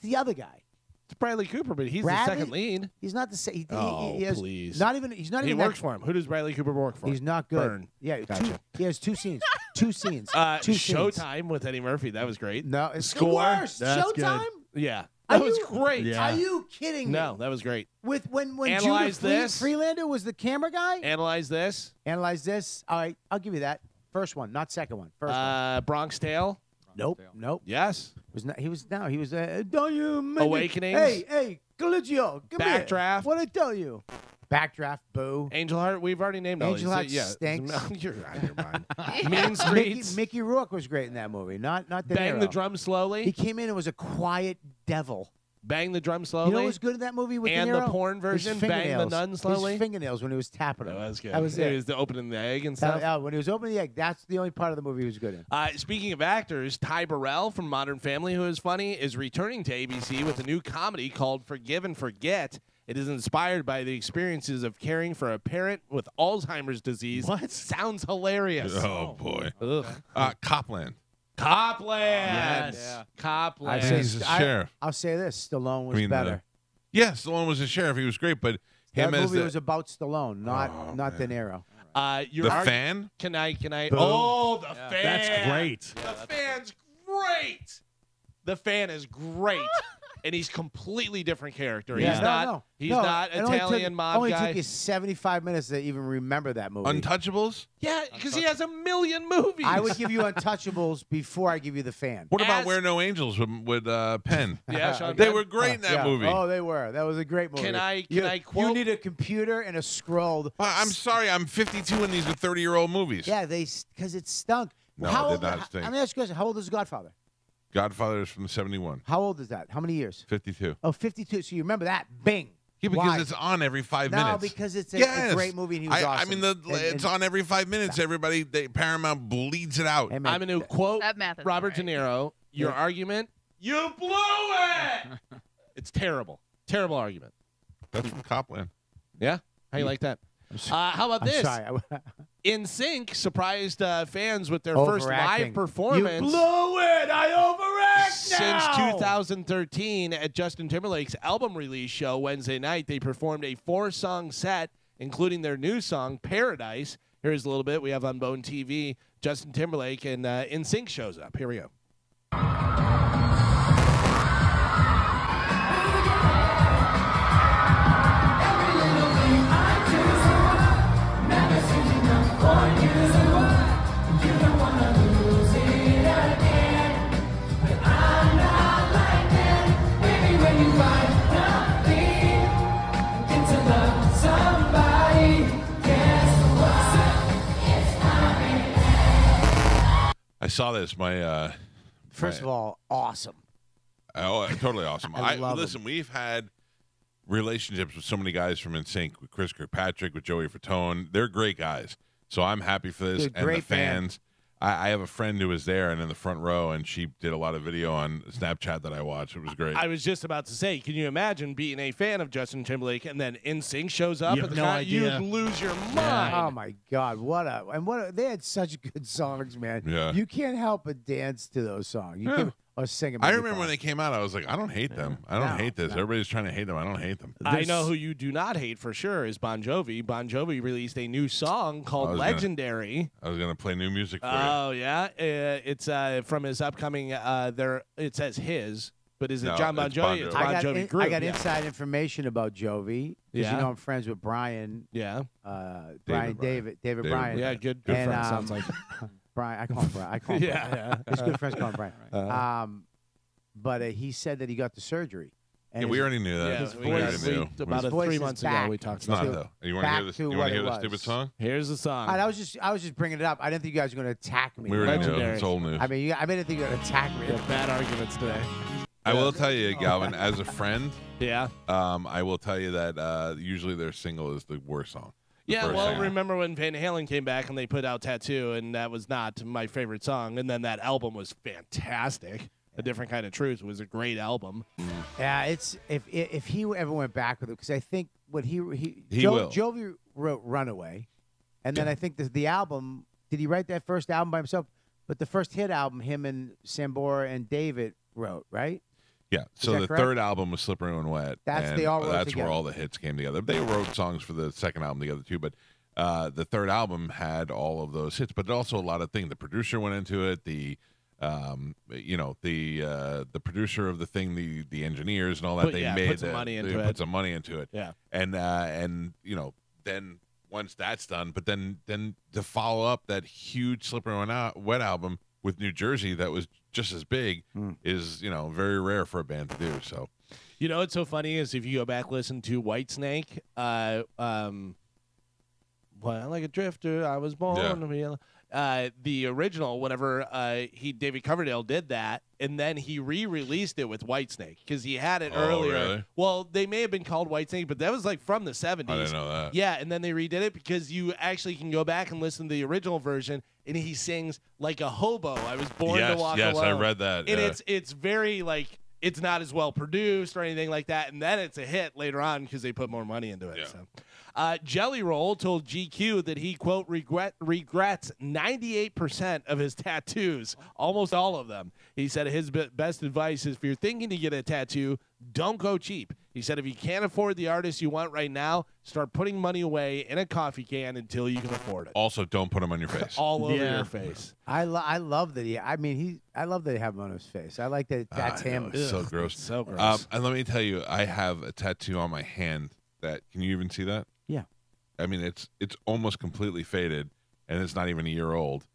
the other guy. It's Bradley Cooper, but he's Bradley- the second lead. He's not the same. Oh, he has, please. Not even. He's not He even. works for him. Who does Bradley Cooper work for? He's not good. Burn. Yeah, Gotcha. he has 2 scenes. 2 scenes. 2 scenes. Showtime with Eddie Murphy. That was great. No, it's Score. the worst. That's good. Showtime. Yeah. Are That was you- great. Yeah. Are you kidding me? No, that was great. With when Analyze Judah this. Freelander was the camera guy. Analyze this. Analyze this. All right, I'll give you that. First one, not second one. First one. Bronx Tale. Nope. Nope. Yes. Was not. He was. No. He was. Don't you? Make it- Awakenings? Hey, Caligio. Come here. Backdraft? What I tell you? Backdraft. Boo. Angel Heart. We've already named all Angel these. Heart stinks. You're out of your mind. Mean Streets. Mickey Rourke was great in that movie. Not De Bang the Niro. Drum Slowly. He came in and was a quiet devil. Bang the Drum Slowly. You know what was good in that movie with And De the Niro? porn His version, Bang the fingernails. Nun Slowly? His fingernails when he was tapping That them. was good. That was It it. was the opening the egg and stuff. When he was opening the egg, that's the only part of the movie he was good in. Speaking of actors, Ty Burrell from Modern Family, who is funny, is returning to ABC with a new comedy called Forgive and Forget. It is inspired by the experiences of caring for a parent with Alzheimer's disease. What? Sounds hilarious. Oh boy. Ugh. Copland. Copland. Yes. Yeah. Copland. He's a sheriff. I'll say this: Stallone was better. Yeah, Stallone was a sheriff. He was great, but him That as movie the, was about Stallone, not Oh, not De man. Niro. Your the arg- fan. Can I? Boom. Oh, the fan. That's great. The fan's great. The fan is great. And he's completely different character. Yeah. He's not. He's not It only Italian took, mob only guy. took you 75 minutes to even remember that movie. Untouchables. Yeah, because he has a million movies. I would give you Untouchables before I give you The Fan. What about As- Where No Angels with Penn? Yeah, Sean They Penn. were great in that Yeah. movie. Oh, they were. That was a great movie. Can I You quote? need a computer and a scroll. I'm sorry, I'm 52 and these are 30-year-old movies. Yeah, because it stunk. No, How it old, did not stink. Let me ask you a question. How old is Godfather? Godfather is from 71. How old is that? How many years? 52. Oh, 52. So you remember that? Bing. Yeah, because Why? it's on every 5 No, minutes. because it's a Yes. great movie and he was I awesome. mean, it's And- on every 5 minutes. Everybody, Paramount bleeds it out. Hey, man, I'm going to quote That math is Robert right. De Niro. Your argument, you blew it. It's terrible. Terrible argument. That's from Copland. Yeah? How you like that? How about I'm this? sorry. In Sync surprised fans with their first live Overacting. performance. You blew it. I overact Since now. 2013, at Justin Timberlake's album release show Wednesday night, they performed a 4-song set, including their new song, Paradise. Here's a little bit we have on Bone TV. Justin Timberlake and In Sync shows up. Here we go. I saw this. My First of all, awesome. totally awesome. I love listen. We've had relationships with so many guys from NSYNC, with Chris Kirkpatrick, with Joey Fatone. They're great guys. So I'm happy for this. Dude, and the great band. fans. I have a friend who was there and in the front row, and she did a lot of video on Snapchat that I watched. It was great. I was just about to say, can you imagine being a fan of Justin Timberlake and then In Sync shows up You at have the no con- idea. You'd lose your mind. Oh my God! They had such good songs, man. Yeah. You can't help but dance to those songs. You Yeah. can or sing them. I remember when they came out, I was like, I don't hate them. I don't No, hate this. no. Everybody's trying to hate them. I don't hate them. I know who you do not hate for sure is Bon Jovi. Bon Jovi released a new song called I was gonna- Legendary. I was going to play new music for you. Oh, yeah. It's from his upcoming, it says his, but is it No, John Bon it's Bon Jovi? It's Jovi. Bon Jovi Group. I got yeah. inside information about Jovi because Yeah. you know I'm friends with Brian. Yeah. David David Bryan. Yeah, good And, friend, sounds like. Brian. I call him Brian. I call him Yeah, Brian. yeah. His good friends call him Brian. But he said that he got the surgery. And Yeah, we his- already knew that. Yeah, his we voice- already knew. about His voice 3 is months back. ago we talked It's about not it. though. You want to back hear this? to You what want to it hear the was. stupid song? Here's the song. I was just bringing it up. I didn't think you guys were going to attack me. We already knew. Legendary. It's old news. I mean, I didn't think you were going to attack me. Yeah, bad arguments today. I will tell you, Galvin, as a friend, Yeah. I will tell you that usually their single is the worst song. The Yeah, first well, single. remember when Van Halen came back and they put out Tattoo, and that was not my favorite song, and then that album was fantastic. A Different Kind of Truth was a great album. Yeah, it's if he ever went back with it, because I think what he will. Jovi wrote Runaway, and then I think the album. Did he write that first album by himself? But the first hit album, him and Sambora and David wrote, right? Yeah. So that the correct? third album was Slippery When Wet. That's- and they all wrote That's together. where all the hits came together. They wrote songs for the second album together too, but the third album had all of those hits, but also a lot of things. The producer went into it. The producer of the thing, the engineers and all that. Put made some money into they it. Put some money into it. Yeah. And then once that's done, but then to follow up that huge Slippery When Wet album with New Jersey that was just as big is very rare for a band to do. So You know what's so funny is if you go back listen to Whitesnake, well, like a drifter, I was born Yeah. to be. The original, whenever David Coverdale did that, and then he re-released it with Whitesnake because he had it Oh, earlier. really? Well, they may have been called Whitesnake, but that was like from the 70s. I didn't know that. Yeah, and then they redid it because you actually can go back and listen to the original version, and he sings like a hobo. I was born to walk yes, alone. I read that. And yeah. it's very like it's not as well produced or anything like that, and then it's a hit later on because they put more money into it. Yeah. So. Jelly Roll told GQ that he, quote, regrets 98% of his tattoos, almost all of them. He said his best advice is if you're thinking to get a tattoo, don't go cheap. He said if you can't afford the artist you want right now, start putting money away in a coffee can until you can afford it. Also, don't put them on your face. All over Yeah. your face. I love that I love that he have him on his face. I like that that's I know, him. it's so gross. So gross. And let me tell you, I have a tattoo on my hand that. Can you even see that? Yeah. I mean, it's almost completely faded, and it's not even a year old.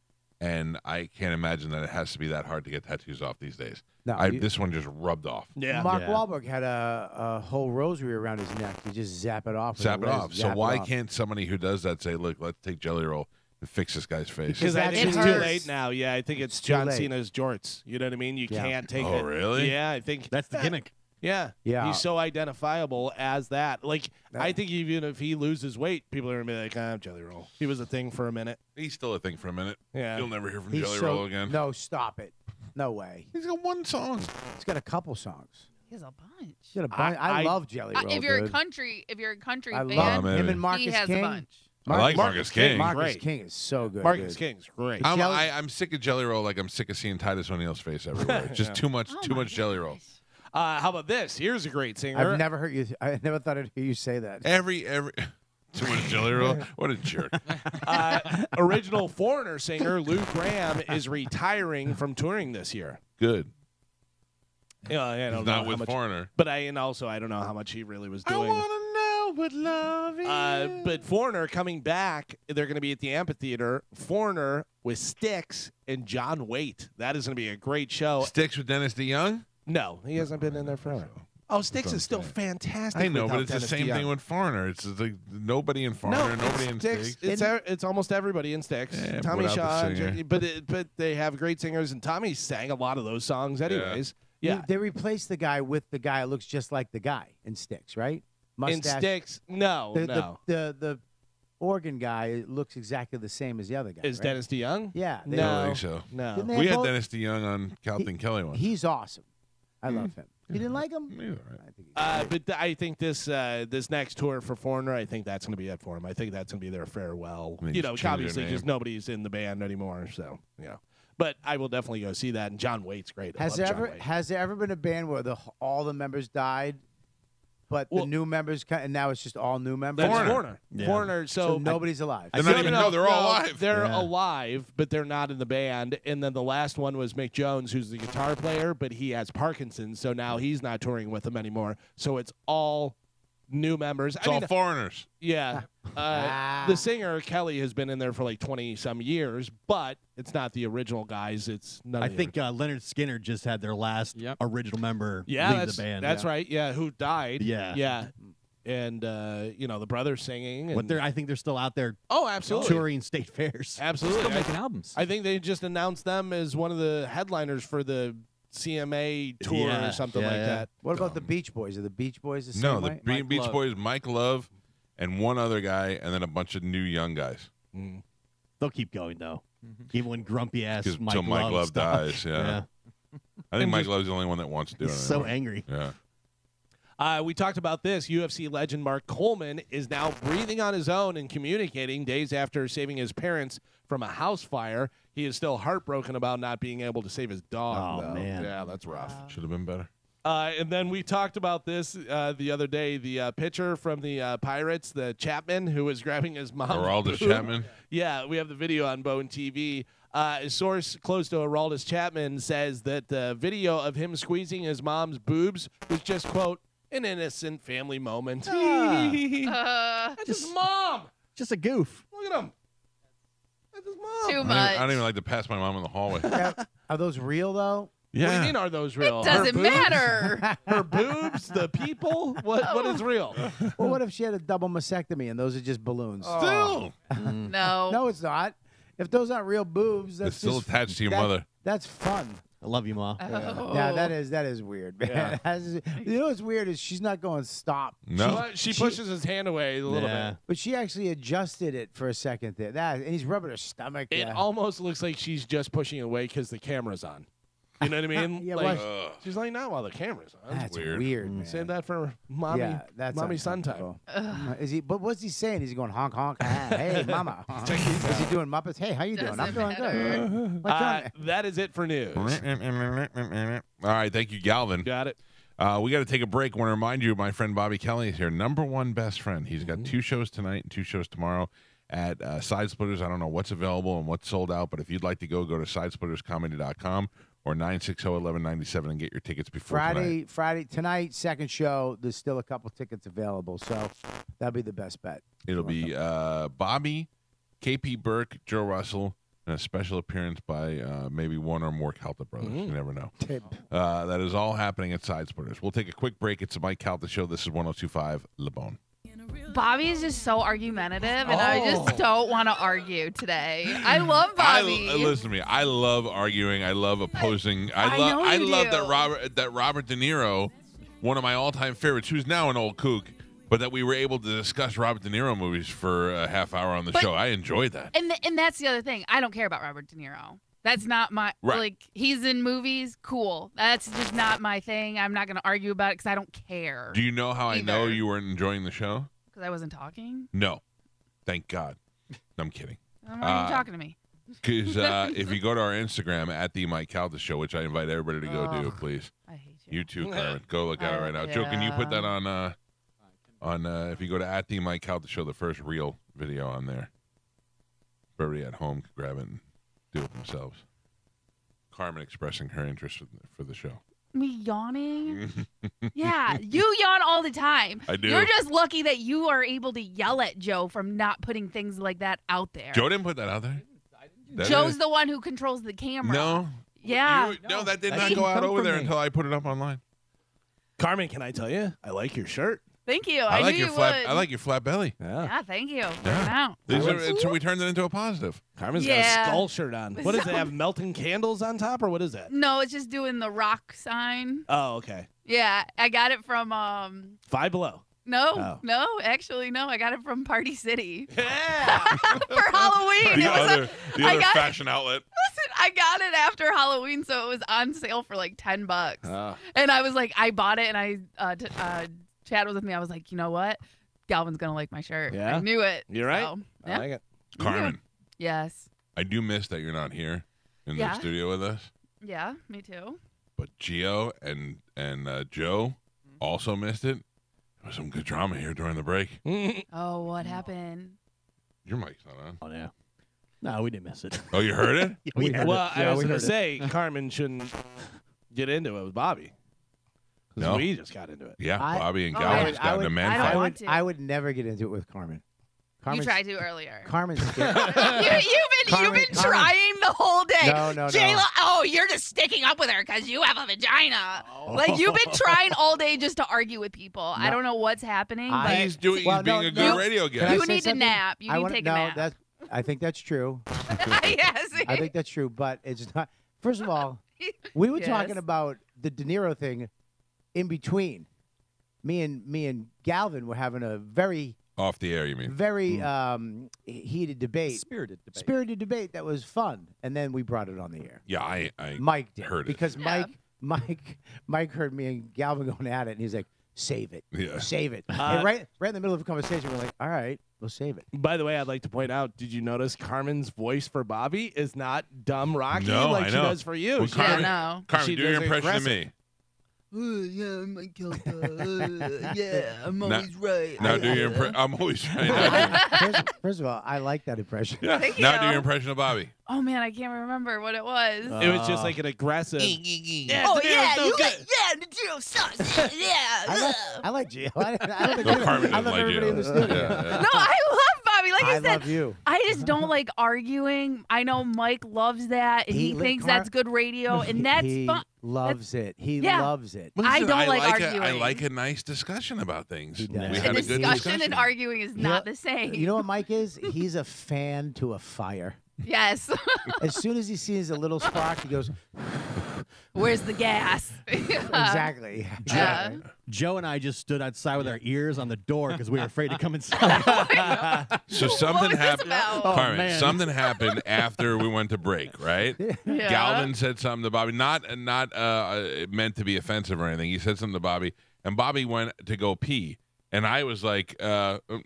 And I can't imagine that it has to be that hard to get tattoos off these days. No, This one just rubbed off. Yeah. Mark Yeah. Wahlberg had a whole rosary around his neck. You just zap it off. with Zap a it razor, off. So zap it why off. can't somebody who does that say, "Look, let's take Jelly Roll and fix this guy's face"? Because I that think it's shit too hurts. late now. Yeah, I think it's Too John late. Cena's jorts. You know what I mean? You Yeah. can't take Oh, it. really? Yeah, I think That's the gimmick. Yeah. Yeah. He's so identifiable as that. Like, I think even if he loses weight, people are going to be like, Jelly Roll. He was a thing for a minute. He's still a thing for a minute. Yeah. You'll never hear from He's Jelly so- Roll again. No, stop it. No way. He's got one song. He's got a couple songs. He has a bunch. He's got a bunch. I love Jelly Roll. If you're dude. a country I fan, love maybe. him and Marcus he has King. a bunch. I like Marcus King. Marcus Great. King is so good. Marcus dude. King's great. I'm sick of Jelly Roll like I'm sick of seeing Titus O'Neil's face everywhere. It's just too much Jelly Roll. How about this? Here's a great singer. I've never heard you. I never thought I'd hear you say that. Every too much Jelly Roll. What a jerk. Original Foreigner singer Lou Graham is retiring from touring this year. Good. Yeah, I don't He's know not how with much, Foreigner. but I don't know how much he really was doing. I want to know what love is. But Foreigner coming back, they're going to be at the amphitheater. Foreigner with Styx and John Waite. That is going to be a great show. Sticks with Dennis DeYoung? No, he hasn't been in there forever. Oh, Styx is still fantastic. I know, but without it's Dennis the same DeYoung. thing with Foreigner. It's like nobody in Foreigner, nobody in Styx. Sticks. It's almost everybody in Styx. Yeah, Tommy without Shaw, the singer. but they have great singers, and Tommy sang a lot of those songs anyways. Yeah. They replaced the guy with the guy who looks just like the guy in Styx, right? In Styx, no. The organ guy looks exactly the same as the other guy. Is right? Dennis DeYoung? Yeah. I don't think so. No. Didn't they We have had both? Dennis DeYoung on Calvin Kelly once. He's awesome. I love him. You didn't like him? He's all right. I think he's great. But I think this next tour for Foreigner, I think that's going to be it for him. I think that's going to be their farewell. They just changed their Obviously, because name. nobody's in the band anymore. So, yeah. But I will definitely go see that. And John Waite's great. I Has love there John ever Waite. has there ever been a band where all the members died, but the new members and now it's just all new members? That's Foreigner. Foreigner. Yeah. Foreigner. So nobody's alive. They're not even. No, they're all alive. They're Yeah. alive, but they're not in the band. And then the last one was Mick Jones, who's the guitar player, but he has Parkinson's, so now he's not touring with them anymore. So it's all new members. It's all foreigners. Yeah. The singer, Kelly, has been in there for like 20-some years, but it's not the original guys. It's none I of the think Leonard Skinner just had their last Yep. original member yeah, leave that's, the band. that's right. Yeah, who died. Yeah. Yeah. And, the brothers singing. And, But I think they're still out there oh, absolutely. touring state fairs. Absolutely. Still making albums. I think they just announced them as one of the headliners for the CMA tour Yeah, or something yeah, like yeah. that. What about the Beach Boys? Are the Beach Boys the same No, way? the Beach Love. Boys, Mike Love, and one other guy, and then a bunch of new young guys. They'll keep going though, even when grumpy ass Because Mike until Mike Love stops. dies, yeah. I think Mike Love's the only one that wants to do He's it. so anymore. angry. Yeah. We talked about this. UFC legend Mark Coleman is now breathing on his own and communicating days after saving his parents from a house fire. He is still heartbroken about not being able to save his dog. Oh, though. man. Yeah, that's rough. Should have been better. And then we talked about this the other day. The pitcher from the Pirates, the Chapman, who was grabbing his mom. Araldus Chapman. Yeah, we have the video on Bone TV. A source close to Araldus Chapman says that the video of him squeezing his mom's boobs was just, quote, an innocent family moment. That's his mom. Just a goof. Look at him. That's his mom. Too I much. don't even like to pass my mom in the hallway. Are those real though? What do you mean, are those real? Doesn't Her boobs? matter. Her boobs, the people? What is real? Well, what if she had a double mastectomy and those are just balloons? Still, No. No, it's not. If those aren't real boobs, that's it's still just, attached to your mother. That's fun. I love you, Ma. Oh. Yeah, that is weird, man. You know what's weird is she's not going stop. No. She pushes his hand away a little Yeah. bit. But she actually adjusted it for a second there. And he's rubbing her stomach. It yeah. almost looks like she's just pushing it away because the camera's on. You know what I mean? Yeah, like, well, she's like, not while the camera's on. That's weird. weird, man. Save that for mommy, Yeah, that's mommy son time. uncomfortable. Is he? But what's he saying? Is he going honk honk? Hey, mama. Is he doing Muppets? Hey, how you doing? I'm Doesn't doing good. What's wrong? That is it for news. All right, thank you, Galvin. Got it. We got to take a break. I want to remind you, my friend Bobby Kelly is here, number one best friend. He's got 2 shows tonight and 2 shows tomorrow at Side Splitters. I don't know what's available and what's sold out, but if you'd like to go to sidesplitterscomedy.com or 960-1197 and get your tickets before tonight. Friday tonight, second show. There's still a couple tickets available, so that'll be the best bet. It'll be Bobby, KP Burke, Joe Russell, and a special appearance by maybe one or more Calta brothers. You never know. That is all happening at Side Splitters. We'll take a quick break. It's the Mike Calta Show. This is 102.5 Le Bon. Bobby is just so argumentative, and I just don't want to argue today. I love Bobby. Listen to me. I love arguing. I love opposing. I know you love do. that Robert De Niro one of my all-time favorites, who's now an old kook, but that we were able to discuss Robert De Niro movies for a half hour on the show. I enjoyed that. And that's the other thing. I don't care about Robert De Niro. That's not my like. He's in movies, cool. That's just not my thing. I'm not going to argue about it because I don't care. Do you know how I know you weren't enjoying the show? Because I wasn't talking. No, thank God. I'm kidding. Why are you talking to me? Because if you go to our Instagram at the Mike Calta Show, which I invite everybody to go do, please. I hate you. You too, Carmen. Go look at it right now. Joe, can you put that on if you go to at the Mike Calta Show, the first real video on there. Everybody at home can grab it and do it themselves. Carmen expressing her interest for the show. Me yawning? Yeah, you yawn all the time. I do. You're just lucky that you are able to yell at Joe from not putting things like that out there. Joe didn't put that out there. Joe's the one who controls the camera. No. Yeah. No, that did not go out over there until I put it up online. Carmen, can I tell you? I like your shirt. Thank you. I like knew your you flat. would. I like your flat belly. Yeah, thank you. Out. So we turned it into a positive. Carmen's got a skull shirt on. What does it have? Melting candles on top, or what is that? No, it's just doing the rock sign. Oh, okay. Yeah, I got it from Five Below. No, actually, no. I got it from Party City. Yeah. For Halloween. The other fashion outlet. Listen, I got it after Halloween, so it was on sale for like $10. And I was like, I bought it, and I Chad was with me. I was like, you know what? Galvin's gonna like my shirt. Yeah? I knew it. You're right. So, I like it. Carmen. Yes. I do miss that you're not here in the studio with us. Yeah, me too. But Gio and Joe also missed it. There was some good drama here during the break. Oh, what happened? Your mic's not on. Oh, yeah. No, we didn't miss it. Oh, you heard it? Well, I was going to say, Carmen shouldn't get into it with Bobby. No. We just got into it. Yeah, Bobby and Oh, Galvin I- just got in a man I don't fight. want to. I would never get into it with Carmen. You tried to earlier. Carmen's scared. You've been trying the whole day. No. Jayla, oh, you're just sticking up with her because you have a vagina. Like, you've been trying all day just to argue with people. I don't know what's happening. But He's being a good radio guy. You need to nap. You need to take a nap. I think that's true. Yes. I think that's true, but it's not. First of all, we were talking about the De Niro thing in between. Me and Galvin were having a very off the air, you mean? Very heated debate. Spirited debate that was fun, and then we brought it on the air. Yeah, I Mike did, heard it. because Mike heard me and Galvin going at it, and he's like, "Save it, save it." And right in the middle of the conversation, we're like, "All right, we'll save it." By the way, I'd like to point out, did you notice Carmen's voice for Bobby is not dumb Rocky like she does for you? Well, Carmen, no. Carmen, She do your does it impression of aggressive. me. Yeah, Mike Calta. Yeah, I'm always right. Now do your impression. I'm always right. First of all, I like that impression. Yeah. Thank Now you. do your impression of Bobby. Oh, man, I can't remember what it was. It was just like an aggressive. Oh, yeah, you like, yeah, the Giro sucks. Yeah. I like Gio. I don't No, Carmen I doesn't love like everybody you. in the studio. No, I love Bobby. Like I I said, love you. I just don't like arguing. I know Mike loves that, and he thinks that's good radio, and that's he fun. loves it. He Yeah. loves it. I don't like arguing. I like a nice discussion about things. He does. We A had A a good discussion discussion. and arguing is not the same. You know what Mike is? He's a fan to a fire. Yes. As soon as he sees a little spark, he goes, Where's the gas? exactly. Yeah. Joe and I just stood outside with our ears on the door because we were afraid to come inside. So something was this happened. about? Carmen, man. something happened after we went to break, right? Yeah. Galvin said something to Bobby, not meant to be offensive or anything. He said something to Bobby, and Bobby went to go pee, and I was like,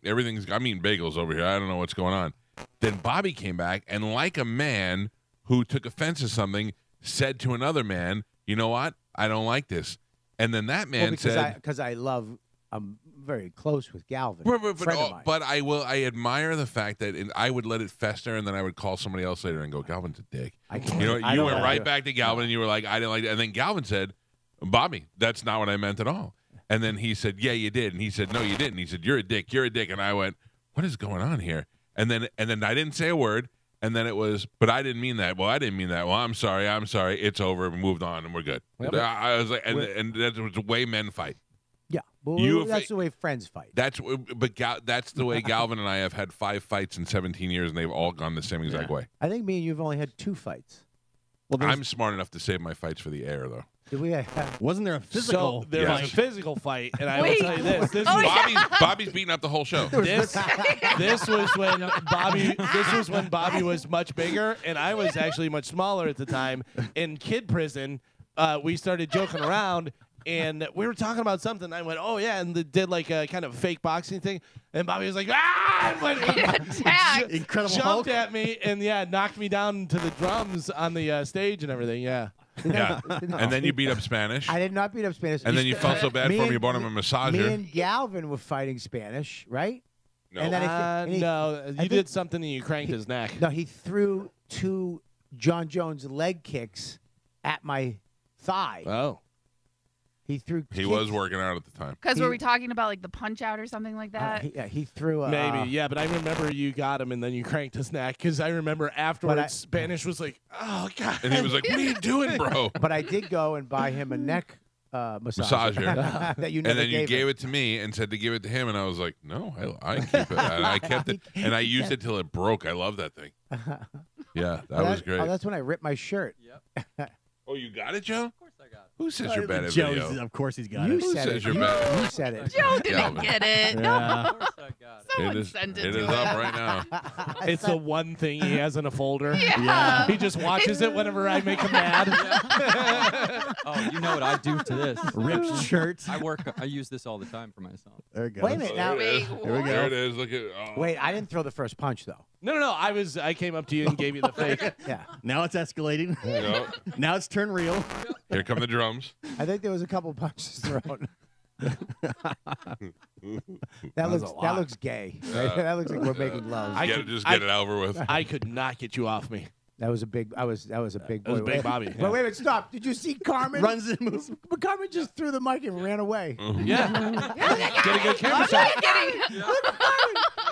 "Everything's. I'm eating bagels over here. I don't know what's going on." Then Bobby came back, and like a man who took offense to something, said to another man, "You know what? I don't like this." And then that man said, because I'm very close with Galvin, But, friend of mine. but I admire the fact that I would let it fester, and then I would call somebody else later and go, "Galvin's a dick." I can't. You know, I you don't went like right it. back to Galvin, and you were like, "I didn't like it." And then Galvin said, "Bobby, that's not what I meant at all." And then he said, "Yeah, you did." And he said, "No, you didn't." He said, "You're a dick. You're a dick." And I went, "What is going on here?" And then I didn't say a word. And then it was, "But I didn't mean that." "Well, I didn't mean that." "Well, I'm sorry. It's over. We moved on, and we're good." Yep. I was like, and that's the way men fight. Yeah, well, You- that's the way friends fight. That's the way Galvin and I have had 5 fights in 17 years, and they've all gone the same exact way. I think me and you've only had 2 fights. Well, I'm smart enough to save my fights for the air, though. Did we? wasn't there a physical? So there was a Yes. physical fight, and I will Wait. tell you this. This Oh, was, yeah. Bobby's beating up the whole show. this was when Bobby. This was when Bobby was much bigger, and I was actually much smaller at the time. In kid prison, we started joking around. And we were talking about something. I went, oh, yeah, and did like a kind of fake boxing thing. And Bobby was like, ah! And went, Attacked. Incredible jumped Hulk. at me and, knocked me down to the drums on the stage and everything, yeah. Yeah. And then you beat up Spanish. I did not beat up Spanish. And then you felt so bad Me for him, and- you bought him a Me massager. and Galvin were fighting Spanish, right? No. And then No, you think- did something and you cranked his neck. No, he threw 2 John Jones leg kicks at my thigh. Oh. He threw. He kicks. was working out at the time. Because He- were we talking about like the punch out or something like that? He threw. Maybe, yeah, but I remember you got him and then you cranked his neck because I remember afterwards Spanish was like, oh, God. And he was like, what are you doing, bro? But I did go and buy him a neck massager that you never And then you gave him. it to me and said to give it to him, and I was like, "No, I keep it." And I kept it, and I used it till it broke. I love that thing. Yeah, that was great. Oh, that's when I ripped my shirt. Oh, you got it, Joe? Of course I got it. Who says you're bad at Joe, video? of course he's got You it. Who said says it. you're You, bad? you said it. Joe didn't Galvin. get it. Yeah. Of course I got it. Someone It is, sent it it to is him. up right now. It's the one thing he has in a folder. Yeah. He just watches it whenever I make him mad. Oh, you know what I do to this? Ripped shirt. I use this all the time for myself. There it goes. Wait a minute now. Wait, Here we what? go. There it is. Look at. Oh. Wait, I didn't throw the first punch though. No. I came up to you and gave you the fake. Yeah, Now it's escalating. No. Now it's turned real. Here come the drums. I think there was a couple punches thrown. that looks gay. Right? That looks like we're making love. Just get it over with. I could not get you off me. That was a big. That was a big. That was boy. Big Bobby. But Yeah. wait a minute, stop! Did you see Carmen? Runs and moves. But Carmen just threw the mic and ran away. Yeah. Get a good camera shot. I'm kidding.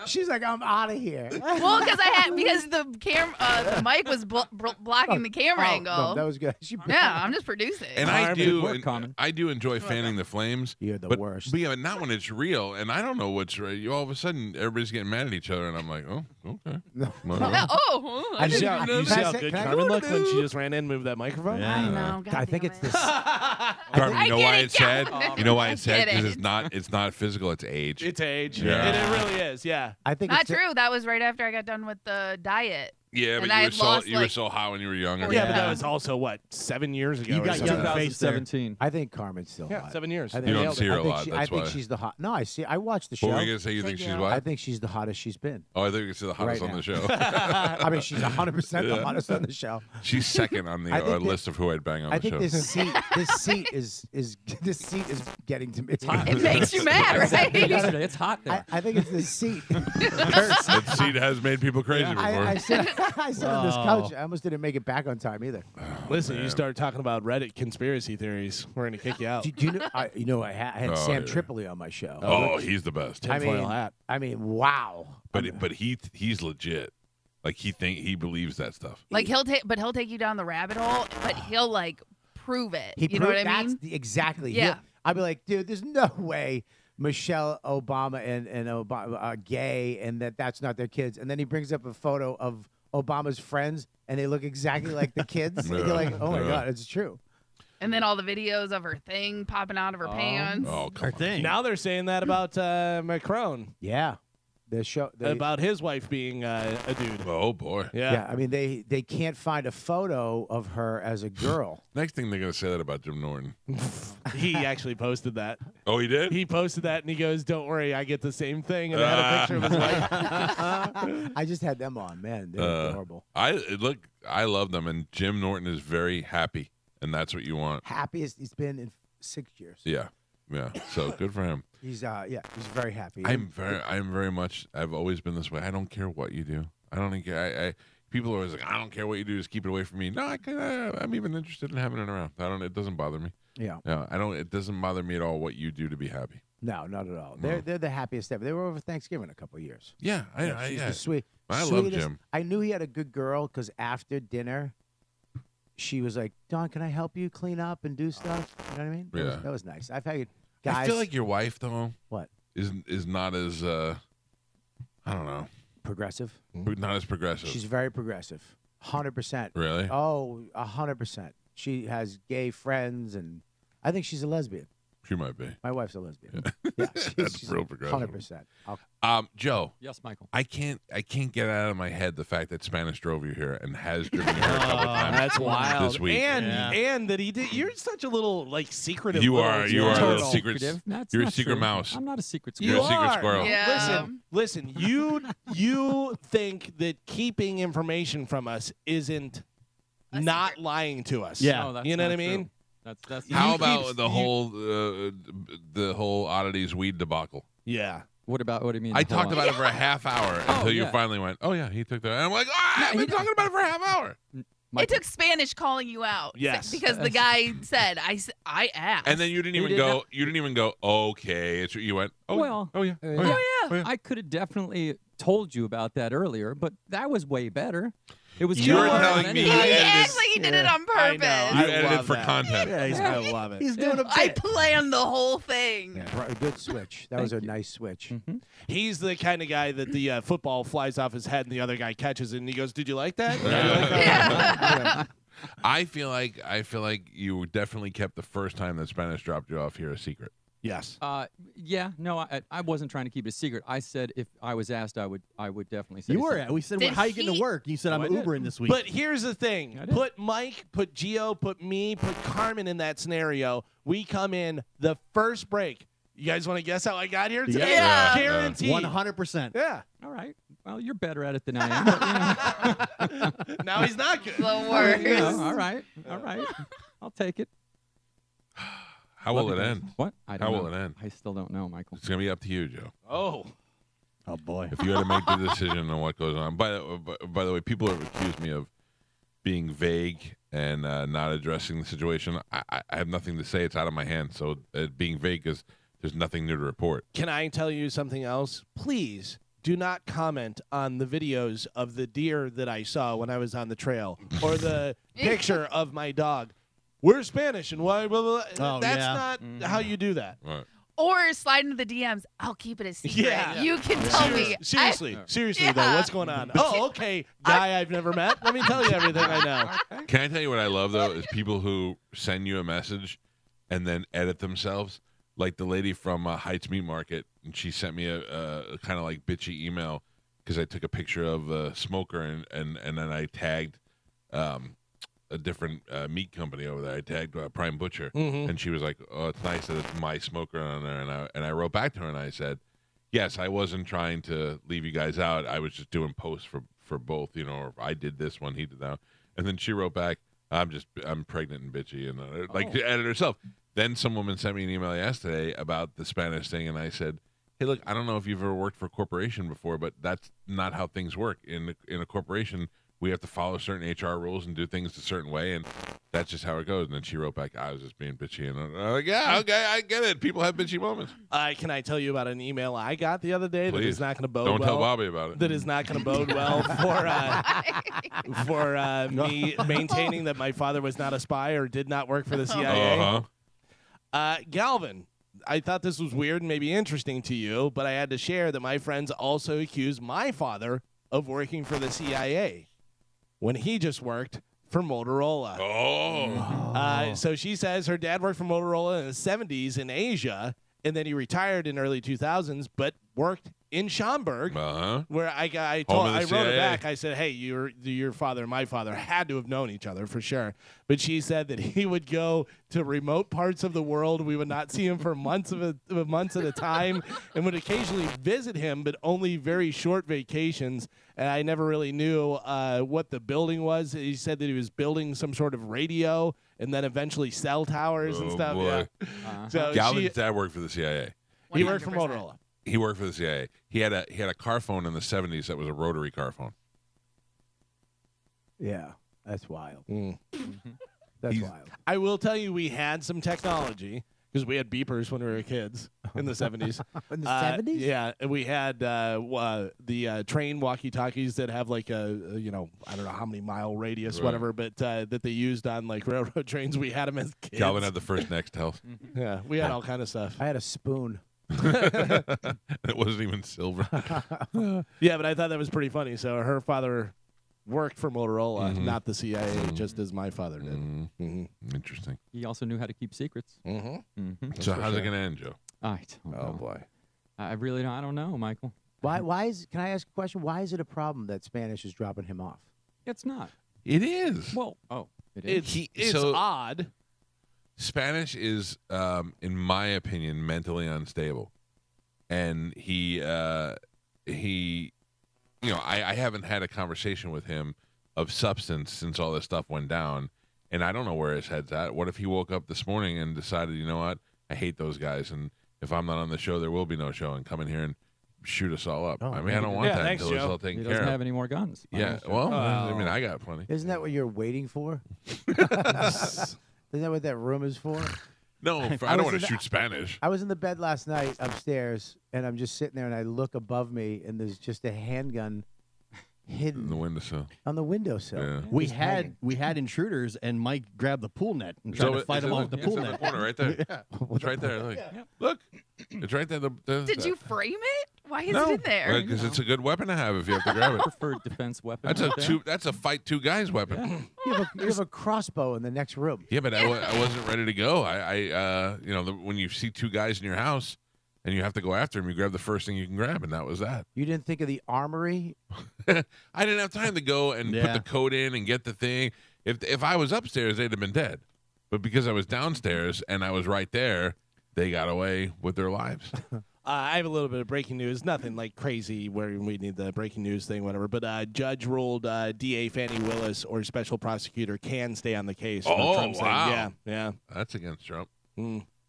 She's like, I'm out of here. Well, because the the mic was blocking the camera angle. No, that was good. She, Yeah, I'm just producing. And Carmen. I do enjoy fanning the flames. You're the but, worst. But yeah, not when it's real. And I don't know what's real. You all of a sudden everybody's getting mad at each other, and I'm like, oh, okay. No. Well, oh, I You see didn't how, know you that. see how Can I good say- can I Carmen do looked when she just ran in and moved that microphone? Yeah. I know. God I think damn it's it. this. Carmen, you know I why get it's it, sad? Calvin. You know why I it's sad? get Because it. it's not physical. It's age. It's age. Yeah. And it really is, yeah. I think Not it's true. That was right after I got done with the diet. Yeah, but And you I were had so lost, you were like, so hot when you were younger. Yeah, but Yeah. that was also, what, 7 years ago? You or got something? young face there. 2017. I think Carmen's still Yeah, hot. 7 years. I think, You don't Nailed see it. her I a think lot. she- That's I think why. she's the hot. No, I see. I watched the show. What were you gonna say? You think Thank she's you. what? I think she's the hottest she's been. Oh, I think it's the hottest Right on now. the show. I mean, she's 100% the Yeah. hottest on the show. She's second on the I think that- list of who I'd bang on I the think show. this seat is this seat is getting to me. It makes you mad, right? Yesterday, it's hot there. I think it's this seat. That seat has made people crazy before. I sit on this couch. I almost didn't make it back on time either. Listen, you man. start talking about Reddit conspiracy theories, we're going to kick you out. Do you know? I had Oh, Sam yeah. Tripoli on my show. Oh, he's the best. I Tinfoil mean, hat. wow. But he's legit. Like he believes that stuff. Like he'll take you down the rabbit hole, but he'll like prove it. You know what I mean? Exactly. Yeah. I'd be like, dude, there's no way Michelle Obama and Obama are gay and that's not their kids. And then he brings up a photo of Obama's friends and they look exactly like the kids. And you're like, oh my Yeah. God, it's true. And then all the videos of her thing popping out of her pants. Oh, come on. Thing. Now they're saying that about Macron, Yeah. The show. about his wife being a dude. Oh boy. Yeah. yeah. I mean, they can't find a photo of her as a girl. Next thing they're gonna say that about Jim Norton. He actually posted that. Oh, he did. He posted that and he goes, "Don't worry, I get the same thing." And I had a picture of his wife. I just had them on, man. They're adorable. I love them, and Jim Norton is very happy, and that's what you want. Happiest he's been in 6 years. Yeah. So good for him. He's he's very happy. I'm very much. I've always been this way. I don't care what you do. I don't care. People are always like, I don't care what you do. Just keep it away from me. No, I'm even interested in having it around. It doesn't bother me. Yeah. No, I don't. It doesn't bother me at all what you do to be happy. No, not at all. No. They're the happiest ever. They were over Thanksgiving a couple of years. Yeah, She's the sweet. I love sweetest- Jim. I knew he had a good girl because after dinner, she was like, "Don, can I help you clean up and do stuff?" You know what I mean? Yeah. That was nice. I've had guys. I feel like your wife though what is not as I don't know, progressive. not as progressive. She's very progressive. 100%. Really? Oh, 100%. She has gay friends, and I think she's a lesbian. She might be. My wife's a lesbian. Yeah, That's real progressive. 100%. Joe. Yes, Michael. I can't get out of my head the fact that Spanish drove you here and has driven you here a couple times. That's wild. This week. And that he did. You're such a little like secretive. You little are a turtle. little secret. That's You're a not secret true. mouse. I'm not a secret You're squirrel. a secret squirrel. Yeah. Listen. You think that keeping information from us isn't A not secret. lying to us? Yeah. No, that's You know not what I true. mean? That's How You about keep- the whole oddities weed debacle? Yeah. what do you mean? I Hold talked on. about it for a half hour until you yeah. finally went, "Oh yeah, he took that." And I'm like, I've he been talking about it for a half hour. It Michael. took Spanish calling you out. Yes. Because the guy said, I asked. And then you didn't He even did go. You didn't even go. Okay, you went. Oh Well, oh yeah. oh, yeah. I could have definitely told you about that earlier, but that was way better. It was You were more telling fun me He anyway. you edited- acts like he did it on I know. purpose. You I edited love for that. content. Yeah, I love it. He's doing a I bit. planned the whole thing. Yeah, good switch. That was a nice switch. He's the kind of guy that the football flies off his head and the other guy catches it and he goes, "Did you like that?" I feel like you definitely kept the first time that Spanish dropped you off here a secret. Yes. Yeah, no, I wasn't trying to keep it a secret. I said if I was asked, I would definitely say You were. something. We said, Did how you getting he- to work? You said, I'm I did. Ubering this week. But here's the thing. I did. Put Mike, put Gio, put me, put Carmen in that scenario. We come in the first break. You guys want to guess how I got here today? Yeah. Guaranteed. 100%. Yeah. All right. Well, you're better at it than I am. But, you know. Now he's not good. The worst. You know, all right. I'll take it. How will it end? What? I don't How know. will it end? I still don't know, Michael. It's gonna be up to you, Joe. Oh. Oh, boy. If you had to make the decision on what goes on. By the way, people have accused me of being vague and not addressing the situation. I have nothing to say. It's out of my hands. So being vague is there's nothing new to report. Can I tell you something else? Please do not comment on the videos of the deer that I saw when I was on the trail or the picture of my dog. We're Spanish and why? Blah, blah, blah. Oh, That's yeah. not how you do that. Right. Or slide into the DMs. I'll keep it a secret. Yeah. You can tell me. Seriously, seriously though, Yeah. what's going on? Oh, okay, guy I've never met. Let me tell you everything I know. Can I tell you what I love though is people who send you a message and then edit themselves. Like the lady from Heights Meat Market, and she sent me a kind of like bitchy email because I took a picture of a smoker and then I tagged a different meat company over there. I tagged Prime Butcher, and she was like, "Oh, it's nice that it's my smoker on there." And I wrote back to her and I said, "Yes, I wasn't trying to leave you guys out. I was just doing posts for both, you know. Or I did this one, he did that." And then she wrote back, I'm pregnant and bitchy," and to edit herself. Then some woman sent me an email yesterday about the Spanish thing, and I said, "Hey, look, I don't know if you've ever worked for a corporation before, but that's not how things work. In a corporation, we have to follow certain HR rules and do things a certain way, and that's just how it goes." And then she wrote back, "I was just being bitchy," and I'm like, "Yeah, okay, I get it. People have bitchy moments." Can I tell you about an email I got the other day that Please. is not going to bode Don't well? tell Bobby about it. That is not going to bode well for me maintaining that my father was not a spy or did not work for the CIA. Uh-huh. Galvin, I thought this was weird and maybe interesting to you, but I had to share that my friends also accused my father of working for the CIA when he just worked for Motorola. Oh. So she says her dad worked for Motorola in the 70s in Asia, and then he retired in early 2000s, but worked in Schaumburg, Uh-huh. where I Home of the wrote CIA. it back. I said, "Hey, your father and my father had to have known each other for sure." But she said that he would go to remote parts of the world. We would not see him for months at a time, and would occasionally visit him, but only very short vacations. And I never really knew what the building was. He said that he was building some sort of radio, and then eventually cell towers and Oh, stuff. boy. Yeah. So Galvin's dad worked for the CIA. he worked for 100%. Motorola. He worked for the CIA. He had a car phone in the 70s that was a rotary car phone. Yeah, that's wild. Mm. That's He's- wild. I will tell you, we had some technology because we had beepers when we were kids in the 70s. In the 70s? Yeah, and we had the train walkie-talkies that have like a I don't know how many mile radius, Right. whatever, but that they used on like railroad trains. We had them as kids. Galvin had the first Nextel. Yeah, we had all kind of stuff. I had a spoon. It wasn't even silver. Yeah, but I thought that was pretty funny. So her father worked for Motorola, not the CIA, just as my father did. Interesting. He also knew how to keep secrets. So how's it gonna end, Joe? I don't know. Oh boy. I really don't. I don't know, Michael. Why is? Can I ask a question? Why is it a problem that Spanish is dropping him off? It's not. It is. Well, it is. It's odd. Spanish is, in my opinion, mentally unstable, and he, you know, I haven't had a conversation with him of substance since all this stuff went down, and I don't know where his head's at. What if he woke up this morning and decided, you know what, I hate those guys, and if I'm not on the show, there will be no show, and come in here and shoot us all up. I mean, I don't want that thanks, until it's Joe. all taken He care doesn't of. have any more guns. Yeah, well, I mean, I got plenty. Isn't that what you're waiting for? Isn't that what that room is for? No, I was don't want in to the- shoot Spanish. I was in the bed last night upstairs, and I'm just sitting there, and I look above me, and there's just a handgun In hidden the windowsill. on the windowsill. Yeah. We Just had hanging. we had intruders, and Mike grabbed the pool net and tried to fight it's him in off the it's pool in net. the corner right there. It's right there. Look, look, it's right there. Did you frame it? Why is No, it in there? because it's a good weapon to have if you have to grab it. Preferred defense weapon. That's right there. That's a fight two guys weapon. You have a crossbow in the next room. Yeah, but I wasn't ready to go. You know, when you see two guys in your house and you have to go after them, you grab the first thing you can grab, and that was that. You didn't think of the armory? I didn't have time to go and put the code in and get the thing. If I was upstairs, they'd have been dead. But because I was downstairs and I was right there, they got away with their lives. I have a little bit of breaking news. Nothing like crazy where we need the breaking news thing, whatever. But judge ruled DA Fannie Willis or special prosecutor can stay on the case. Oh, Trump's thing. wow. Yeah. That's against Trump.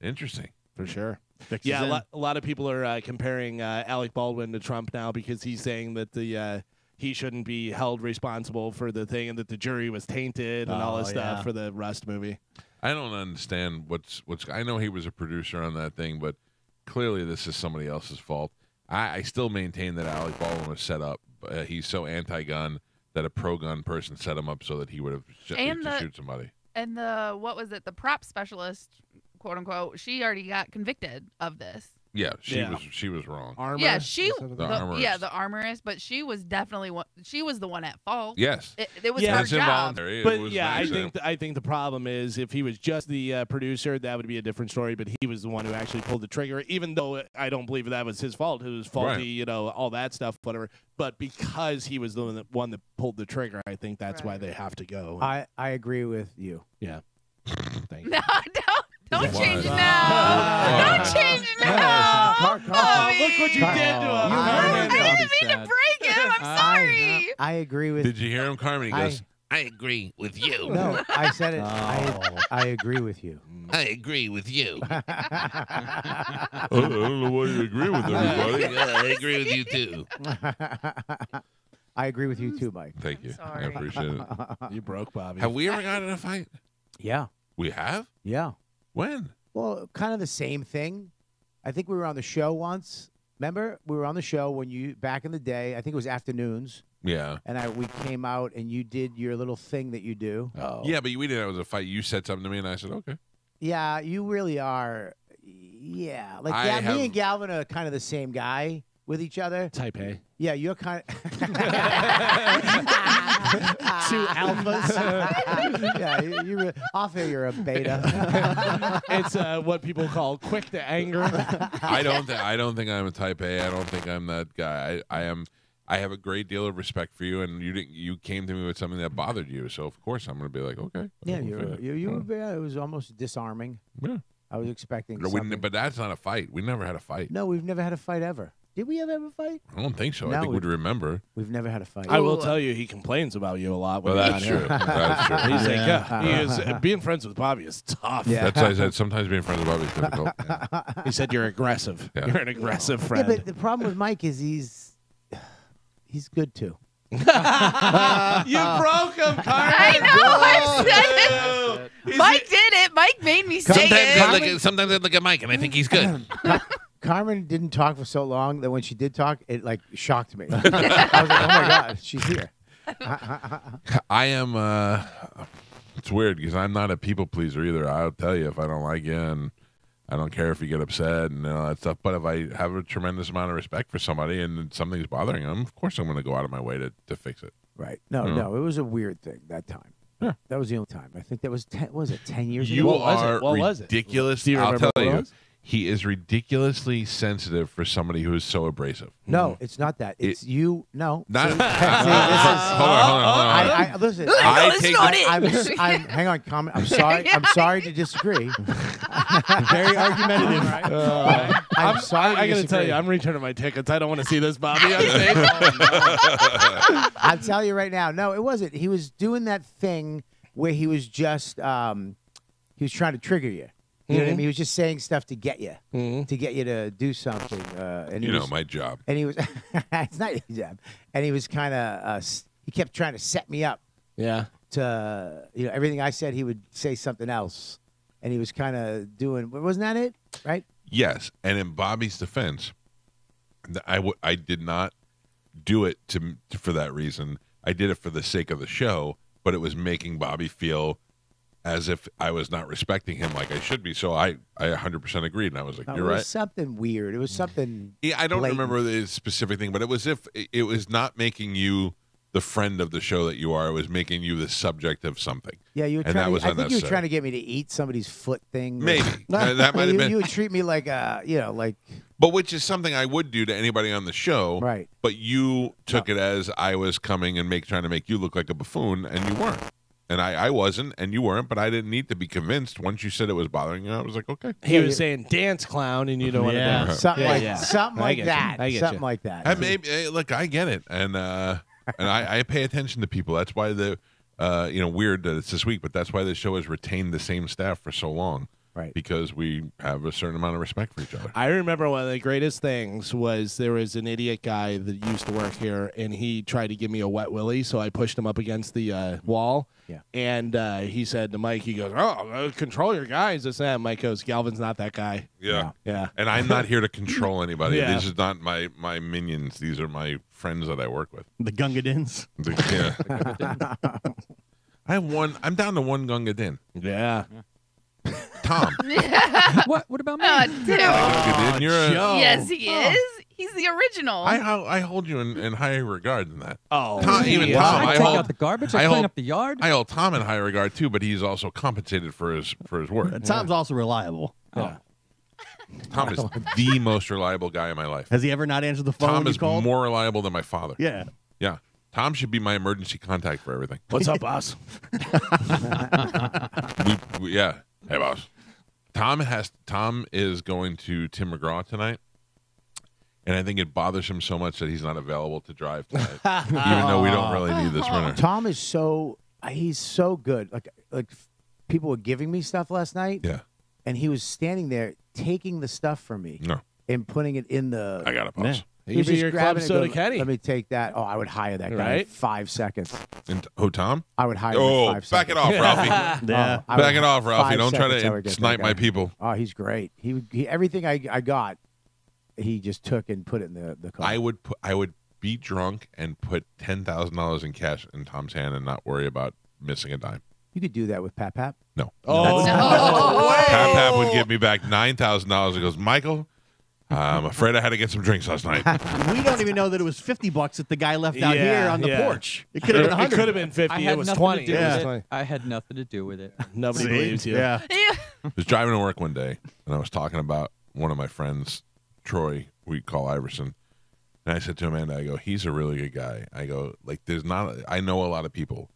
Interesting. For sure. Fixes Yeah, in. a lot of people are comparing Alec Baldwin to Trump now because he's saying that he shouldn't be held responsible for the thing and that the jury was tainted and all this stuff for the Rust movie. I don't understand what's. I know he was a producer on that thing, but clearly this is somebody else's fault. I still maintain that Alec Baldwin was set up. He's so anti-gun that a pro-gun person set him up so that he would have to shoot somebody. And what was it? The prop specialist, quote unquote, she already got convicted of this. Yeah, she was wrong. Armor? Yeah, she The armorist. the armorist, but she was definitely she was the one at fault. Yes. It was Yeah. her It's job. involuntary. It But was yeah, an I accident. think the problem is if he was just the producer, that would be a different story. But he was the one who actually pulled the trigger, even though I don't believe that was his fault. It was faulty, Right. you know, all that stuff, whatever. But because he was the one that pulled the trigger, I think that's why they have to go. I agree with you. Yeah. Thank you. No, don't Why? change it now. Don't change it now. Oh, look what you did to him. I Carmen. didn't mean to break him. I'm sorry. I agree with. Did you hear him, Carmen? He I- goes, I agree with you. No, I said it. I agree with you. I agree with you. I don't know why you agree with everybody. I agree with you, too. I agree with you too, Mike. Thank you. I sorry. appreciate it. You broke Bobby. Have we ever gotten in a fight? Yeah, We have? yeah. When? Well, kind of the same thing. I think we were on the show once. Remember, we were on the show when you back in the day. I think it was afternoons, Yeah. and we came out and you did your little thing that you do. Oh. Yeah, but we didn't know it was a fight. You said something to me, and I said, okay. Yeah, you really are. Yeah, like I have- me and Galvin are kind of the same guy with each other. Type A. Yeah, you're kind of Two alphas. yeah, you off air you're a beta. It's what people call quick to anger. I don't think I'm a type A. I don't think I'm that guy. I am. I have a great deal of respect for you, and you came to me with something that bothered you. So of course I'm going to be like, okay. Yeah, we'll you figure it. were. Yeah, it was almost disarming. Yeah. I was expecting. No, something. but that's not a fight. We never had a fight. No, we've never had a fight ever. Did we ever have a fight? I don't think so. No, I think we- we'd remember. We've never had a fight. I will tell you, he complains about you a lot. When Well, you're that's not here. true. That's true. He's like, yeah, he is, being friends with Bobby is tough. Yeah. That's why I said sometimes being friends with Bobby is difficult. He said you're aggressive. Yeah. You're an aggressive Yeah, friend. but the problem with Mike is he's good too. You broke him, Carmen. I know. I said it. Mike did it. Mike made me say it. Sometimes I look at Mike and I think he's good. Carmen didn't talk for so long that when she did talk, it like shocked me. I was like, oh my god, she's here. I am. It's weird because I'm not a people pleaser either. I'll tell you if I don't like you, and I don't care if you get upset and all that stuff. But if I have a tremendous amount of respect for somebody and something's bothering them, of course I'm going to go out of my way to fix it. Right. No, it was a weird thing that time. Yeah. That was the only time. I think that was 10 years You ago. are What was it? ridiculous. Do you I'll remember tell what it you, was? he is ridiculously sensitive for somebody who is so abrasive. No, it's not that. It's you. No. Not. See, hold on. Listen. I take Hang on, comment. I'm sorry. I'm sorry to disagree. Very argumentative. I'm sorry. I got to tell you, I'm returning my tickets. I don't want to see this Bobby on stage. I'll tell you right now. No, it wasn't. He was doing that thing where he was just he was trying to trigger you. You know what I mean? He was just saying stuff to get you, to do something. And You know my job. And he was, it's not his job. And he was kind of, he kept trying to set me up. Yeah. To, everything I said, he would say something else. And he was kind of doing, wasn't that it? Right? Yes, and in Bobby's defense, I did not do it for that reason. I did it for the sake of the show, but it was making Bobby feel as if I was not respecting him like I should be. So I 100% agreed, and I was like, "You're It right." was something weird. It was something. Yeah, I don't blatant. remember the specific thing, but it was it was not making you the friend of the show that you are. It was making you the subject of something. Yeah, you were and trying. that was I think you were unnecessary. trying to get me to eat somebody's foot thing. Maybe that might have been. You would treat me like like. But which is something I would do to anybody on the show. Right. But you took it as I was coming and trying to make you look like a buffoon, and you weren't. And I wasn't, and you weren't, but I didn't need to be convinced. Once you said it was bothering you, I was like, okay. He was saying dance clown, and you don't want to dance. Something like that. I get Something you. like that. I look, I get it, and I pay attention to people. That's why weird that it's this week, but that's why the show has retained the same staff for so long. Right. Because we have a certain amount of respect for each other. I remember one of the greatest things was there was an idiot guy that used to work here, and he tried to give me a wet willy, so I pushed him up against the wall. Yeah. And he said to Mike, he goes, control your guys. This and that. Mike goes, Galvin's not that guy. Yeah. Yeah. And I'm not here to control anybody. Yeah. This is not my minions. These are my friends that I work with. The Gungadins. Yeah. I'm down to one Gunga Din. Yeah. Tom. What about me? Dude. Gunga Din, you're a, Yes, he is. He's the original. I hold you in higher regard than that. Oh, Even yeah. Tom, I I take hold out the garbage. I I clean hold- up the yard. I hold Tom in high regard too, but he's also compensated for his work. Tom's also reliable. Yeah. Tom is the most reliable guy in my life. Has he ever not answered the phone Tom when you is called? more reliable than my father. Yeah. Yeah. Tom should be my emergency contact for everything. What's up, boss? Yeah. Hey, boss. Tom is going to Tim McGraw tonight, and I think it bothers him so much that he's not available to drive tonight, even though we don't really need this winter. Tom is he's so good. Like people were giving me stuff last night. Yeah. And he was standing there taking the stuff from me. No. And putting it in the. I got a boss. He He was could be just your club grabbing it, soda going, caddy. Let me take that. Oh, I would hire that guy in Right? 5 seconds. And Tom? I would hire him Oh, in 5 back seconds. it off, Ralphie. Yeah. I would- Back it off, Ralphie. 5 Don't try seconds I to would get that snipe my guy. people. Oh, he's great. He everything I got, he just took and put it in the car. I would be drunk and put $10,000 in cash in Tom's hand and not worry about missing a dime. You could do that with Pap Pap. No. Oh, No way. Pap would give me back $9,000. He goes, Michael, I'm afraid I had to get some drinks last night. We don't even know that it was $50 that the guy left out Yeah, here on the yeah. porch. It could have been It 100. could have been 50. I It had was nothing 20. to do It was with 20. it. I had nothing to do with it. Nobody See? believes you. Yeah. I was driving to work one day, and I was talking about one of my friends, Troy, we call Iverson. And I said to Amanda, I go, he's a really good guy. I go, like, I know a lot of people,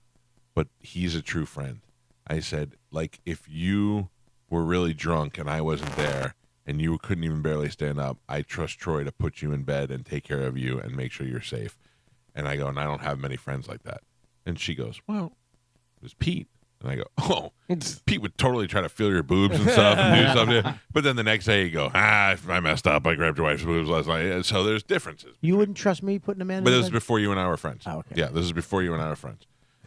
but he's a true friend. I said, like, if you were really drunk and I wasn't there and you couldn't even barely stand up, I trust Troy to put you in bed and take care of you and make sure you're safe. And I go, and I don't have many friends like that. And she goes, well, it was Pete. And I go, oh, Pete would totally try to feel your boobs and stuff and do something. But then the next day you go, I messed up. I grabbed your wife's boobs last night. So there's differences. You wouldn't trust me putting a man But in this is bed? before you and I were friends. Oh, okay. Yeah, this is before you and I were friends.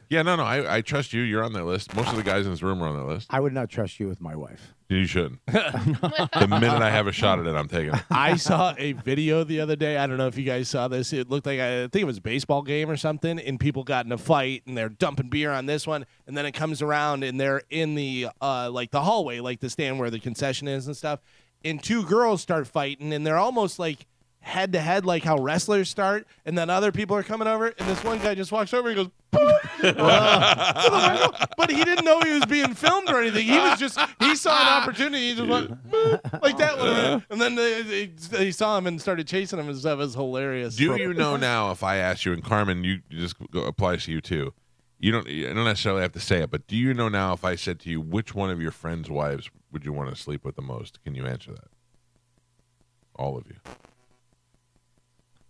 Yeah, no, I trust you. You're on that list. Most of the guys in this room are on that list. I would not trust you with my wife. You shouldn't. The minute I have a shot at it, I'm taking it. I saw a video the other day. I don't know if you guys saw this. It looked like I think it was a baseball game or something, and people got in a fight, and they're dumping beer on this one, and then it comes around, and they're in the like the hallway, like the stand where the concession is and stuff, and two girls start fighting, and they're almost like head to head like how wrestlers start, and then other people are coming over, and this one guy just walks over and goes, but he didn't know he was being filmed or anything. He saw an opportunity. He just went like that, and then they saw him and started chasing him and stuff. It was hilarious. Do you know now? If I ask you, and Carmen, you just applies to you too. You don't necessarily have to say it, but do you know now? If I said to you, which one of your friends' wives would you want to sleep with the most? Can you answer that? All of you.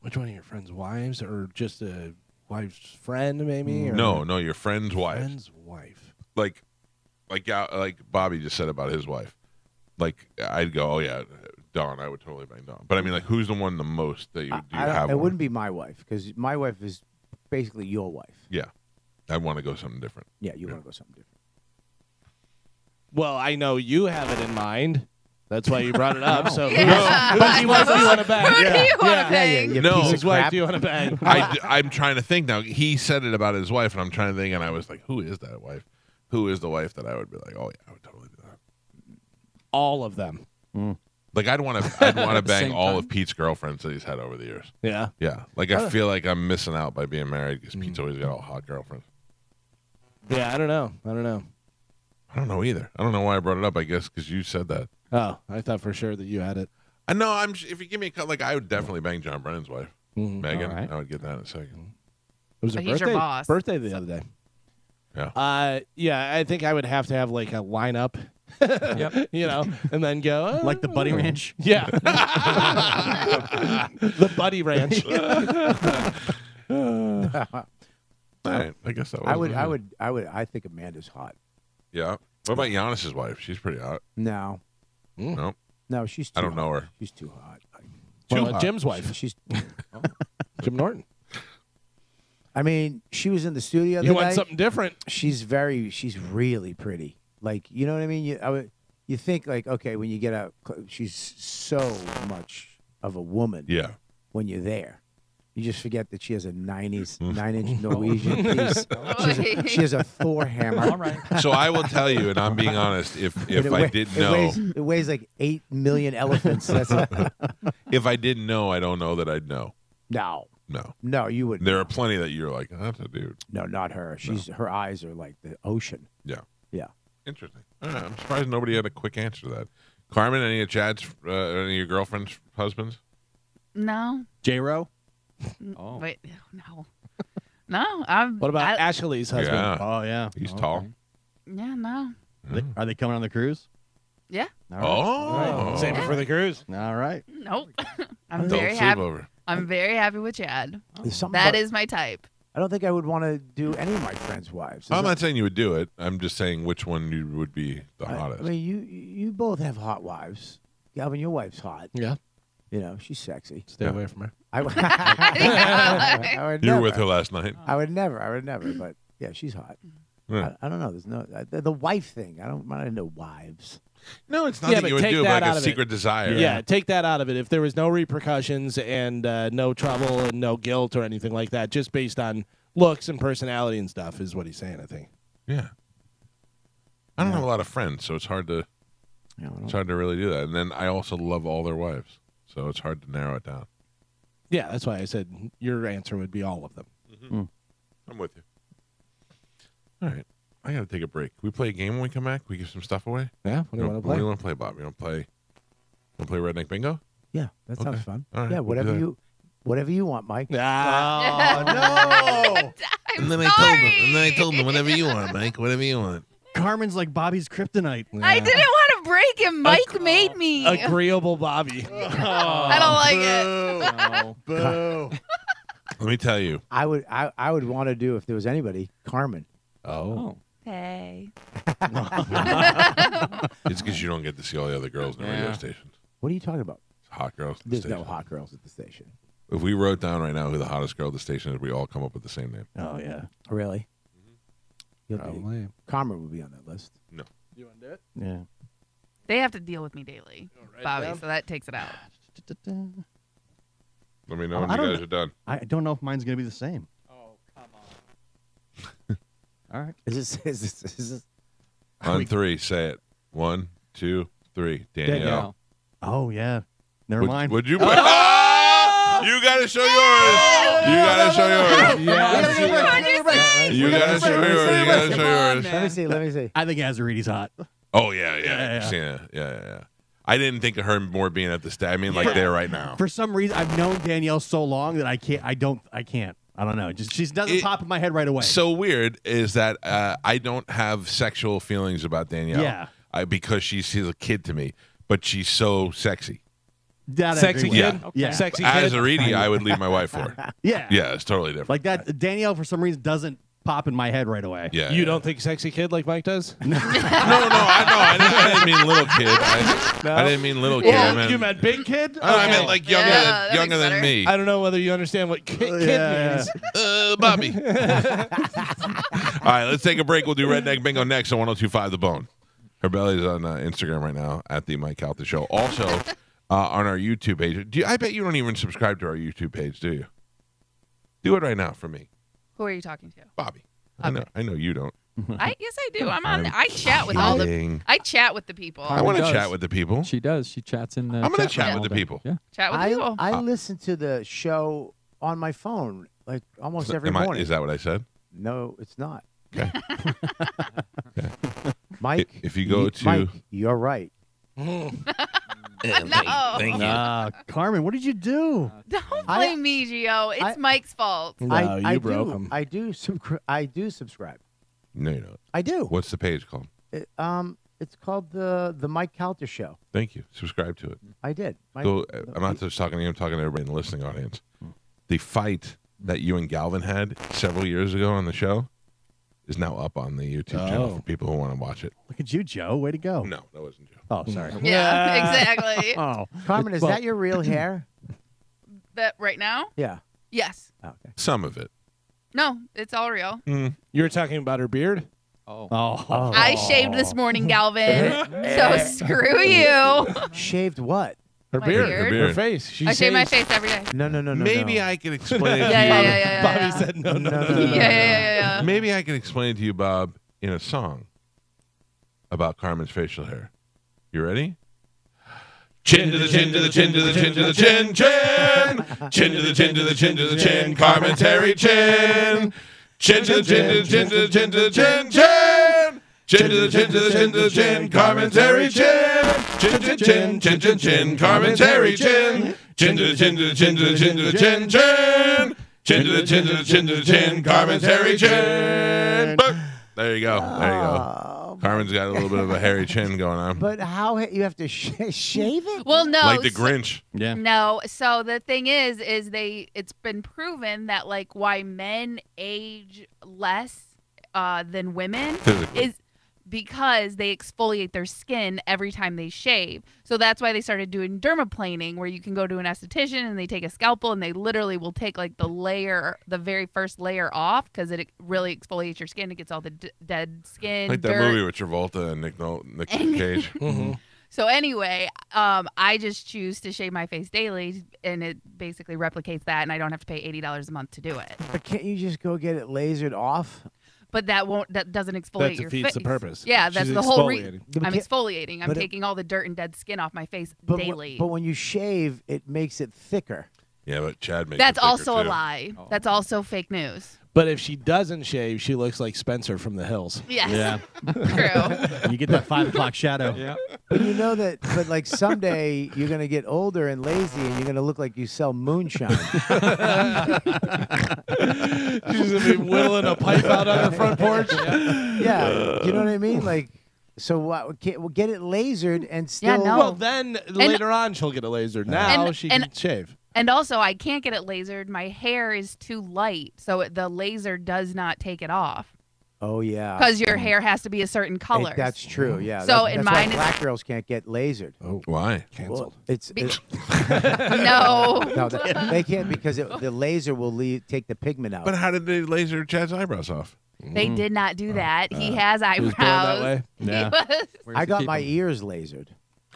Which one of your friends' wives, or just a wife's friend, maybe? Or No, your friend's wife. Friend's wife. Like Bobby just said about his wife. Like I'd go, oh yeah, Dawn. I would totally bang Dawn. But I mean, like, who's the one the most that you have? It one? wouldn't be my wife, because my wife is basically your wife. Yeah, I want to go something different. Yeah, you want to go something different. Well, I know you have it in mind. That's why you brought it up. So, Yeah. whose wife do you want to bang? Who do you want to bang? No. Whose wife do you want to bang? I'm trying to think now. He said it about his wife, and I'm trying to think, and I was like, who is that wife? Who is the wife that I would be like, oh yeah, I would totally do that. All of them. Like I'd want to bang Same all time. of Pete's girlfriends that he's had over the years. Yeah. Yeah, like I feel like I'm missing out by being married because Pete's always got all hot girlfriends. Yeah, I don't know. I don't know either. I don't know why I brought it up. I guess because you said that. Oh, I thought for sure that you had it. I know. If you give me a cut, like I would definitely bang John Brennan's wife, Megan. All right. I would get that in a second. It was So her he's your birthday. boss. Birthday the other day. Yeah. Yeah, I think I would have to have like a lineup. Yep. You know, and then go Like the Buddy Ranch. Yeah. The Buddy Ranch. All right, I guess that was. I think Amanda's hot. Yeah. What about Giannis's wife? She's pretty hot. No, No, no, she's. Too I don't know hot. her. She's too hot. Well, hot. Jim's wife, She's. Jim Norton. I mean, she was in the studio. You want something different? She's really pretty. Like, you know what I mean? You think like, okay, when you get out, she's so much of a woman. Yeah. When you're there, you just forget that she has a 9-inch Norwegian piece. She has a Thor hammer. All right. So I will tell you, and I'm being honest. If And I didn't know, it weighs like 8 million elephants. That's if I didn't know, I don't know that I'd know. no, you wouldn't. There are plenty that you're like, that's a dude. No, not her. Her eyes are like the ocean. Yeah. Yeah. Interesting. All right, I'm surprised nobody had a quick answer to that. Carmen, any of Chad's, any of your girlfriend's husbands? No. J-Ro? Oh. Wait, no. No. I'm. What about I, Ashley's husband? Yeah. Oh, yeah. He's Okay. tall. Yeah, no. Are they coming on the cruise? Yeah. All right. Oh. Save it for the cruise. All right. Nope. I'm Adult very happy. sleepover. I'm very happy with Chad. There's something That about- is my type. I don't think I would want to do any of my friends' wives. I'm not saying you would do it. I'm just saying which one you would be the I hottest. mean, you both have hot wives. Galvin, your wife's hot. Yeah. You know, she's sexy. Stay away from her. I would, I would You were never. with her last night. I would never. But yeah, she's hot. Yeah. I don't know. There's no the wife thing. I'm not into wives. No, it's not Yeah, that but you would take do, that but out like a of it. secret desire. Yeah, take that out of it. If there was no repercussions and no trouble and no guilt or anything like that, just based on looks and personality and stuff, is what he's saying. I think. Yeah. I don't have a lot of friends, so it's hard to really do that. And then I also love all their wives, so it's hard to narrow it down. Yeah, that's why I said your answer would be all of them. I'm with you. All right. I got to take a break. Can we play a game when we come back? We give some stuff away? Yeah, what do you want to What play? do you want to play, Bob? You want to play Redneck Bingo? Yeah, that sounds Okay. fun. All right, Yeah, we'll do whatever you want, Mike. Oh, no. I'm sorry. I told him, whatever you want, Mike, whatever you want. Carmen's like Bobby's kryptonite. I didn't want to break him. Mike made me. Agreeable Bobby. I don't like it. Boo. Let me tell you. I would want to do if there was anybody, Carmen. Oh. Hey. It's because you don't get to see all the other girls in the radio station. What are you talking about? Hot girls at the There's station. no hot girls at the station. If we wrote down right now who the hottest girl at the station is, we all come up with the same name. Oh, yeah. Really? You'll be- Probably. Carmen would be on that list. No. You want to do it? Yeah. They have to deal with me daily, Bobby, so that takes it out. Let me know when I you don't guys are done. I don't know if mine's going to be the same. Oh, come on. All right. Is this On three, say it. 1, 2, 3. Danielle. Oh, yeah. Never mind. Would you? gotta show yours. You gotta show yours. You gotta show yours. You gotta show yours. Let me see. I think Azaridi's hot. Oh yeah. I didn't think of her more being at the stage. I mean, like there right now. For some reason, I've known Danielle so long that I can't. I don't know. Just she doesn't pop in my head right away. So weird is that I don't have sexual feelings about Danielle. Yeah. Because she's a kid to me, but she's so sexy. That I Sexy agree with. kid? Yeah. Yeah. Sexy As kid? a Reedy, I would leave my wife for. Yeah. Yeah, it's totally different. Like that. Danielle, for some reason, doesn't pop in my head right away. Yeah. You don't think sexy kid like Mike does? No, I didn't mean little kid. I didn't mean little kid. I meant, You meant big kid? I meant like younger that than makes better. me. I don't know whether you understand what kid means. Bobby. All right, let's take a break. We'll do Redneck Bingo next on 102.5 The Bone. Her belly's on Instagram right now at the Mike Calta Show. Also on our YouTube page. I bet you don't even subscribe to our YouTube page, do you? Do it right now for me, Who are you talking to? Bobby. Okay. I know you don't. Yes, I do. I'm on. I chat with all the. kidding. I chat with the people. I want to does. chat with the people. She does. She chats in the. I'm gonna chat room with all the day. people. Yeah. Chat with the people. I listen to the show on my phone like almost every morning. Is that what I said? No, it's not. Okay. Mike, If you go to Mike, you're right. No. Carmen, what did you do? Don't blame me, Gio. It's Mike's fault. No, you I broke do. him. I do subscribe. No, you don't. I do. What's the page called? It's called the Mike Calta Show. Thank you. Subscribe to it. I did. Go. I'm not just talking to you. I'm talking to everybody in the listening audience. The fight that you and Galvin had several years ago on the show is now up on the YouTube channel for people who want to watch it. Look at you, Joe. Way to go. No, that wasn't Joe. Oh, sorry. Yeah, exactly. Oh, Carmen, is that your real hair? That right now? Yeah. Yes. Oh, okay. Some of it. No, it's all real. You were talking about her beard? Oh. I shaved this morning, Galvin. So screw you. Shaved what? Her My beard. beard? Her face. She I shave my shaves- face every day. No. Maybe I could explain it to Yeah, you. yeah. Bobby said no. Yeah. Maybe I can explain it to you, Bob, in a song about Carmen's facial hair. You ready? Chin to the chin to the chin to the chin to the chin chin. Chin to the chin to the chin to the chin. Carmen Terry chin. Chin to the chin to the chin to the chin to the chin chin. Chin to the chin to the chin to the chin. Carmen Terry chin. Chin to chin chin chin chin. Carmen Terry chin. Chin to the chin to the chin to the chin to the chin chin. Chin to the chin to the chin to the chin. Carmen Terry chin. There you go. There you go. Carmen's got a little bit of a hairy chin going on. But how you have to shave it? Well, no. Like the Grinch. Yeah. No. So the thing is it's been proven that like why men age less than women Physically. is because they exfoliate their skin every time they shave. So that's why they started doing dermaplaning, where you can go to an esthetician and they take a scalpel and they literally will take like the very first layer off because it really exfoliates your skin. It gets all the dead skin, Like that dirt. movie with Travolta and Nick Cage. So anyway, I just choose to shave my face daily, and it basically replicates that, and I don't have to pay $80 a month to do it. But can't you just go get it lasered off? But that doesn't exfoliate your face. defeats the purpose. Yeah, that's She's the whole exfoliating. reason. Yeah, but I'm can't- exfoliating. I'm but it- taking all the dirt and dead skin off my face But daily. but when you shave, it makes it thicker. Yeah, but Chad makes That's it thicker, also a too. lie. That's also fake news. But if she doesn't shave, she looks like Spencer from the Hills. Yes. Yeah. True. You get that 5 o'clock shadow. Yeah. But you know that. But like someday you're gonna get older and lazy, and you're gonna look like you sell moonshine. She's going to be whittling a pipe out on her front porch. Yeah, you know what I mean? Like, so what? We'll get it lasered and still. no. Well, then later on she'll get a laser. Now And- she and- can shave. And also, I can't get it lasered. My hair is too light, so the laser does not take it off Oh yeah. because your hair has to be a certain color. That's true. Yeah. So that's in why mine it's- black girls can't get lasered. Why? Canceled. Well, it's No. no, they can't because the laser will take the pigment out. But how did they laser Chad's eyebrows off? They did not do that. He has He was eyebrows. born that way. He Yeah. was- I got my ears lasered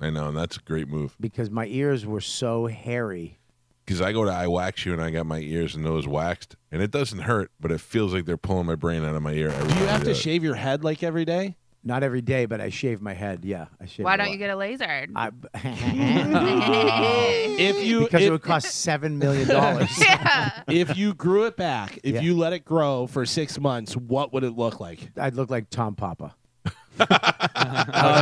I know, and that's a great move. because my ears were so hairy. Because I go to eye wax you and I got my ears and nose waxed, and it doesn't hurt, but it feels like they're pulling my brain out of my ear every Do you time I have do to it. shave your head like every day? Not every day, but I shave my head. Yeah, I shave. Why it a don't lot. you get a laser? If you Because it would cost $7 million. Yeah. if you grew it back, if Yeah. you let it grow for 6 months, what would it look like? I'd look like Tom Papa. Oh,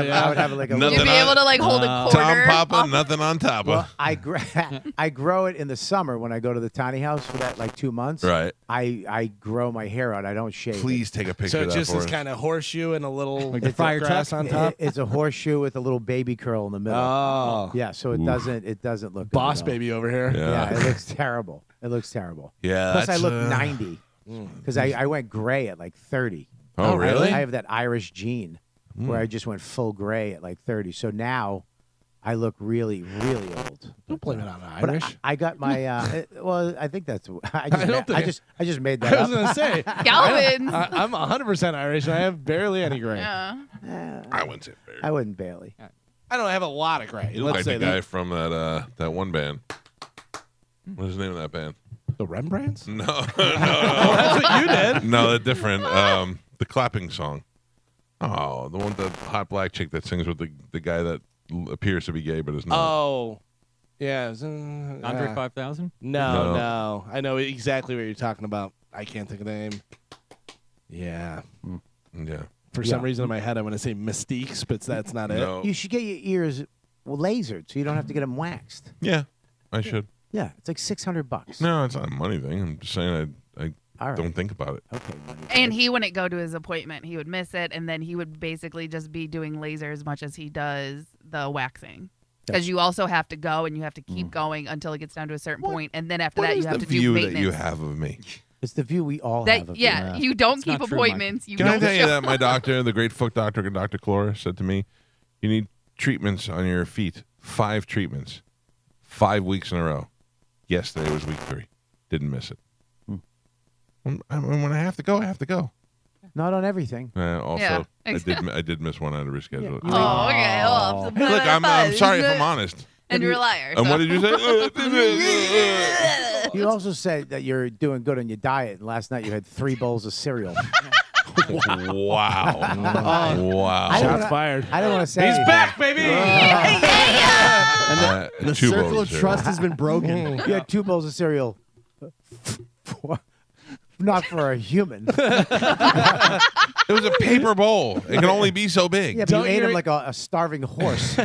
yeah? I would have like a Nothing You'd be on- able to like hold a Tom quarter. Papa, off- nothing on top Well, of. I grow it in the summer when I go to the tiny house for that like 2 months. Right. I grow my hair out. I don't shave. Please take a picture So of it that just for is us. kind of horseshoe and a little Like the fire grass truck? on top. It's a horseshoe with a little baby curl in the middle. Oh, Yeah, so it doesn't look good boss at all. baby over here. Yeah, Yeah. it looks terrible. It looks terrible. Yeah. Plus, I that's, look 90 Mm. because I went gray at like 30. Oh, really? I have that Irish gene where I just went full gray at like 30. So now I look really, really old. Don't blame it on But Irish. I got my well, I think that's I don't I just made that I was up. gonna say, Galvin's. I'm 100% Irish, and I have barely any gray. Yeah. I wouldn't say fair. I wouldn't barely. I don't have a lot of gray. You look Let's like say the guy that. from that one band. What's the name of that band? The Rembrandts. No, Well, that's what you did. no, the different. The clapping song. Oh, the one with the hot black chick that sings with the guy that appears to be gay but is not. Oh, yeah. Andre 5000? No. I know exactly what you're talking about. I can't think of the name. Yeah. Yeah. For some reason in my head, I want to say Mystiques, but that's not it. No. You should get your ears lasered so you don't have to get them waxed. Yeah, I should. Yeah, it's like $600. No, it's not a money thing. I'm just saying I All right. don't think about it. Okay. And he wouldn't go to his appointment. He would miss it, and then he would basically just be doing laser as much as he does the waxing. Because you also have to go and you have to keep going until it gets down to a certain point, and then after What that is you have the to do view maintenance. that you have of me? It's the view we all have. That Of yeah, you. you don't It's keep not true, Mike. appointments. You Can I don't tell you show- that my doctor, the great foot doctor, Dr. Clora, said to me, you need treatments on your feet. 5 treatments. 5 weeks in a row. Yesterday was week 3. Didn't miss it. When I have to go, I have to go. Not on everything. Also, Yeah, I did miss one. I had to reschedule it. Oh, okay. Well, Hey, look, I'm sorry if I'm honest. And you're a liar. And so. what did you say? You also said that you're doing good on your diet, and last night you had 3 bowls of cereal. Wow. I Wow. don't Shots wanna- fired. I don't want to say He's anything. back, baby. And the 2 circle bowls of trust has been broken. You had 2 bowls of cereal. Not for a human. It was a paper bowl. It can only be so big. Yeah, but Don't you ate you- him like a starving horse.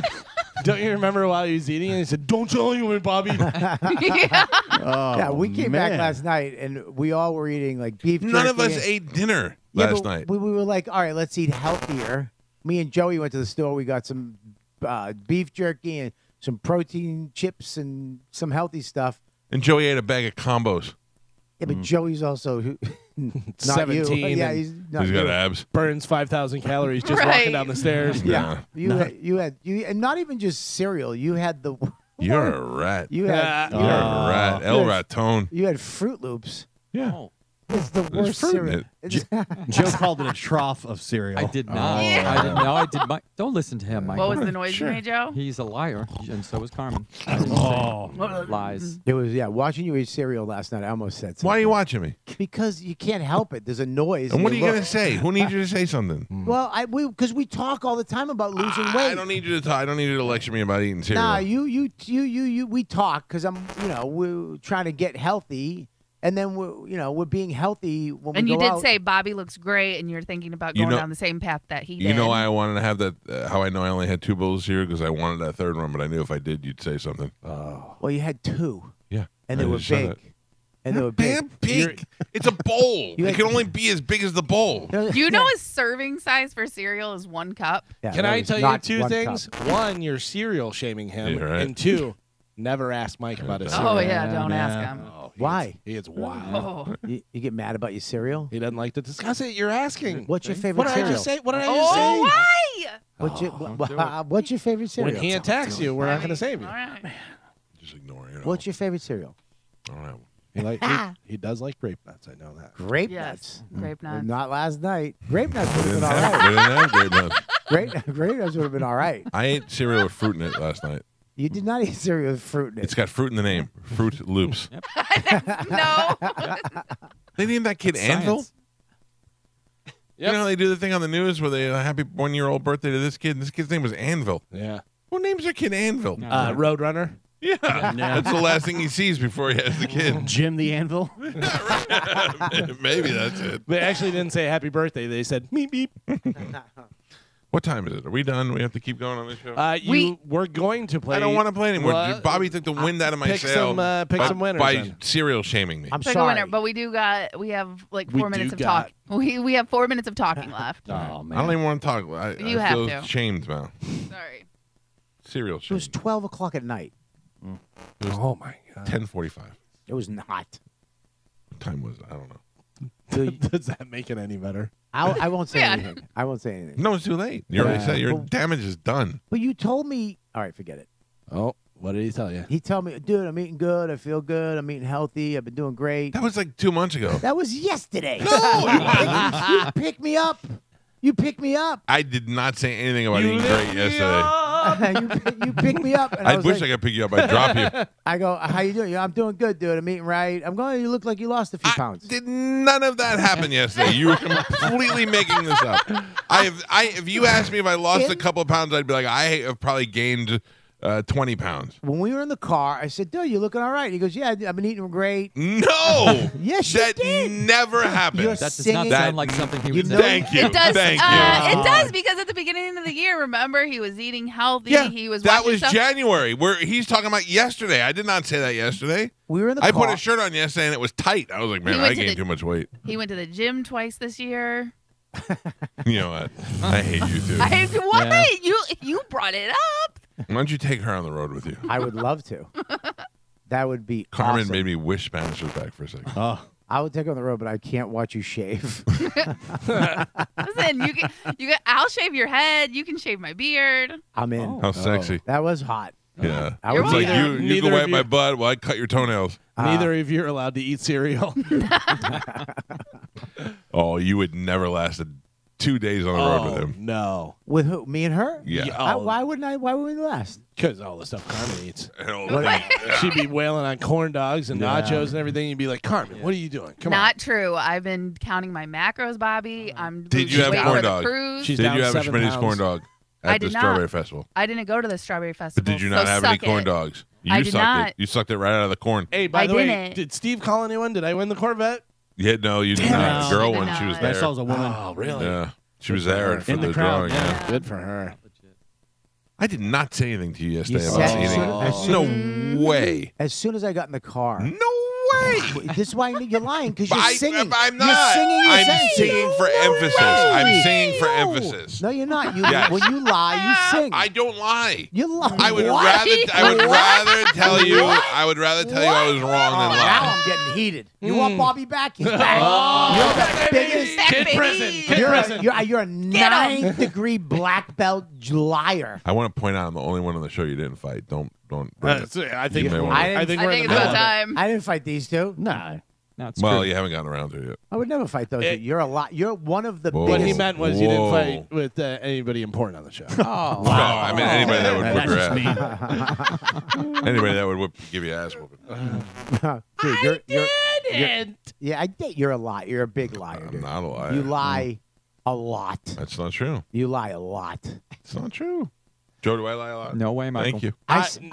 Don't you remember while he was eating? And he said, "Don't tell anyone, Bobby." Oh, Yeah, we came back man. last night, and we all were eating like beef jerky. None of us and- ate dinner Yeah, last but night. We were like, all right, let's eat healthier. Me and Joey went to the store. We got some beef jerky and some protein chips and some healthy stuff. And Joey ate a bag of combos. Yeah, but Joey's also not 17 You. Yeah, and he's not He's got you. abs. Burns 5,000 calories just Right. walking down the stairs. Yeah, you had, and not even just cereal. You had the. You're a rat. You had. You're a rat. El Raton. You had Fruit Loops. Yeah. Oh, It's the There's worst fruit in cereal. it. It's- Joe called it a trough of cereal. I did not. Oh. I didn't know. I did. Don't listen to him, Mike. What was the noise Sure. you made, Joe? He's a liar, and so is Carmen. Lies. It was watching you eat cereal last night. I almost said something. Why are you watching me? Because you can't help it. There's a noise. And what are you you going look. to say? Who needs you to say something? Well, because we talk all the time about losing weight. I don't need you to talk. I don't need you to lecture me about eating cereal. Nah, we talk because we're trying to get healthy, and then we're being healthy when And we you go did out. say Bobby looks great, and you're thinking about You going know- down the same path that he did. You know why I wanted to have that? How I know I only had 2 bowls here? Because I wanted that 3rd one, but I knew if I did, you'd say something. Well, you had 2, Yeah. and they I were just said big, that. and they were Damn big. big. It's a bowl. You It had- can only be as big as the bowl. Do you know a serving size for cereal is 1 cup? Yeah, Can that I was tell you not 2 1 things? cup. 1, you're cereal shaming him, Yeah, right. and 2, never ask Mike about his cereal. Oh yeah, don't ask yeah. him. Oh, Why? He is wild. Oh, You get mad about your cereal? He doesn't like to discuss it. You're asking. What's your favorite What did I cereal? just say? What did I just say? oh why? What's your favorite cereal? When he attacks you, we're not going to save you. All right. Just ignore it. What's your favorite cereal? I don't know. He does like grape nuts. I know that. Grape Yes, nuts. grape nuts. Not last night. Grape nuts would have been all We right. didn't have grape nuts. Grape nuts would have been all right. I ate cereal with fruit in it last night. You did not eat cereal with fruit in it. It's got fruit in the name. Fruit Loops. No. They named that kid Science. Anvil? You know how they do the thing on the news where they happy 1-year-old birthday to this kid, and this kid's name was Anvil. Yeah. Who names their kid Anvil? Roadrunner. Yeah. That's the last thing he sees before he has the kid. Jim the Anvil. Maybe that's it. They actually didn't say happy birthday. They said meep beep. What time is it? Are we done? We have to keep going on this show? We're going to play. I don't want to play anymore. Well, Bobby took the wind out of my pick sail some winners by then. serial shaming me. I'm Pick a sorry. winner, but we have like 4 We minutes do of got- talk. We have 4 minutes of talking left. Oh man. I don't even want to talk. You I have feel to. shamed now. Sorry. Serial It shaming. was 12 o'clock at night. Oh my god. 10:45. It was not. What time was it? I don't know. Does that make it any better? I won't say Yeah. anything. I won't say anything. No, it's too late. You already said your Well- damage is done. But you told me. All right, forget it. Oh, what did he tell you? He told me, dude, I'm eating good. I feel good. I'm eating healthy. I've been doing great. That was like 2 months ago. That was yesterday. No, You picked me up. You picked me up. I did not say anything about eating great yesterday. you picked me up. And I was wish like, I could pick you up. I'd drop you. I go, how you doing? I'm doing good, dude. I'm eating right. I'm going, you look like you lost a few pounds. Did none of that happen yesterday? You were completely making this up. If you asked me if I lost a couple of pounds, I'd be like, I have probably gained 20 pounds. When we were in the car, I said, dude, you're looking all right. He goes, yeah, I've been eating great. No. Yes, you that did. never happened. You're That does singing. not sound like something he would say. Thank you. It does. Thank you. It does because at the beginning of the year, remember, he was eating healthy. Yeah, He was. that watching was stuff. January. Where he's talking about yesterday. I did not say that yesterday. We were in the I car. put a shirt on yesterday and it was tight. I was like, man, went I to gained the- too much weight. He went to the gym twice this year. You know what? I hate you too. What? Yeah. You brought it up. Why don't you take her on the road with you? I would love to. That would be Carmen awesome. made me wish Spanish was back for a second. Oh. I would take her on the road, but I can't watch you shave. Listen, I'll shave your head. You can shave my beard. I'm in. How sexy. That was hot. Yeah. I You're would It's do like that. you Neither can of wipe you- my butt while I cut your toenails. Neither of you are allowed to eat cereal. Oh, you would never last 2 days on the road with him. No. With who? Me and her? Yeah. Why wouldn't I? Why would we last? Because all the stuff Carmen eats. What? She'd be wailing on corn dogs and nachos and everything. You'd be like, Carmen, what are you doing? Come Not true. I've been counting my macros, Bobby. I'm Did you losing have weight corn for the dog? cruise. She's Did down you have a 7 Schmitty's pounds. corn dog I at the did Strawberry not. Festival? I didn't go to the Strawberry But Festival. did you not so have any suck corn it. dogs? You I did sucked not. it. You sucked it right out of the corn. Hey, by I the way, didn't. did Steve call anyone? Did I win the Corvette? Yeah, no, you did Damn not. it. The girl She did one, she was not. there. That was a woman. Oh, really? Yeah, she was Good for there her. for In the the crowd. drawing. Yeah. Good for her. I did not say anything to you yesterday You about said- eating. as soon- No way. As soon as I got in the car. No way. This is why you're lying, because But you're singing. I'm You're not. singing your I'm sentences. singing for No emphasis. way. I'm singing for No. emphasis. No, you're not. Yes. When you lie, you sing. I don't lie. You lie. I would What? rather tell you. I would rather tell you I was wrong than Now lie. I'm getting heated. You want Bobby back? He's back. You're the biggest. Back, Kid baby. prison. Kid You're prison. a 9th-degree black belt liar. I want to point out I'm the only one on the show you didn't fight. Don't. Bring it. I think You may we're wanna- I think I we're think in it's the about middle of it. time. I didn't fight these two. No. No, it's Well, true. you haven't gotten around to it yet. I would never fight those. Eh. You're a lot. You're one of the Whoa. What he biggest. meant was you didn't Whoa. fight with anybody important on the show. Oh. No, I mean anybody that would whip That's your just ass. me. Anybody that would give you ass whooping. Dude, you're, And yeah, I did. You're a liar. You're a big liar. I'm Dude. not a liar. You lie a lot. That's not true. You lie a lot. It's not true. Joe, do I lie a lot? No way, Michael. Thank you.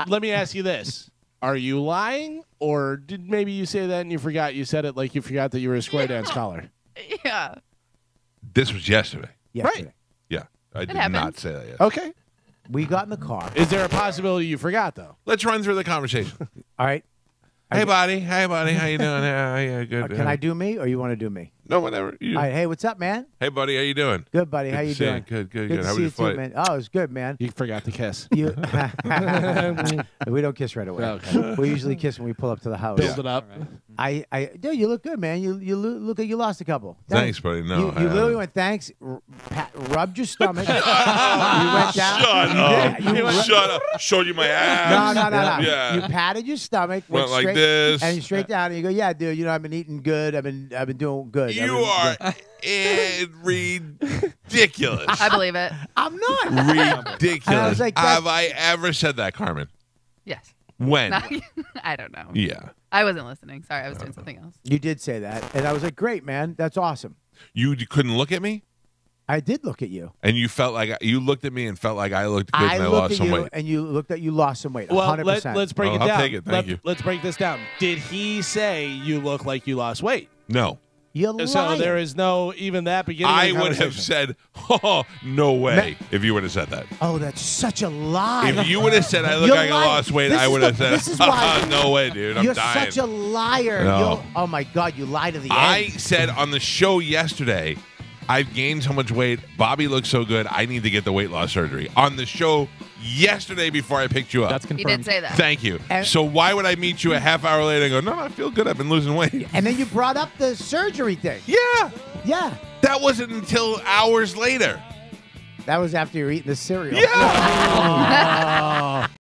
let me ask you this. Are you lying, or did maybe you say that and you forgot? You said it like you forgot that you were a square dance scholar. Yeah. This was yesterday. Yesterday. Yeah, I did happens. not say that yesterday. Okay. We got in the car. Is there a possibility you forgot though? Let's run through the conversation. All right. Hey, buddy. Hey, buddy. How you doing? Yeah, good. Can I do me, or you want to do me? No, whatever. You. All right. Hey, what's up, man? Hey, buddy. How you doing? Good, buddy. How Good you to see doing? Good. Good How to was see your you too, flight? man. Oh, it was good, man. You forgot to kiss. You, we don't kiss right away. Okay. We usually kiss when we pull up to the house. Build it up. Dude, you look good, man. You look like you lost a couple. Thanks, buddy. No, you I literally haven't. went thanks, rubbed your stomach. You went down. Shut you up. did- you went- Shut up. Showed you my ass. No. Yeah. You patted your stomach. Went like straight, this. and you straight down, and you go, "Yeah, dude. You know, I've been eating good. I've been doing good." You are ridiculous. I believe it. I'm not. Ridiculous. And I was like, that's- Have I ever said that, Carmen? Yes. When? I don't know. Yeah. I wasn't listening. Sorry, I was doing something else. You did say that, and I was like, "Great, man. That's awesome." You couldn't look at me? I did look at you. And you felt like you looked at me and felt like I looked good I and I looked lost at some you, weight. and you looked at you lost some weight. Well, 100%. let's break it I'll down. take it. Thank you. Let's break this down. Did he say you look like you lost weight? No. You liar. So there is no even that beginning. I of the would have conversation. said, oh, no way, if you would have said that. Oh, that's such a lie. If you would have said I look You're like I lying. lost weight, This I is would the- have said, this is why- no way, dude. I'm You're dying. such a liar. No. Oh my God, you lie to the I end. said on the show yesterday, I've gained so much weight. Bobby looks so good. I need to get the weight loss surgery. On the show yesterday before I picked you up. That's He confirmed. did say that. Thank you. And- So why would I meet you a half hour later and go, no, I feel good. I've been losing weight. And then you brought up the surgery thing. Yeah. Yeah. That wasn't until hours later. That was after you were eating the cereal. Yeah.